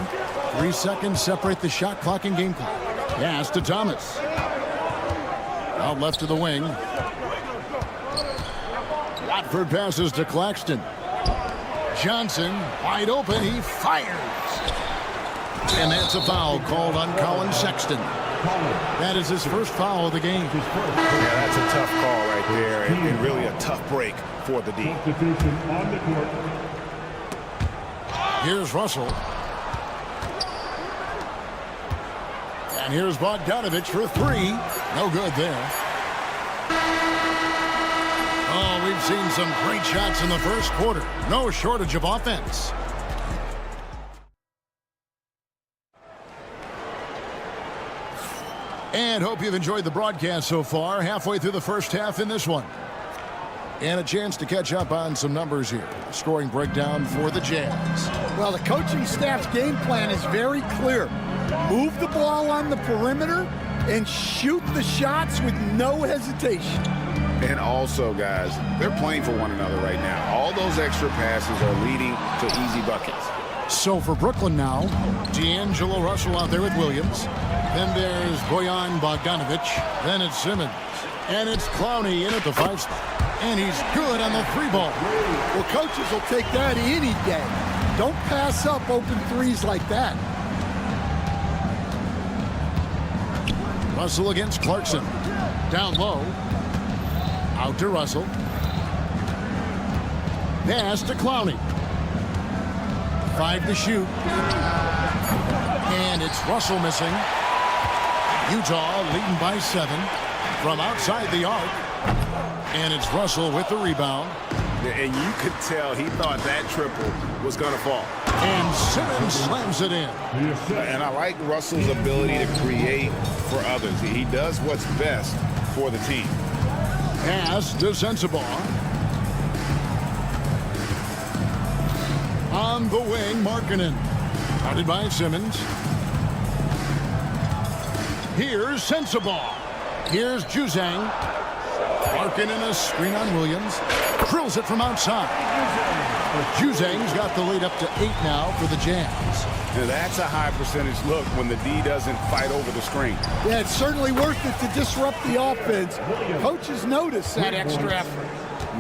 3 seconds separate the shot clock and game clock. Pass to Thomas. Out left to the wing. Watford passes to Claxton. Johnson wide open. He fires. And that's a foul called on Colin Sexton. That is his first foul of the game. Yeah, that's a tough call right there, and really a tough break for the D. Here's Russell. And here's Bogdanovich for 3. No good there. Oh, we've seen some great shots in the first quarter. No shortage of offense. And hope you've enjoyed the broadcast so far. Halfway through the first half in this one. And a chance to catch up on some numbers here. Scoring breakdown for the Jazz. Well, the coaching staff's game plan is very clear. Move the ball on the perimeter and shoot the shots with no hesitation. And also, guys, they're playing for one another right now. All those extra passes are leading to easy buckets. So for Brooklyn now, D'Angelo Russell out there with Williams. Then there's Bojan Bogdanovich. Then it's Simmons. And it's Clowney in at the 5 spot. And he's good on the 3-ball. Well, coaches will take that any day. Don't pass up open threes like that. Russell against Clarkson. Down low. Out to Russell. Pass to Clowney. 5 to shoot. And it's Russell missing. Utah leading by 7 from outside the arc. And it's Russell with the rebound. And you could tell he thought that triple was going to fall. And Simmons slams it in. And I like Russell's ability to create for others. He does what's best for the team. Pass to Sensabaugh. On the wing, Markkanen. Guarded by Simmons. Here's Sensabaugh. Here's Juzang. Markkanen a screen on Williams. Drills it from outside. Juzang's got the lead up to 8 now for the Jazz. Now that's a high percentage look when the D doesn't fight over the screen. Yeah, it's certainly worth it to disrupt the offense. Coaches notice that extra effort.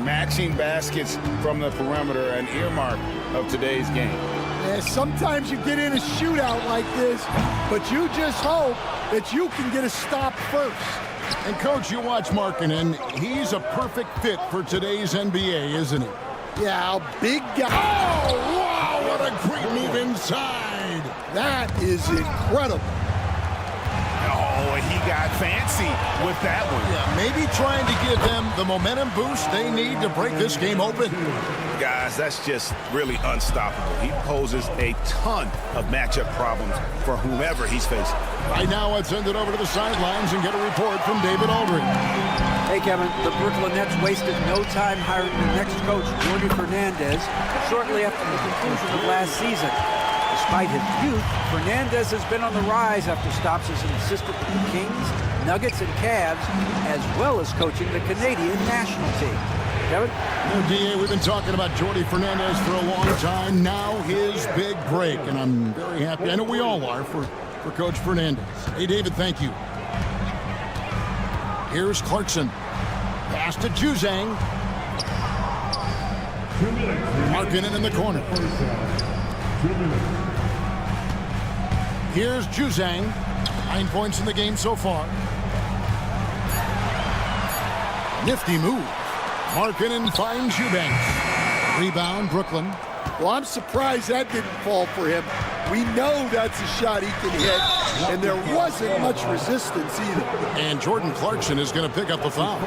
Matching baskets from the perimeter, an earmark of today's game. Yeah, sometimes you get in a shootout like this, but you just hope that you can get a stop first. And, Coach, you watch Markkanen. He's a perfect fit for today's NBA, isn't he? Yeah, a big guy. Oh, wow, what a great move inside. That is incredible. Oh, he got fancy with that one. Yeah, maybe trying to give them the momentum boost they need to break this game open. Guys, that's just really unstoppable. He poses a ton of matchup problems for whomever he's facing. Right now, let's send it over to the sidelines and get a report from David Aldridge. Hey, Kevin, the Brooklyn Nets wasted no time hiring the next coach, Jordi Fernandez, shortly after the conclusion of last season. Despite his youth, Fernandez has been on the rise after stops as an assistant with the Kings, Nuggets, and Cavs, as well as coaching the Canadian national team. Kevin? DA, we've been talking about Jordi Fernandez for a long time. Now his big break, and I'm very happy. I know we all are for Coach Fernandez. Hey, David, thank you. Here's Clarkson. Pass to Juzang. Markkanen in the corner. Here's Juzang. 9 points in the game so far. Nifty move. Markkanen finds Eubanks. Rebound, Brooklyn. Well, I'm surprised that didn't fall for him. We know that's a shot he can hit, and there wasn't much resistance either. And Jordan Clarkson is going to pick up the foul.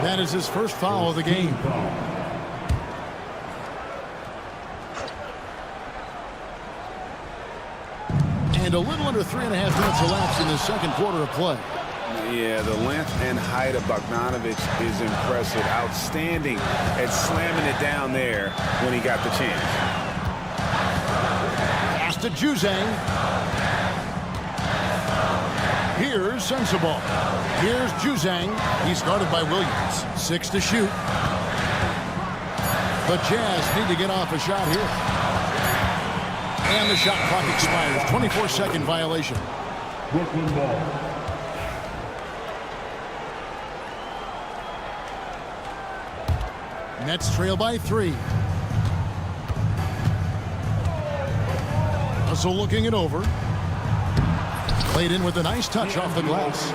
That is his first foul of the game. And a little under 3.5 minutes elapsed in the second quarter of play. Yeah, the length and height of Bogdanovich is impressive. Outstanding at slamming it down there when he got the chance. Pass to Juzang. Pierce sends the ball. Here's Juzang. He's guarded by Williams. 6 to shoot. The Jazz need to get off a shot here. And the shot clock expires. 24-second violation. Brooklyn ball. Nets trail by 3. Russell looking it over. Played in with a nice touch off the glass.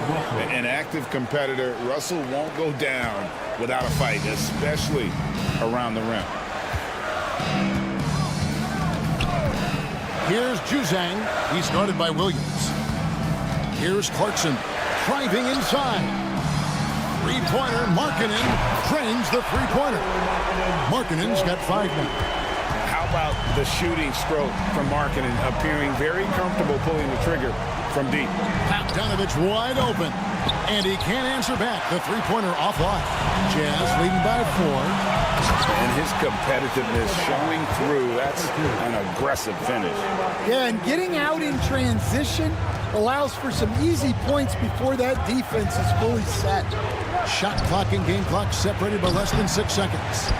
An active competitor, Russell won't go down without a fight, especially around the rim. Here's Juzang. He's guarded by Williams. Here's Clarkson driving inside. Three-pointer, Markkanen drains the three-pointer. Markkanen's got 5 now. How about the shooting stroke from Markkanen, appearing very comfortable pulling the trigger from deep. Bogdanovich wide open, and he can't answer back. The three-pointer offline. Jazz leading by 4. And his competitiveness showing through. That's an aggressive finish. Yeah, and getting out in transition allows for some easy points before that defense is fully set. Shot clock and game clock separated by less than 6 seconds.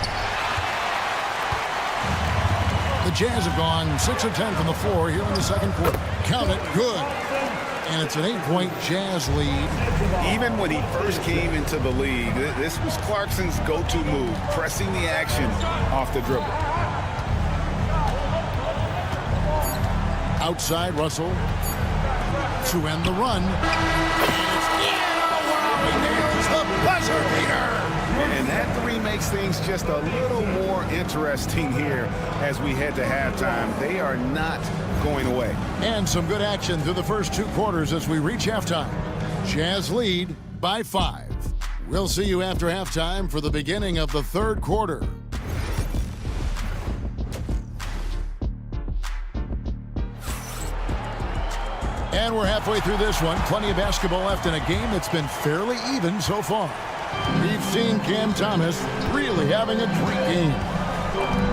The Jazz have gone 6 of 10 from the floor here in the second quarter. Count it, good. And it's an 8-point Jazz lead. Even when he first came into the league, this was Clarkson's go-to move, pressing the action off the dribble. Outside, Russell to end the run. And it's he nails the buzzer beater. And that three makes things just a little more interesting here as we head to halftime. They are not going away. And some good action through the first 2 quarters as we reach halftime. Jazz lead by 5. We'll see you after halftime for the beginning of the third quarter. And we're halfway through this one. Plenty of basketball left in a game that's been fairly even so far. We've seen Cam Thomas really having a great game.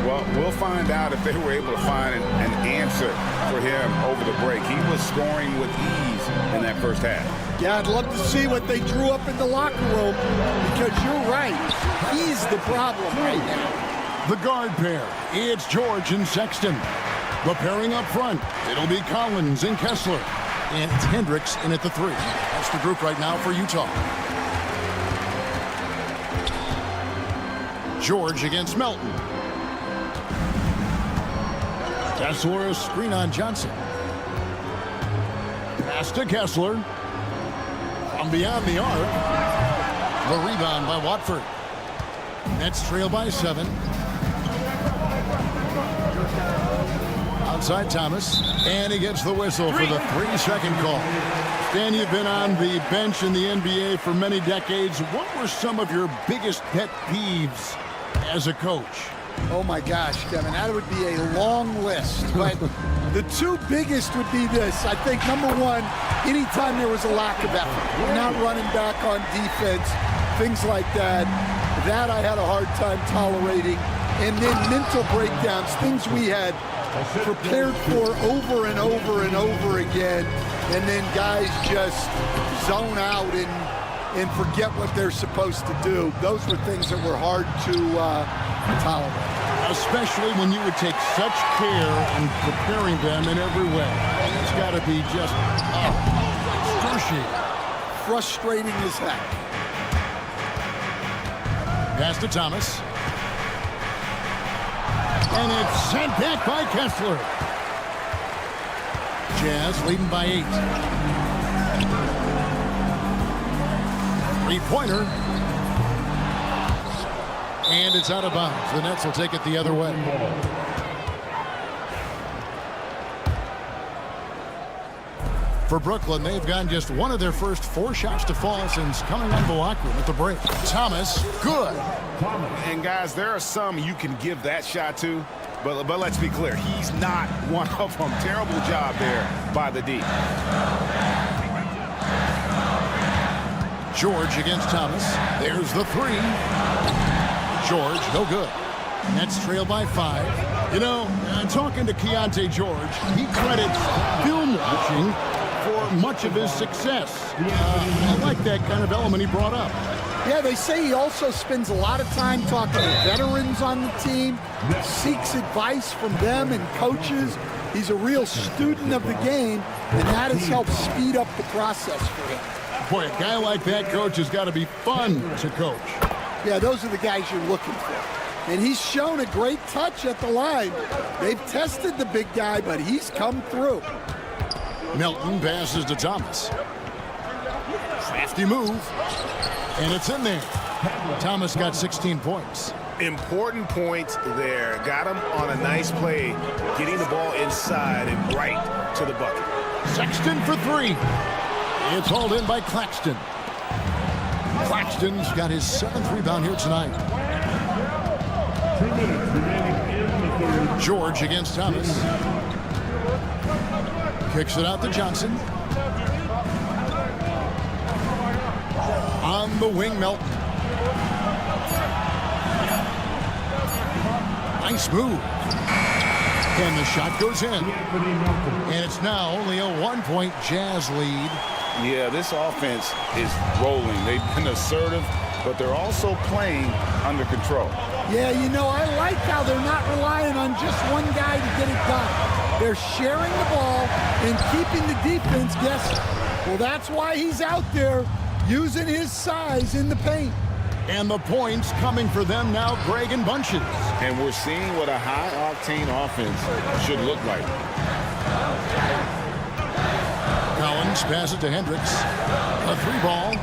Well, we'll find out if they were able to find an answer for him over the break. He was scoring with ease in that first half. Yeah, I'd love to see what they drew up in the locker room, because you're right. He's the problem right now. The guard pair, it's George and Sexton. The pairing up front, it'll be Collins and Kessler. And it's Hendricks in at the 3. That's the group right now for Utah. George against Melton. Kessler, a screen on Johnson. Pass to Kessler. From beyond the arc. The rebound by Watford. Nets trail by 7. Outside Thomas. And he gets the whistle for the 3-second call. Dan, you've been on the bench in the NBA for many decades. What were some of your biggest pet peeves as a coach? Oh my gosh, Kevin, that would be a long list. But the 2 biggest would be this. I think number 1, anytime there was a lack of effort, we're not running back on defense, things like that. That I had a hard time tolerating. And then mental breakdowns, things we had prepared for over and over and over again. And then guys just zone out and forget what they're supposed to do. Those were things that were hard to tolerate. Especially when you would take such care in preparing them in every way. It's got to be just excruciating. Frustrating as heck. Pass to Thomas. And it's sent back by Kessler. Jazz leading by 8. 3-pointer. And it's out of bounds. The Nets will take it the other way. For Brooklyn, they've gotten just one of their first 4 shots to fall since coming out of the locker room at the break. Thomas, good. And guys, there are some you can give that shot to, but let's be clear, he's not one of them. Terrible job there by the D. George against Thomas. There's the 3. George, no good. Nets trail by 5. You know, talking to Keontae George, he credits film watching for for much of his success. I like that kind of element he brought up. Yeah, they say he also spends a lot of time talking to veterans on the team, seeks advice from them and coaches. He's a real student of the game, and that has helped speed up the process for him. Boy, a guy like that, coach, has got to be fun to coach. Yeah, those are the guys you're looking for. And he's shown a great touch at the line. They've tested the big guy, but he's come through. Melton passes to Thomas. Crafty move. And it's in there. Thomas got 16 points. Important points there. Got him on a nice play, getting the ball inside and right to the bucket. Sexton for three. It's hauled in by Claxton. Claxton's got his 7th rebound here tonight. George against Thomas. Kicks it out to Johnson. On the wing, Melton. Nice move. And the shot goes in. And it's now only a 1-point Jazz lead. Yeah, this offense is rolling. They've been assertive, but they're also playing under control. Yeah, you know, I like how they're not relying on just one guy to get it done. They're sharing the ball and keeping the defense guessing. Well, that's why he's out there using his size in the paint. And the points coming for them now, Greg, in bunches. And we're seeing what a high-octane offense should look like. Collins passes it to Hendricks. A 3-ball.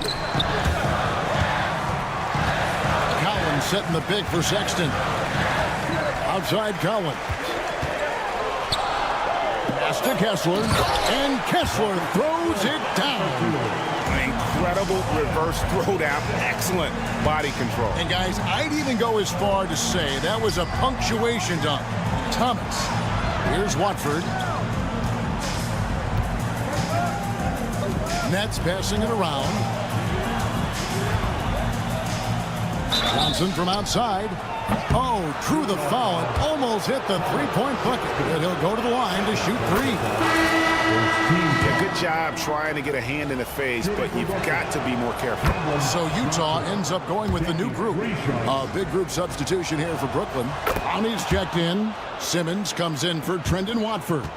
Collins setting the pick for Sexton. Outside Collins. Pass to Kessler. And Kessler throws it down. An incredible reverse throwdown. Excellent body control. And guys, I'd even go as far to say that was a punctuation dunk. Thomas. Here's Watford. Nets passing it around. Johnson from outside. Oh, drew the foul and almost hit the three-point bucket. But he'll go to the line to shoot three. Yeah, good job trying to get a hand in the face, but you've got to be more careful. So Utah ends up going with the new group. A big group substitution here for Brooklyn. Brownie's checked in. Simmons comes in for Trendon Watford.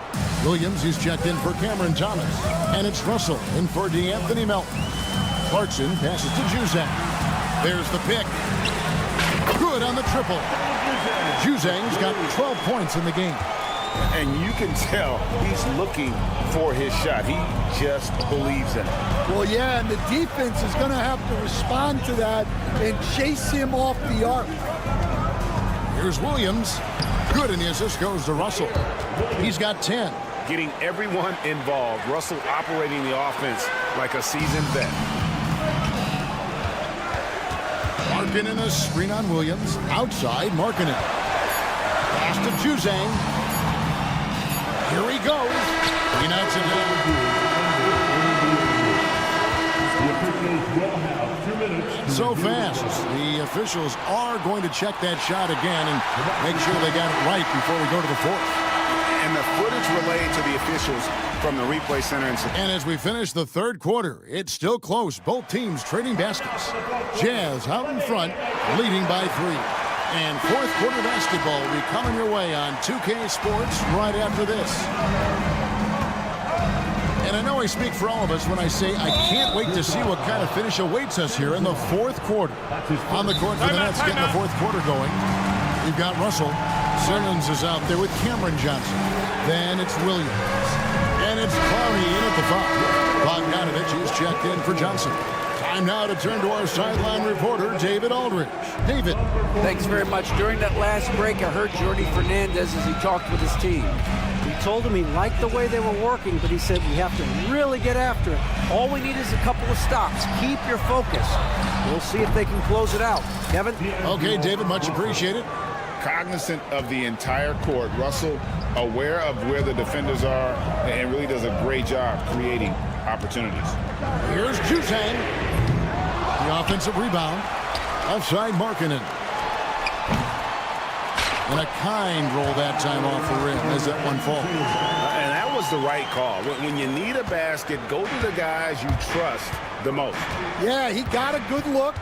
Williams is checked in for Cameron Thomas. And it's Russell in for DeAnthony Melton. Clarkson passes to Juzang. There's the pick. Good on the triple. Juzang's got 12 points in the game. And you can tell he's looking for his shot. He just believes in it. Well, yeah, and the defense is going to have to respond to that and chase him off the arc. Here's Williams. Good, and the assist goes to Russell. He's got 10. Getting everyone involved. Russell operating the offense like a seasoned vet. Markkanen a screen on Williams. Outside, Markkanen. Pass to Juzang. Here he goes. He knocks it down. So fast. The officials are going to check that shot again and make sure they got it right before we go to the fourth. And the footage relayed to the officials from the replay center. And as we finish the third quarter, it's still close. Both teams trading baskets. Jazz out in front, leading by 3. And fourth quarter basketball will be coming your way on 2K Sports right after this. And I know I speak for all of us when I say I can't wait to see what kind of finish awaits us here in the fourth quarter. On the court for the Nets getting the fourth quarter going. We've got Russell. Simmons is out there with Cameron Johnson. Then it's Williams. And it's Clowney in at the foul. Bogdanovich is checked in for Johnson. Time now to turn to our sideline reporter, David Aldridge. David. Thanks very much. During that last break, I heard Jordi Fernandez as he talked with his team. He told him he liked the way they were working, but he said we have to really get after it. All we need is a couple of stops. Keep your focus. We'll see if they can close it out. Kevin? Okay, David, much appreciated. Cognizant of the entire court. Russell aware of where the defenders are and really does a great job creating opportunities. Here's Juzang. The offensive rebound. Outside Markkanen. And a kind roll that time off the rim as that one falls. And that was the right call. When you need a basket, go to the guys you trust the most. Yeah, he got a good look,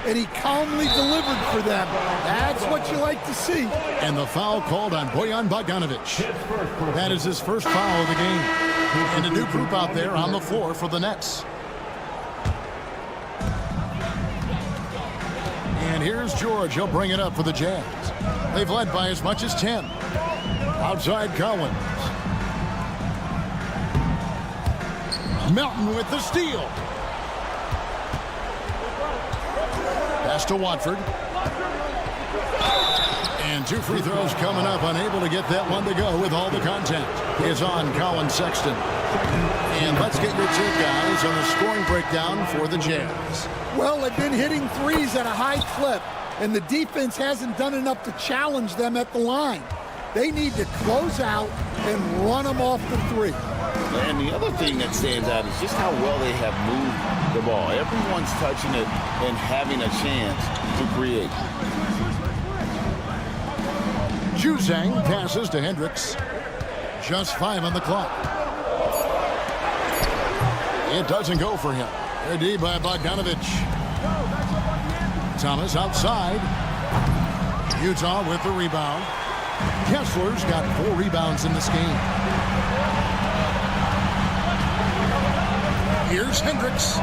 and he calmly delivered for them. That's what you like to see. And the foul called on Bojan Bogdanovic. That is his first foul of the game. And a new group out there on the floor for the Nets. And here's George. He'll bring it up for the Jazz. They've led by as much as 10. Outside Collins. Melton with the steal. Pass to Watford. And 2 free throws coming up. Unable to get that one to go with all the contact. Is on Colin Sexton. And let's get your take, guys, on the scoring breakdown for the Jazz. Well, they've been hitting threes at a high clip, and the defense hasn't done enough to challenge them at the line. They need to close out and run them off the three. And the other thing that stands out is just how well they have moved the ball. Everyone's touching it and having a chance to create. Juzang passes to Hendricks. Just 5 on the clock. It doesn't go for him. A D by Bogdanovic. Thomas outside. Utah with the rebound. Kessler's got 4 rebounds in this game. Here's Hendricks.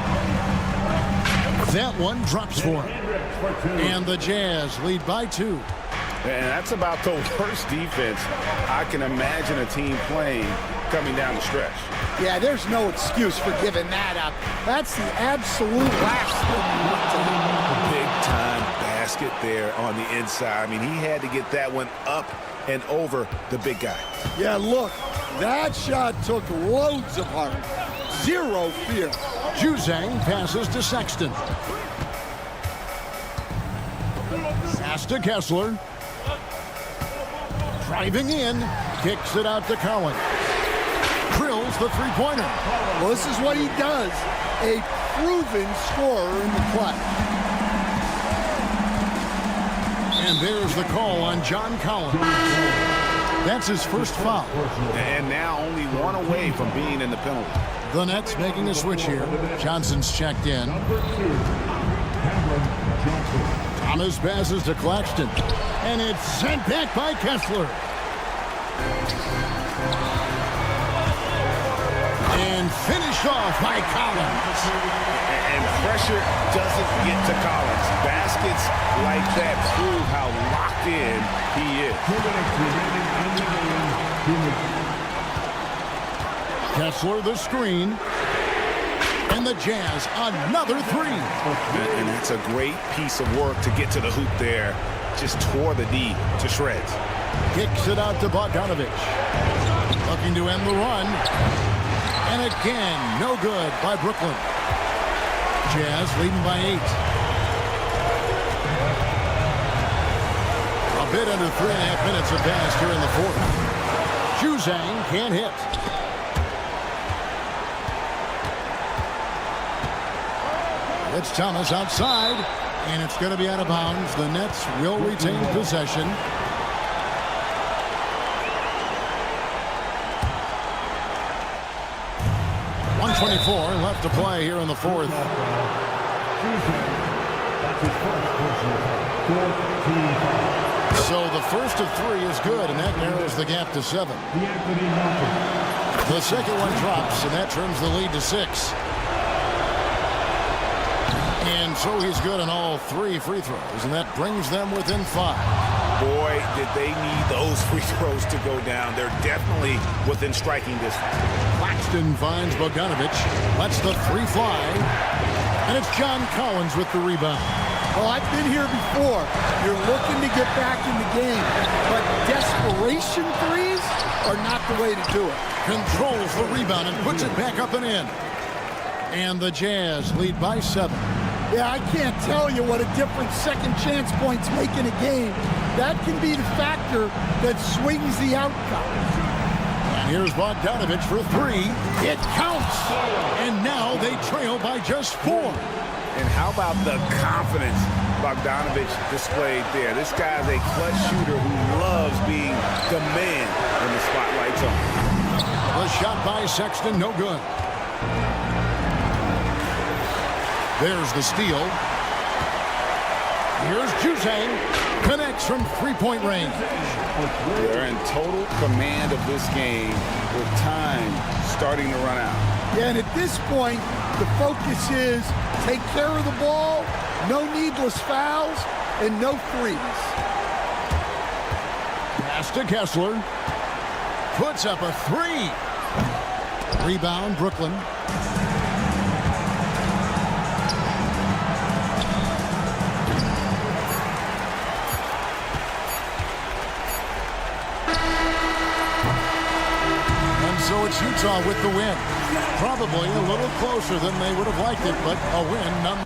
That one drops for him. And the Jazz lead by 2. And that's about the worst defense I can imagine a team playing coming down the stretch. Yeah, there's no excuse for giving that up. That's the absolute last thing you want to do. Big-time basket there on the inside. I mean, he had to get that one up and over the big guy. Yeah, look, that shot took loads of heart. Zero fear. Juzang passes to Sexton. Pass to Kessler. Driving in, kicks it out to Collins. Drills the three-pointer. Well, this is what he does. A proven scorer in the clutch. And there's the call on John Collins. That's his first foul. And now only 1 away from being in the penalty. The Nets making a switch here. Johnson's checked in. Thomas passes to Claxton. And it's sent back by Kessler. And finished off by Collins. And pressure doesn't get to Collins. Baskets like that prove how locked in he is. Kessler the screen. And the Jazz another 3. And that's a great piece of work to get to the hoop there. Just tore the D to shreds. Kicks it out to Bogdanovic. Looking to end the run. And again, no good by Brooklyn. Jazz leading by 8. A bit under 3.5 minutes have passed here in the 4th. Juzang can't hit. It's Thomas outside, and it's going to be out of bounds. The Nets will retain possession. .124 left to play here in the 4th. So the first of 3 is good, and that narrows the gap to 7. The second one drops, and that trims the lead to 6. And so he's good on all 3 free throws, and that brings them within 5. Boy, did they need those free throws to go down. They're definitely within striking distance. Claxton finds Bogdanovic, lets the 3 fly, and it's John Collins with the rebound. Well, I've been here before. You're looking to get back in the game, but desperation threes are not the way to do it. Controls the rebound and puts it back up and in. And the Jazz lead by 7. Yeah, I can't tell you what a difference second chance points make in a game. That can be the factor that swings the outcome. And here's Bogdanovic for 3. It counts. And now they trail by just 4. And how about the confidence Bogdanovic displayed there? This guy's a clutch shooter who loves being the man when the spotlight's on. The shot by Sexton, no good. There's the steal. Here's Juzang. Connects from three-point range. They're in total command of this game with time starting to run out. Yeah, and at this point, the focus is take care of the ball, no needless fouls, and no threes. Pass to Kessler. Puts up a three. Rebound, Brooklyn. And so it's Utah with the win. Probably a little closer than they would have liked it, but a win nonetheless.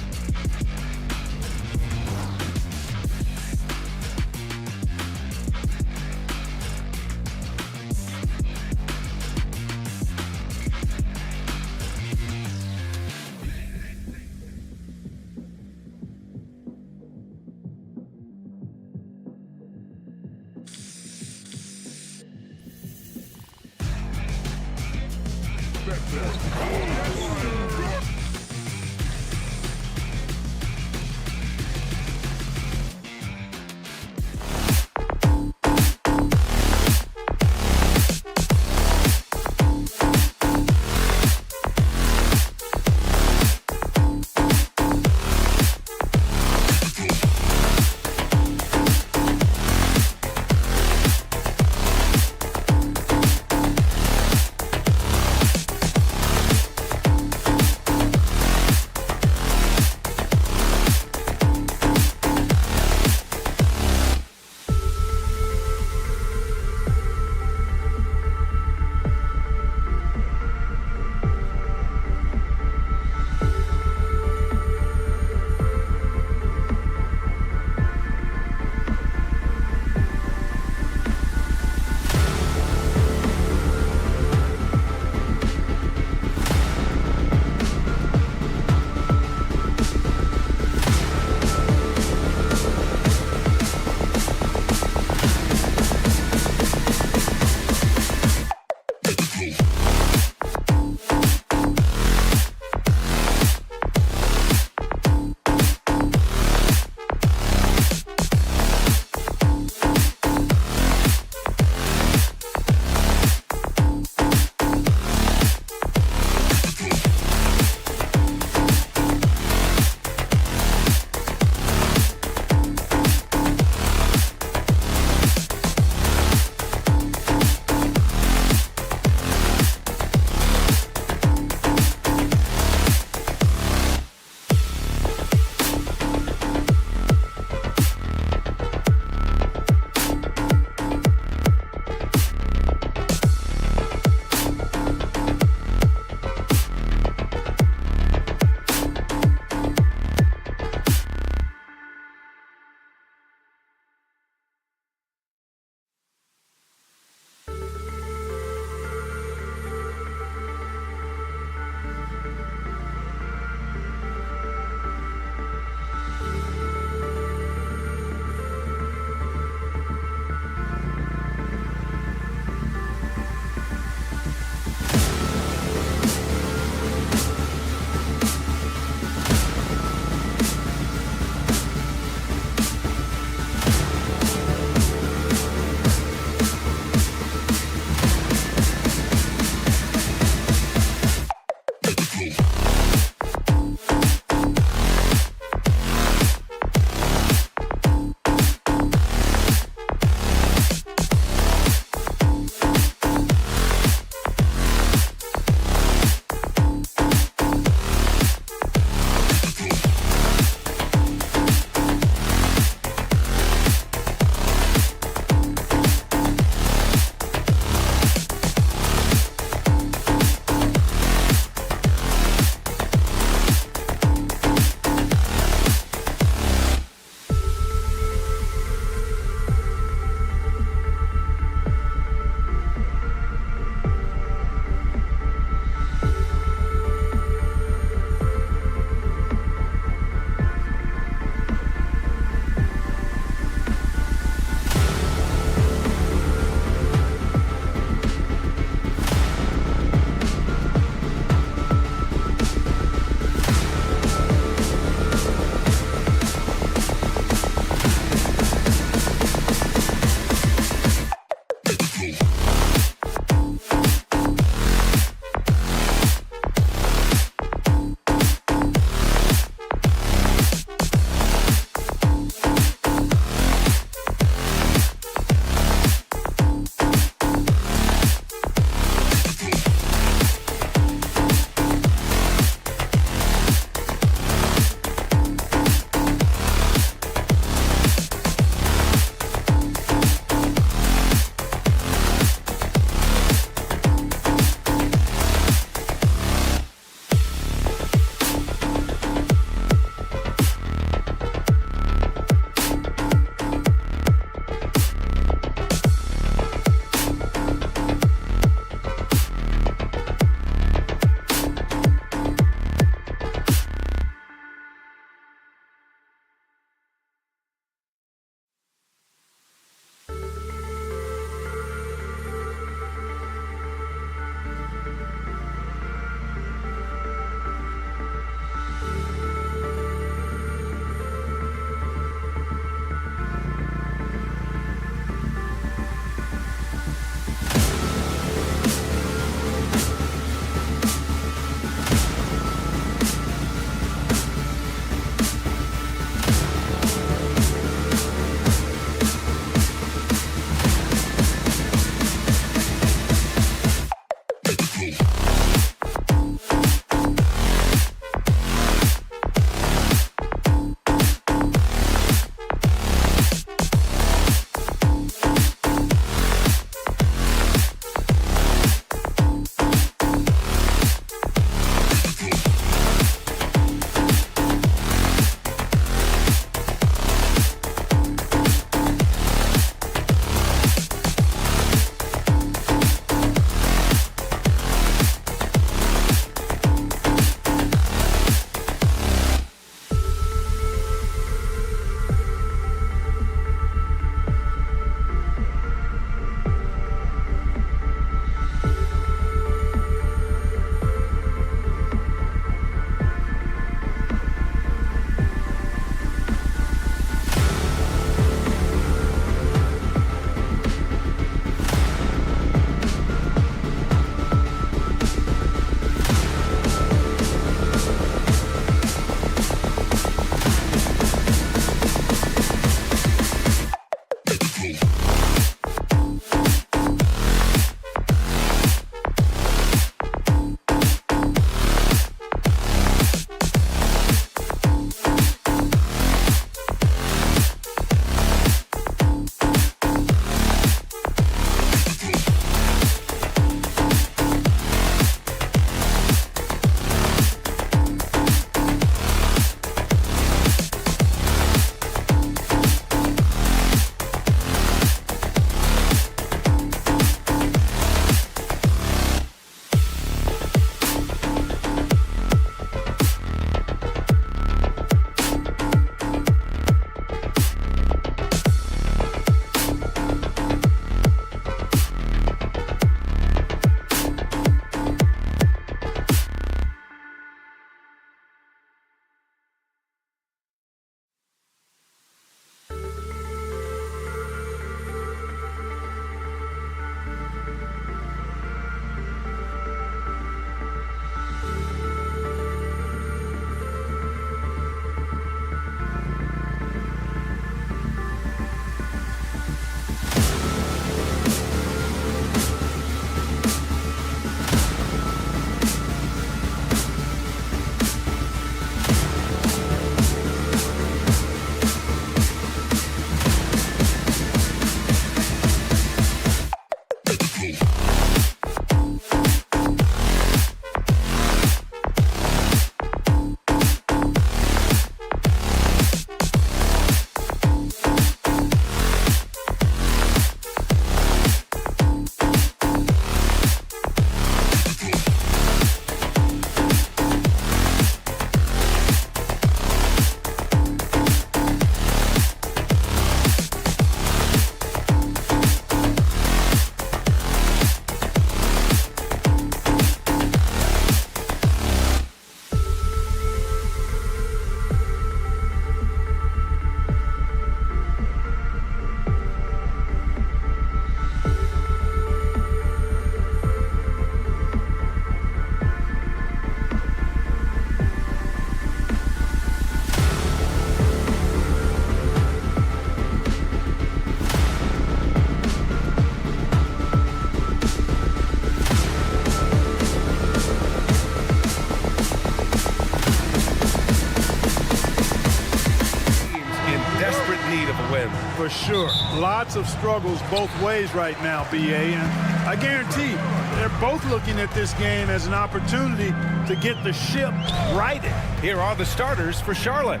desperate need of a win. For sure. Lots of struggles both ways right now, BA. And I guarantee they're both looking at this game as an opportunity to get the ship righted. Here are the starters for Charlotte.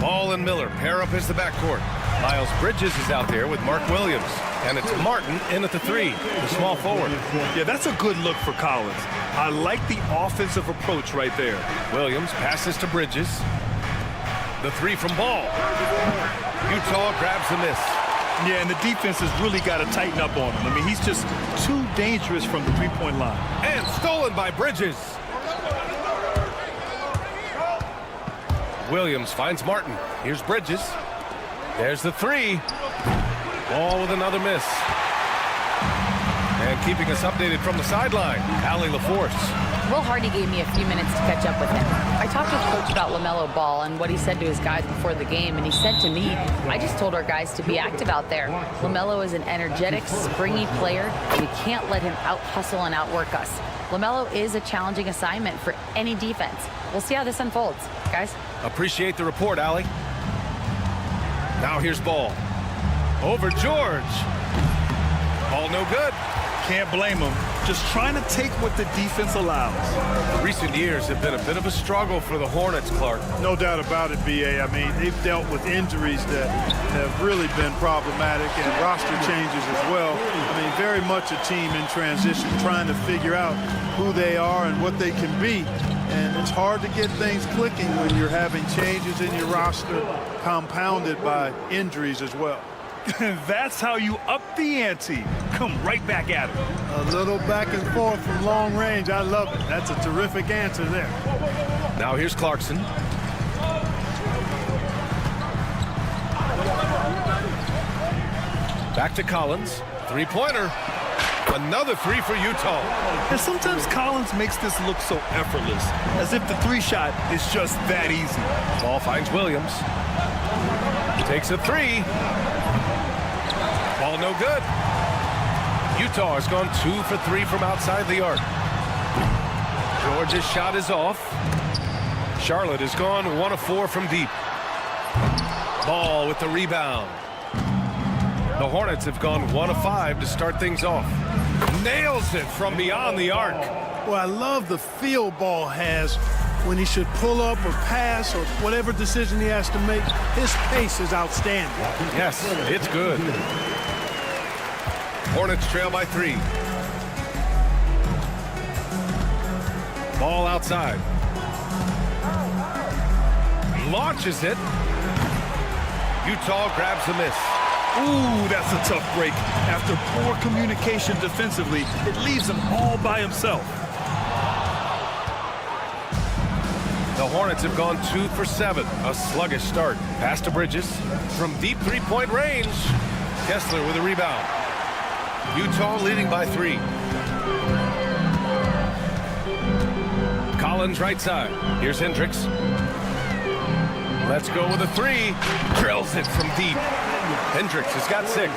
Ball and Miller pair up as the backcourt. Miles Bridges is out there with Mark Williams. And it's Martin in at the 3, the small forward. Yeah, that's a good look for Collins. I like the offensive approach right there. Williams passes to Bridges. The 3 from Ball. Utah grabs the miss. Yeah, and the defense has really got to tighten up on him. I mean, he's just too dangerous from the three-point line. And stolen by Bridges. Williams finds Martin. Here's Bridges. There's the 3. Ball with another miss. And keeping us updated from the sideline, Allie LaForce. Will Hardy gave me a few minutes to catch up with him. I talked with Coach about LaMelo Ball and what he said to his guys before the game, and he said to me, I just told our guys to be active out there. LaMelo is an energetic, springy player, and we can't let him out-hustle and outwork us. LaMelo is a challenging assignment for any defense. We'll see how this unfolds, guys. Appreciate the report, Allie. Now here's Ball. Over George. Ball no good. Can't blame him. Just trying to take what the defense allows. Recent years have been a bit of a struggle for the Hornets, Clark. No doubt about it, BA. I mean, they've dealt with injuries that have really been problematic and roster changes as well. I mean, very much a team in transition, trying to figure out who they are and what they can be. And it's hard to get things clicking when you're having changes in your roster compounded by injuries as well. That's how you up the ante. Come right back at it. A little back and forth from long range. I love it. That's a terrific answer there. Now here's Clarkson. Back to Collins. Three-pointer. Another 3 for Utah. And sometimes Collins makes this look so effortless, as if the 3-shot is just that easy. Ball finds Williams. Takes a 3. Ball no good. Utah has gone 2 for 3 from outside the arc. George's shot is off. Charlotte has gone 1 of 4 from deep. Ball with the rebound. The Hornets have gone 1 of 5 to start things off. Nails it from beyond the arc. Well, I love the feel Ball has when he should pull up or pass or whatever decision he has to make. His pace is outstanding. Yes, it's good. Hornets trail by 3. Ball outside. Launches it. Utah grabs the miss. Ooh, that's a tough break. After poor communication defensively, it leaves him all by himself. The Hornets have gone 2 for 7. A sluggish start. Pass to Bridges. From deep three-point range. Kessler with a rebound. Utah leading by 3. Collins right side. Here's Hendricks. Let's go with a 3. Drills it from deep. Hendricks has got 6.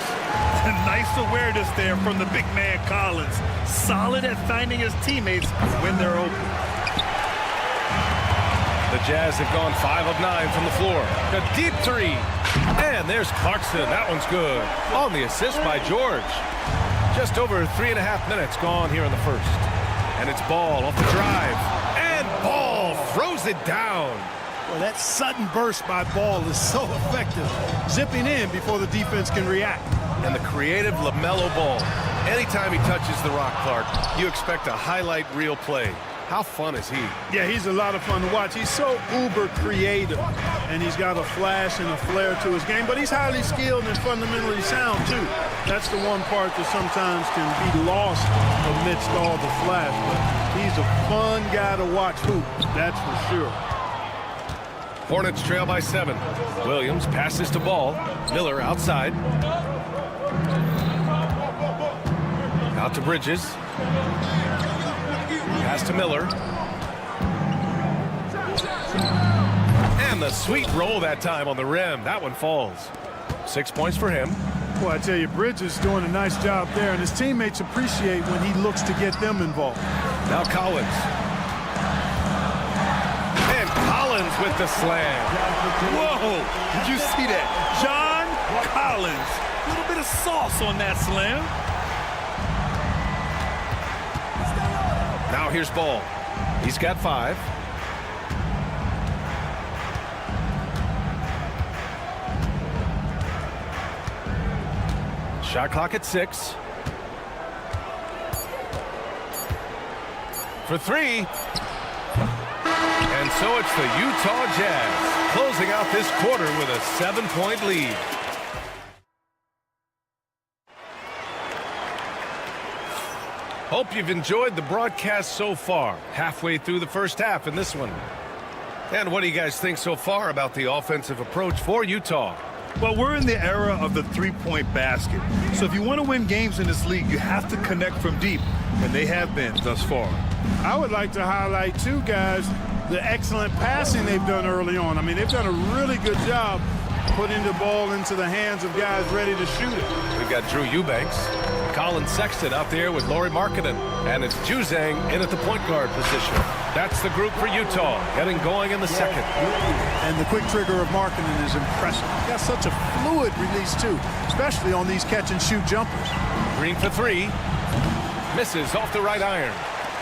Nice awareness there from the big man Collins. Solid at finding his teammates when they're open. The Jazz have gone 5 of 9 from the floor. A deep 3. And there's Clarkson. That one's good. On the assist by George. Just over 3.5 minutes gone here in the first. And it's Ball off the drive. And Ball throws it down. Well, that sudden burst by Ball is so effective. Zipping in before the defense can react. And the creative LaMelo Ball. Anytime he touches the rock, Clark, you expect a highlight reel play. How fun is he? Yeah, he's a lot of fun to watch. He's so uber creative, and he's got a flash and a flair to his game, but he's highly skilled and fundamentally sound, too. That's the one part that sometimes can be lost amidst all the flash, but he's a fun guy to watch hoop, that's for sure. Hornets trail by 7. Williams passes to Ball. Miller outside. Out to Bridges. Pass to Miller. And the sweet roll that time on the rim. That one falls. 6 points for him. Well, I tell you, Bridges is doing a nice job there, and his teammates appreciate when he looks to get them involved. Now Collins. And Collins with the slam. Whoa! Did you see that? sauce on that slam. Now here's Ball. He's got 5. Shot clock at 6. For 3. And so it's the Utah Jazz closing out this quarter with a 7-point lead. Hope you've enjoyed the broadcast so far. Halfway through the first half in this one. And what do you guys think so far about the offensive approach for Utah? Well, we're in the era of the three-point basket. So if you want to win games in this league, you have to connect from deep, and they have been thus far. I would like to highlight, too, guys, the excellent passing they've done early on. I mean, they've done a really good job putting the ball into the hands of guys ready to shoot it. We've got Drew Eubanks, Colin Sexton out there with Lauri Markkanen, and it's Juzang in at the point guard position. That's the group for Utah, getting going in the second. And the quick trigger of Markkanen is impressive. He's got such a fluid release, too, especially on these catch-and-shoot jumpers. Green for 3. Misses off the right iron.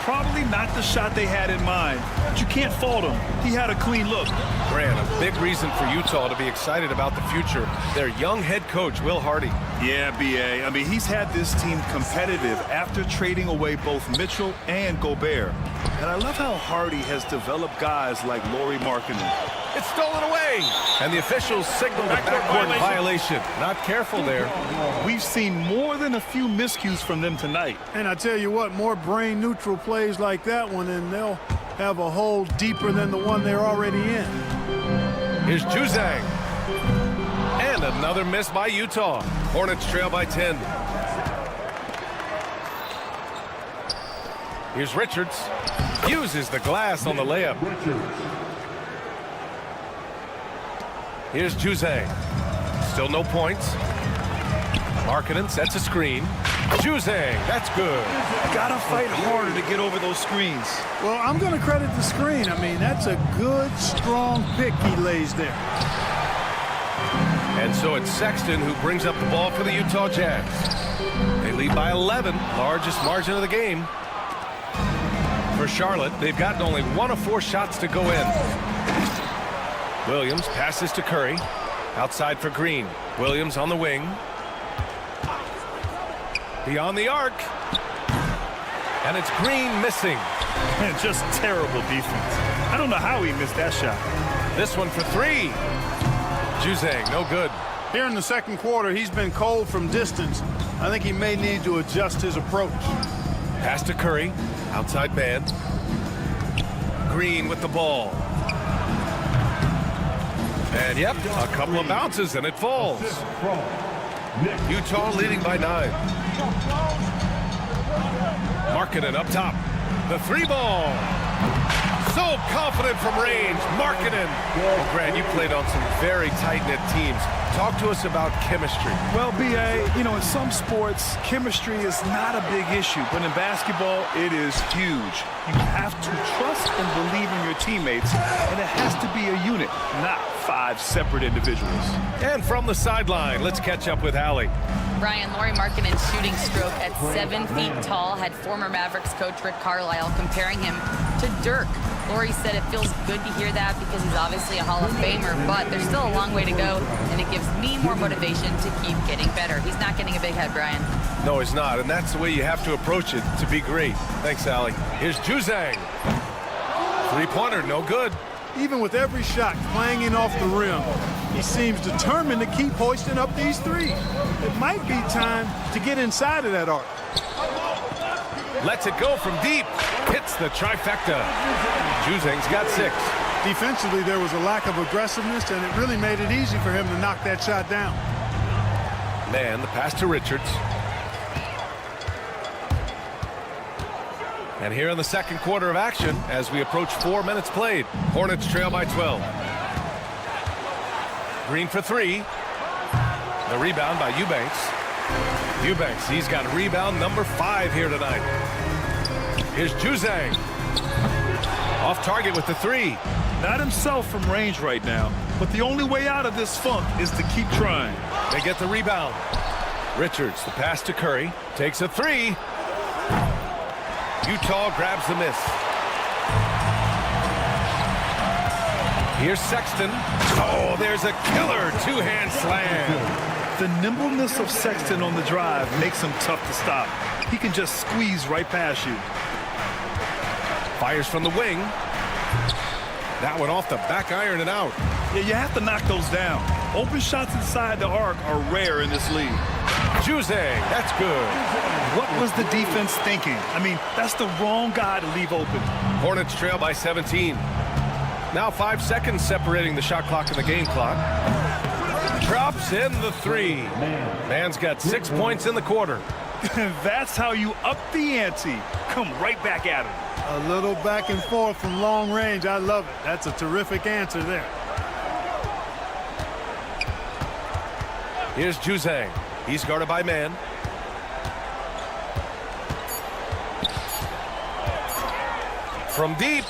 Probably not the shot they had in mind, but you can't fault him. He had a clean look. Grant, a big reason for Utah to be excited about the future. Their young head coach, Will Hardy. Yeah, B.A. I mean, he's had this team competitive after trading away both Mitchell and Gobert. And I love how Hardy has developed guys like Lauri Markkanen. It's stolen away. And the officials signaled a backcourt violation. Not careful there. We've seen more than a few miscues from them tonight. And I tell you what, more brain-neutral plays like that one, and they'll have a hole deeper than the one they're already in. Here's Juzang. And another miss by Utah. Hornets trail by 10. Here's Richards. Uses the glass on the layup. Here's Juzang. Still no points. Markkanen sets a screen. Juzang, that's good. Gotta fight harder to get over those screens. Well, I'm going to credit the screen. I mean, that's a good, strong pick he lays there. And so it's Sexton who brings up the ball for the Utah Jazz. They lead by 11, largest margin of the game. For Charlotte, they've gotten only 1 of 4 shots to go in. Williams passes to Curry. Outside for Green. Williams on the wing. Beyond the arc. And it's Green missing. And just terrible defense. I don't know how he missed that shot. This one for 3. Juzang, no good. Here in the second quarter, he's been cold from distance. I think he may need to adjust his approach. Pass to Curry. Outside man. Green with the ball. And yep, a couple of bounces and it falls. Utah leading by 9. Markkanen up top. The 3 ball. So confident from range. Markkanen. Well, Grant, you played on some very tight-knit teams. Talk to us about chemistry. Well, B.A., you know, in some sports, chemistry is not a big issue. But in basketball, it is huge. You have to trust and believe in your teammates. And it has to be a unit, not 5 separate individuals. And from the sideline, let's catch up with Allie. Brian, Lauri Markkanen's shooting stroke at 7 feet tall had former Mavericks coach Rick Carlisle comparing him to Dirk. Lauri said it feels good to hear that because he's obviously a Hall of Famer, but there's still a long way to go, and it gives me more motivation to keep getting better. He's not getting a big head, Brian. No, he's not, and that's the way you have to approach it to be great. Thanks, Allie. Here's Juzang. 3-pointer, no good. Even with every shot clanging off the rim, he seems determined to keep hoisting up these threes. It might be time to get inside of that arc. Lets it go from deep. Hits the trifecta. Juzang's got 6. Defensively, there was a lack of aggressiveness, and it really made it easy for him to knock that shot down. Man, the pass to Richards. And here in the second quarter of action, as we approach 4 minutes played, Hornets trail by 12. Green for 3. The rebound by Eubanks. Eubanks, he's got rebound number 5 here tonight. Here's Juzang. Off target with the 3. Not himself from range right now, but the only way out of this funk is to keep trying. They get the rebound. Richards, the pass to Curry, takes a three. Utah grabs the miss. Here's Sexton. Oh, there's a killer two-hand slam. The nimbleness of Sexton on the drive makes him tough to stop. He can just squeeze right past you. Fires from the wing. That one off the back iron and out. Yeah, you have to knock those down. Open shots inside the arc are rare in this league. Juzang, that's good. What was the defense thinking? I mean, that's the wrong guy to leave open. Hornets trail by 17. Now 5 seconds separating the shot clock and the game clock. Drops in the three. Man's got 6 points in the quarter. That's how you up the ante. Come right back at him. A little back and forth from long range. I love it. That's a terrific answer there. Here's Juzang. He's guarded by man. From deep.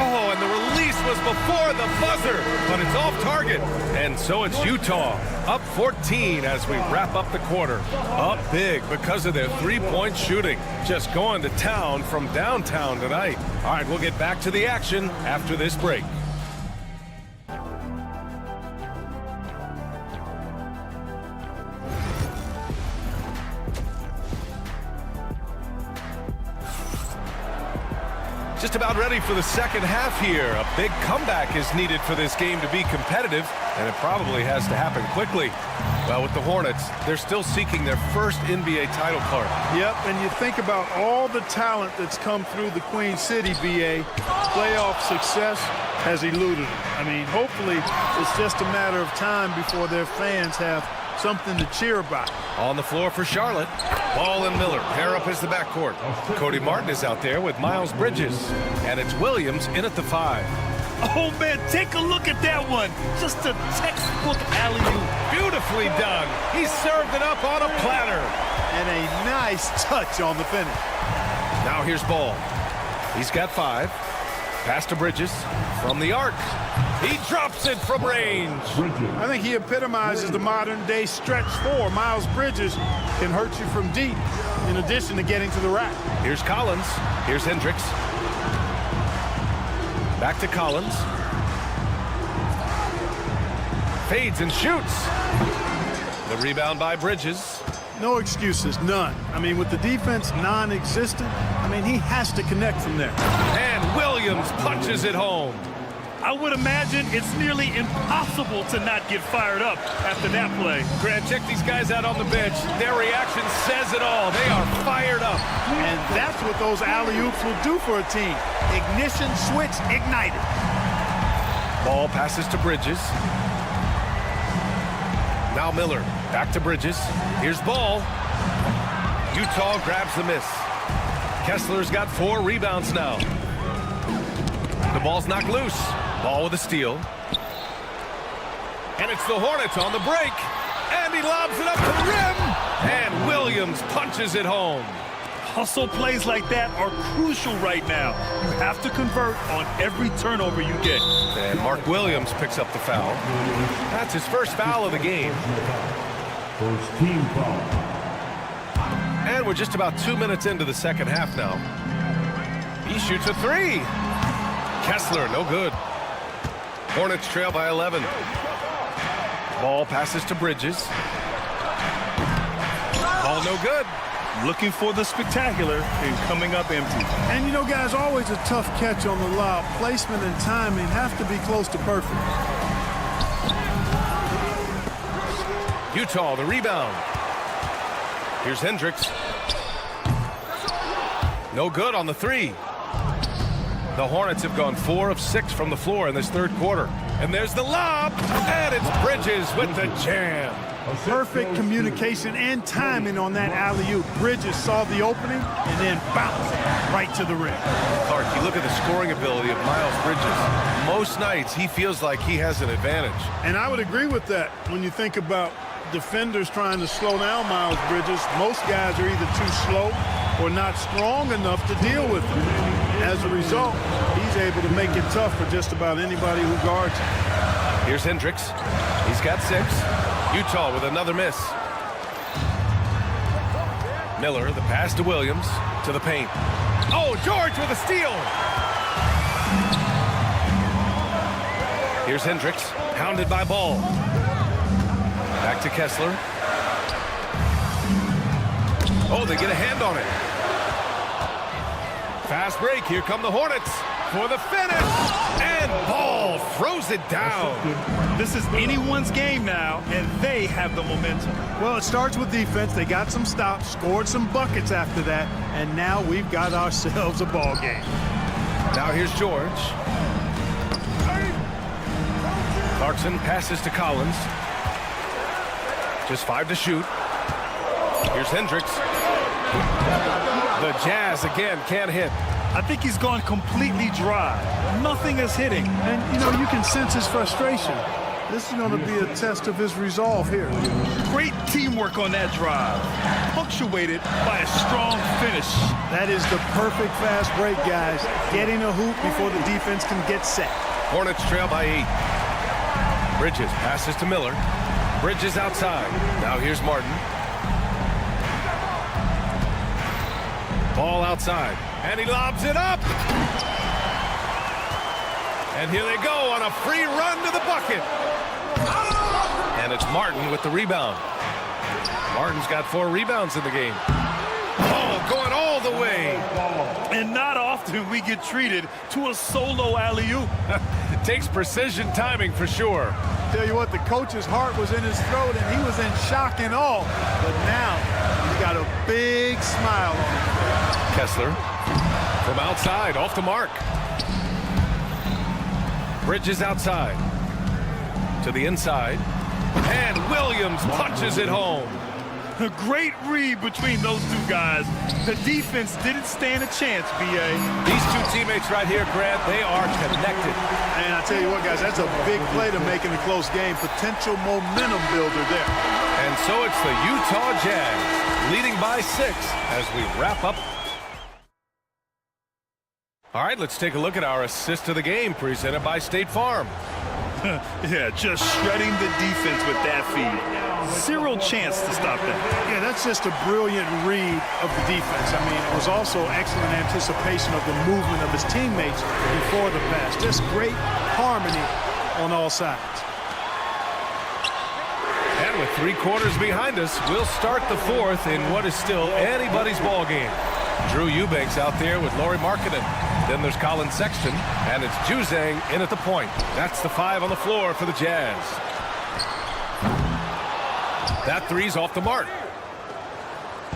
Oh, and the release was before the buzzer, but it's off target. And so it's Utah, up 14 as we wrap up the quarter. Up big because of their three-point shooting. Just going to town from downtown tonight. All right, we'll get back to the action after this break. Just about ready for the second half here. A big comeback is needed for this game to be competitive, and it probably has to happen quickly. Well, with the Hornets, they're still seeking their first NBA title card. Yep, and you think about all the talent that's come through the Queen City, BA. Playoff success has eluded them. I mean, hopefully it's just a matter of time before their fans have something to cheer about. On the floor for Charlotte. Ball and Miller pair up as the backcourt. Cody Martin is out there with Miles Bridges. And it's Williams in at the 5. Oh, man, take a look at that one. Just a textbook alley-oop. Beautifully done. He served it up on a platter. And a nice touch on the finish. Now here's Ball. He's got 5. Pass to Bridges from the arc. He drops it from range. I think he epitomizes the modern-day stretch 4. Miles Bridges can hurt you from deep in addition to getting to the rack. Here's Collins. Here's Hendricks. Back to Collins. Fades and shoots. The rebound by Bridges. No excuses, none. I mean, with the defense non-existent, I mean, he has to connect from there. And Williams punches it home. I would imagine it's nearly impossible to not get fired up after that play. Grant, check these guys out on the bench. Their reaction says it all. They are fired up. And that's what those alley-oops will do for a team. Ignition switch ignited. Ball passes to Bridges. Now Miller. Back to Bridges. Here's Ball. Utah grabs the miss. Kessler's got 4 rebounds now. The ball's knocked loose. Ball with a steal. And it's the Hornets on the break. And he lobs it up to the rim. And Williams punches it home. Hustle plays like that are crucial right now. You have to convert on every turnover you get. And Mark Williams picks up the foul. That's his first foul of the game. First team foul. And we're just about 2 minutes into the second half now. He shoots a 3. Kessler, no good. Hornets trail by 11. Ball passes to Bridges. Ball no good. Looking for the spectacular and coming up empty. And you know, guys, always a tough catch on the lob. Placement and timing have to be close to perfect. Utah, the rebound. Here's Hendricks. No good on the 3. The Hornets have gone 4 of 6 from the floor in this third quarter. And there's the lob, and it's Bridges with the jam. Perfect communication and timing on that alley-oop. Bridges saw the opening and then bounced right to the rim. Clark, you look at the scoring ability of Miles Bridges. Most nights, he feels like he has an advantage. And I would agree with that when you think about defenders trying to slow down Miles Bridges. Most guys are either too slow or not strong enough to deal with him. As a result, he's able to make it tough for just about anybody who guards him. Here's Hendricks. He's got 6. Utah with another miss. Miller, the pass to Williams, to the paint. Oh, George with a steal. Here's Hendricks, pounded by Ball. Back to Kessler. Oh, they get a hand on it. Fast break. Here come the Hornets for the finish. And Ball throws it down. This is anyone's game now, and they have the momentum. Well, it starts with defense. They got some stops, scored some buckets after that, and now we've got ourselves a ball game. Now here's George. Clarkson passes to Collins. Just 5 to shoot. Here's Hendricks. The Jazz again can't hit. I think he's gone completely dry. Nothing is hitting. And, you know, you can sense his frustration. This is going to be a test of his resolve here. Great teamwork on that drive, punctuated by a strong finish. That is the perfect fast break, guys. Getting a hoop before the defense can get set. Hornets trail by 8. Bridges passes to Miller. Bridges outside. Now here's Martin. Ball outside. And he lobs it up. And here they go on a free run to the bucket. And it's Martin with the rebound. Martin's got 4 rebounds in the game. Oh, going all the way. And not often we get treated to a solo alley-oop. Takes precision timing for sure. Tell you what, the coach's heart was in his throat and he was in shock and awe. But now he's got a big smile on his face. Kessler from outside, off the mark. Bridges outside to the inside. And Williams punches it home. A great read between those two guys. The defense didn't stand a chance, B.A. These two teammates right here, Grant, they are connected. And I tell you what, guys, that's a big play to make in a close game. Potential momentum builder there. And so it's the Utah Jazz leading by 6 as we wrap up. All right, let's take a look at our assist of the game presented by State Farm. Yeah, just shredding the defense with that feed. Zero chance to stop that. Yeah, that's just a brilliant read of the defense. I mean, it was also excellent anticipation of the movement of his teammates before the pass. Just great harmony on all sides. And with 3 quarters behind us, we'll start the 4th in what is still anybody's ball game. Drew Eubanks out there with Lauri Markkanen. Then there's Colin Sexton, and it's Juzang in at the point. That's the 5 on the floor for the Jazz. That 3's off the mark.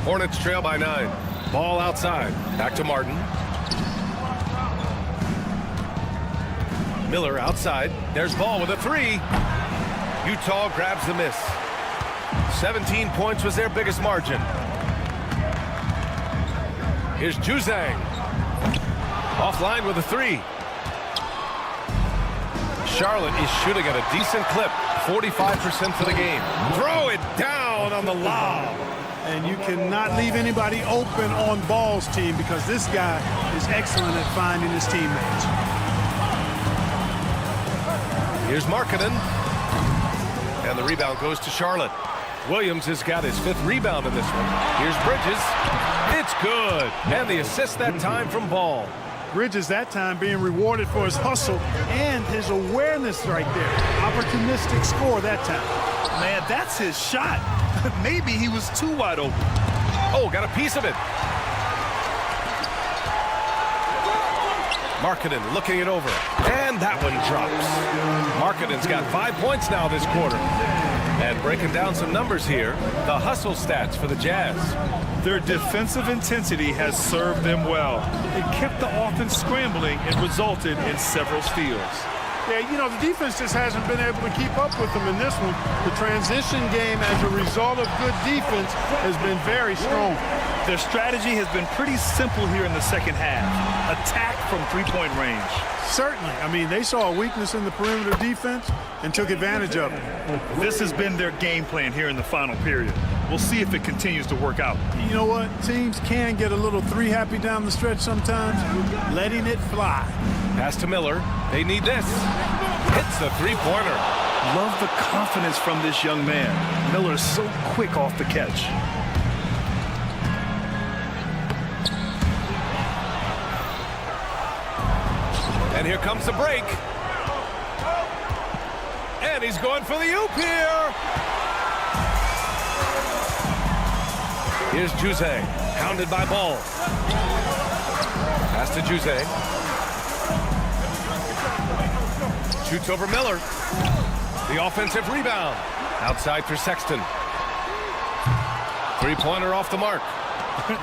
Hornets trail by 9. Ball outside. Back to Martin. Miller outside. There's Ball with a 3. Utah grabs the miss. 17 points was their biggest margin. Here's Juzang. Offline with a 3. Charlotte is shooting at a decent clip. 45% for the game. Throw it down on the lob. And you cannot leave anybody open on Ball's team because this guy is excellent at finding his teammates. Here's Markkanen. And the rebound goes to Charlotte. Williams has got his 5th rebound in this one. Here's Bridges. It's good. And the assist that time from Ball. Bridges that time being rewarded for his hustle and his awareness right there. Opportunistic score that time. Man, that's his shot. Maybe he was too wide open. Oh, got a piece of it. Markkanen looking it over. And that one drops. Markkanen's got 5 points now this quarter. And breaking down some numbers here, the hustle stats for the Jazz. Their defensive intensity has served them well. It kept the offense scrambling and resulted in several steals. Yeah, you know, the defense just hasn't been able to keep up with them in this one. The transition game as a result of good defense has been very strong. Their strategy has been pretty simple here in the second half. Attack from 3-point range. Certainly. I mean, they saw a weakness in the perimeter defense and took advantage of it. This has been their game plan here in the final period. We'll see if it continues to work out. You know what? Teams can get a little 3-happy down the stretch sometimes, letting it fly. Pass to Miller. They need this. Hits the 3-pointer. Love the confidence from this young man. Miller's so quick off the catch. And here comes the break. And he's going for the oop here. Here's Juzang, hounded by Ball. Pass to Juzang. Shoots over Miller. The offensive rebound. Outside for Sexton. Three-pointer off the mark.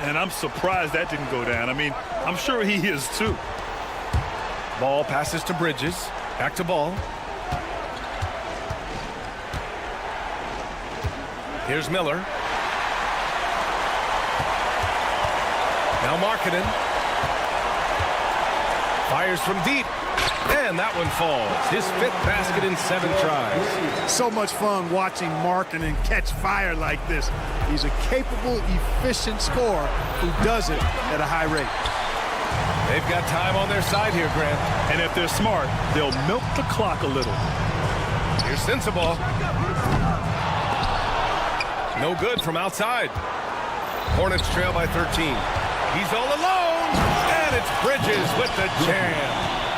And I'm surprised that didn't go down. I mean, I'm sure he is too. Ball passes to Bridges. Back to Ball. Here's Miller. Now Markkanen. Fires from deep. And that one falls. His 5th basket in 7 tries. So much fun watching Markkanen catch fire like this. He's a capable, efficient scorer who does it at a high rate. They've got time on their side here, Grant. And if they're smart, they'll milk the clock a little. Here's Sensabaugh. No good from outside. Hornets trail by 13. He's all alone. And it's Bridges with the jam.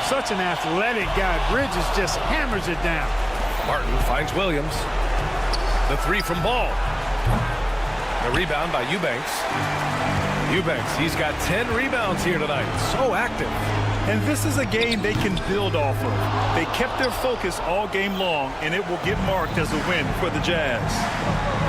Such an athletic guy. Bridges just hammers it down. Martin finds Williams. The 3 from Ball. The rebound by Eubanks. Eubanks, he's got 10 rebounds here tonight. So active. And this is a game they can build off of. They kept their focus all game long, and it will get marked as a win for the Jazz.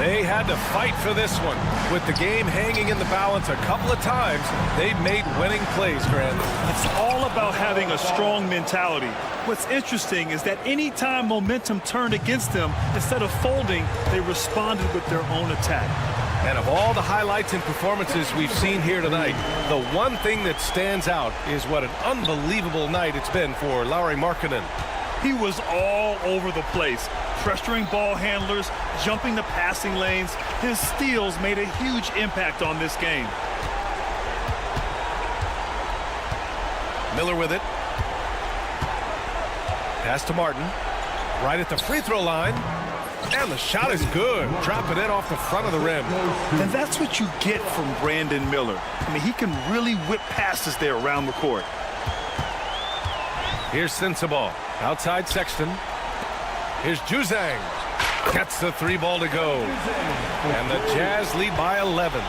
They had to fight for this one. With the game hanging in the balance a couple of times, they've made winning plays, Grant. It's all about having a strong mentality. What's interesting is that anytime momentum turned against them, instead of folding, they responded with their own attack. And of all the highlights and performances we've seen here tonight, the one thing that stands out is what an unbelievable night it's been for Lauri Markkanen. He was all over the place, pressuring ball handlers, jumping the passing lanes. His steals made a huge impact on this game. Miller with it. Pass to Martin. Right at the free throw line. And the shot is good. Dropping it off the front of the rim. And that's what you get from Brandon Miller. I mean, he can really whip passes there around the court. Here's Sensabaugh. Outside Sexton. Here's Juzang. Gets the 3 ball to go. And the Jazz lead by 11.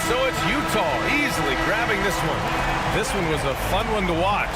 So it's Utah easily grabbing this one. This one was a fun one to watch.